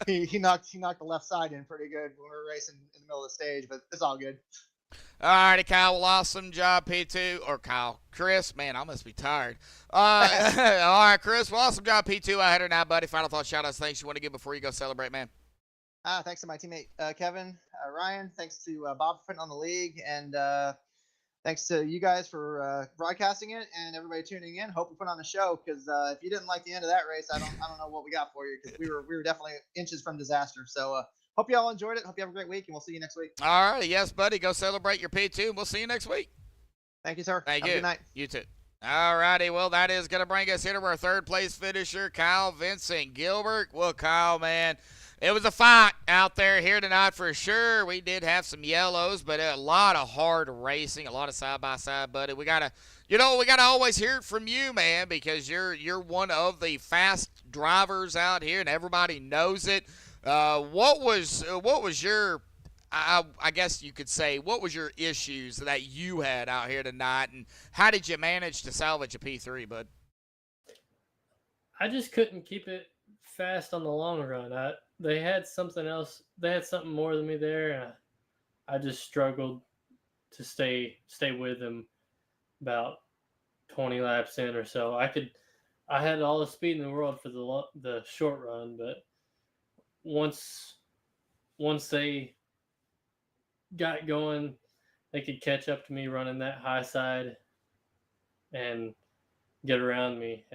he knocked the left side in pretty good when we were racing in the middle of the stage, but it's all good. All righty, Kyle. Well, awesome job, P2. Or Chris. Man, I must be tired. All right, Chris. Well, awesome job, P2. I had her now, buddy. Final thoughts, shout-outs, thanks you want to give before you go celebrate, man. Thanks to my teammate Kevin, Ryan. Thanks to Bob for putting on the league, and thanks to you guys for broadcasting it and everybody tuning in. Hope we put on a show because if you didn't like the end of that race, I don't know what we got for you because we were definitely inches from disaster. So hope you all enjoyed it. Hope you have a great week, and we'll see you next week. All right, yes, buddy. Go celebrate your P2, and we'll see you next week. Thank you, sir. Thank have you. a good night. You too. All righty, well, that is going to bring us into our third place finisher, Kyle Vincent Gilbert. Well, Kyle, man, it was a fight out there here tonight for sure. We did have some yellows, but a lot of hard racing, a lot of side-by-side, buddy. We got to always hear it from you, man, because you're one of the fast drivers out here, and everybody knows it. What was your, I guess you could say, what was your issues that you had out here tonight, and how did you manage to salvage a P3, bud? I just couldn't keep it fast on the long run. They had something else. They had something more than me there, and I just struggled to stay with them about 20 laps in or so. I had all the speed in the world for the short run, but once they got going, they could catch up to me running that high side and get around me.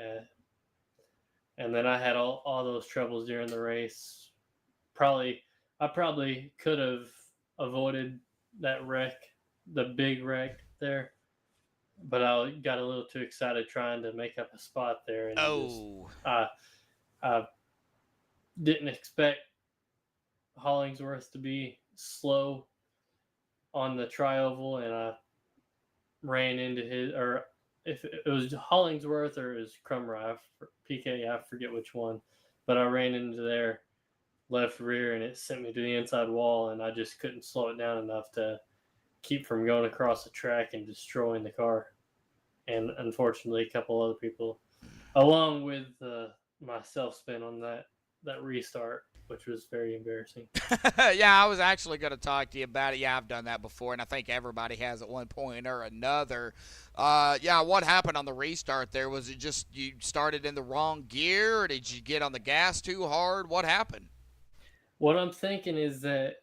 And then I had all those troubles during the race. I probably could have avoided that wreck, the big wreck there, but I got a little too excited trying to make up a spot there. And I didn't expect Hollingsworth to be slow on the tri-oval, and I ran into his, or if it was Hollingsworth or it was Crummer, PK, I forget which one, but I ran into their left rear and it sent me to the inside wall, and I just couldn't slow it down enough to keep from going across the track and destroying the car. And unfortunately, a couple other people, along with my self-spin on that restart, which was very embarrassing. Yeah, I was actually going to talk to you about it. Yeah, I've done that before, and I think everybody has at one point or another. Yeah, what happened on the restart there? Was it just you started in the wrong gear, or did you get on the gas too hard? What happened? What I'm thinking is that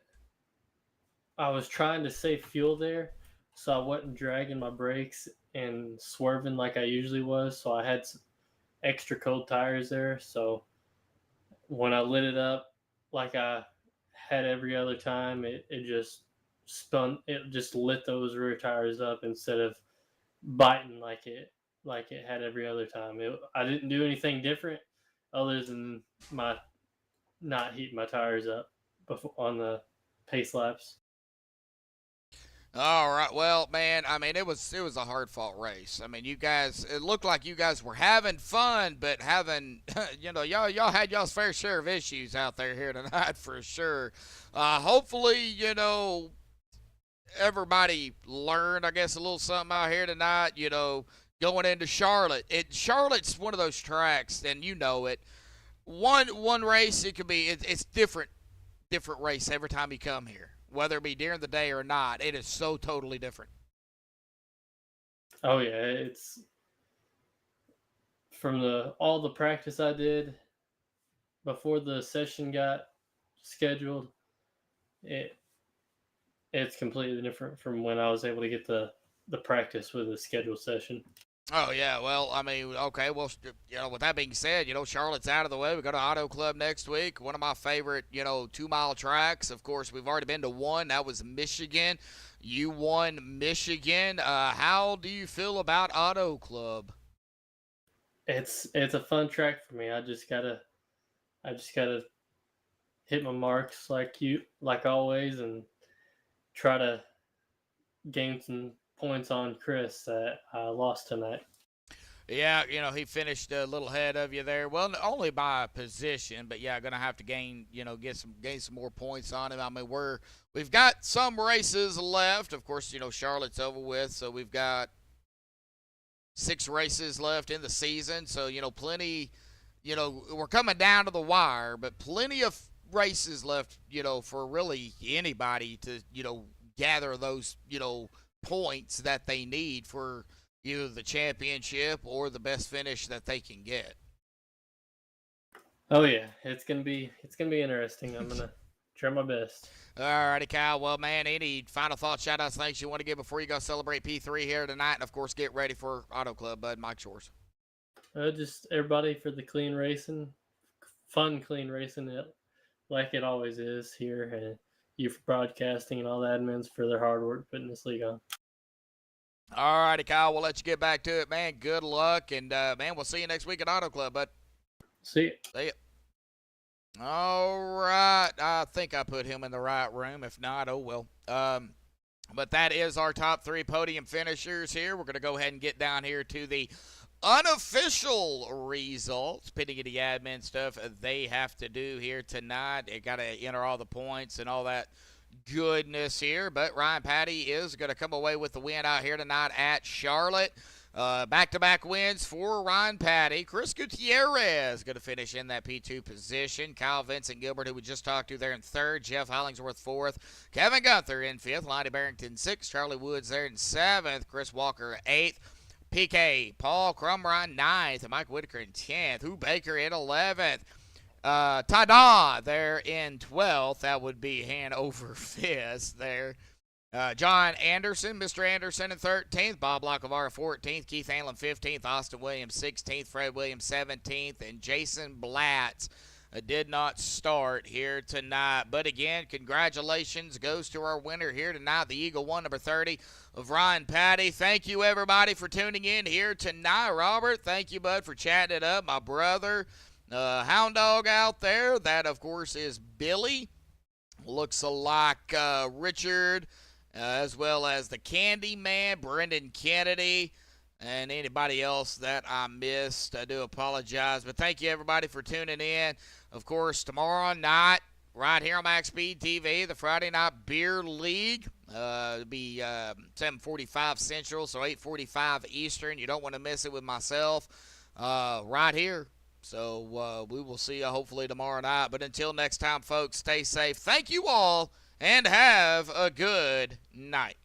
I was trying to save fuel there, so I wasn't dragging my brakes and swerving like I usually was, so I had some extra cold tires there, so when I lit it up like I had every other time, it just spun. It just lit those rear tires up instead of biting like it had every other time. I didn't do anything different other than my not heating my tires up before on the pace laps. All right. Well, man, I mean, it was a hard fought race. I mean, you guys, it looked like you guys were having fun, but having, y'all had y'all's fair share of issues out there here tonight for sure. Hopefully, everybody learned, I guess, a little something out here tonight. Going into Charlotte. Charlotte's one of those tracks, and you know it. One race, it could be it's different race every time you come here, whether it be during the day or not. It is so totally different. Oh yeah, it's from all the practice I did before the session got scheduled. It's completely different from when I was able to get the practice with a scheduled session. Oh, yeah. Well, I mean, okay. Well, with that being said, Charlotte's out of the way. We go to Auto Club next week. One of my favorite, 2-mile tracks. Of course, we've already been to one. That was Michigan. You won Michigan. How do you feel about Auto Club? It's a fun track for me. I just gotta hit my marks like always, and try to gain some points on Chris that I lost tonight. Yeah, he finished a little ahead of you there. Well, only by position, but yeah, gonna have to gain some more points on him. I mean, we've got some races left. Of course, Charlotte's over with, so we've got 6 races left in the season. So, plenty, we're coming down to the wire, but plenty of races left, for really anybody to, gather those, points that they need for either the championship or the best finish that they can get. Oh yeah, it's gonna be interesting. I'm gonna try my best. All righty, Kyle. Well, man, any final thoughts, shout-outs, thanks you want to give before you go celebrate P3 here tonight, and of course get ready for Auto Club, bud. Mike Shores. Just everybody for the clean racing, fun clean racing, like it always is here, and you for broadcasting and all the admins for their hard work putting this league on. All righty, Kyle. We'll let you get back to it, man. Good luck, and man, we'll see you next week at Auto Club, bud. See you. See ya. All right. I think I put him in the right room. If not, oh well. But that is our top 3 podium finishers here. We're going to go ahead and get down here to the unofficial results, pending the admin stuff they have to do here tonight. They got to enter all the points and all that goodness here. But Ryan Patty is going to come away with the win out here tonight at Charlotte. Back-to-back wins for Ryan Patty. Chris Gutierrez going to finish in that P2 position. Kyle Vincent Gilbert, who we just talked to there in 3rd. Jeff Hollingsworth 4th. Kevin Gunther in 5th. Lonnie Barrington 6th. Charlie Woods there in 7th. Chris Walker 8th. PK Paul Crumrine 9th. And Mike Whitaker in 10th. Hugh Baker in 11th. Tada there in 12th. That would be hand over fist there. John Anderson, Mr. Anderson in 13th. Bob Lockevar 14th. Keith Hanlon 15th. Austin Williams 16th. Fred Williams 17th. And Jason Blatz did not start here tonight. But again, congratulations goes to our winner here tonight, the Eagle 1, number 30 of Ryan Patty. Thank you, everybody, for tuning in here tonight. Robert, thank you, bud, for chatting it up. My brother, Hound Dog out there. That, of course, is Billy. Looks like Richard, as well as the Candy Man, Brendan Kennedy, and anybody else that I missed. I do apologize. But thank you, everybody, for tuning in. Of course, tomorrow night, right here on MaxspeedTV, the Friday Night Beer League. It'll be 7:45 Central, so 8:45 Eastern. You don't want to miss it with myself right here. So we will see you hopefully tomorrow night. But until next time, folks, stay safe. Thank you all, and have a good night.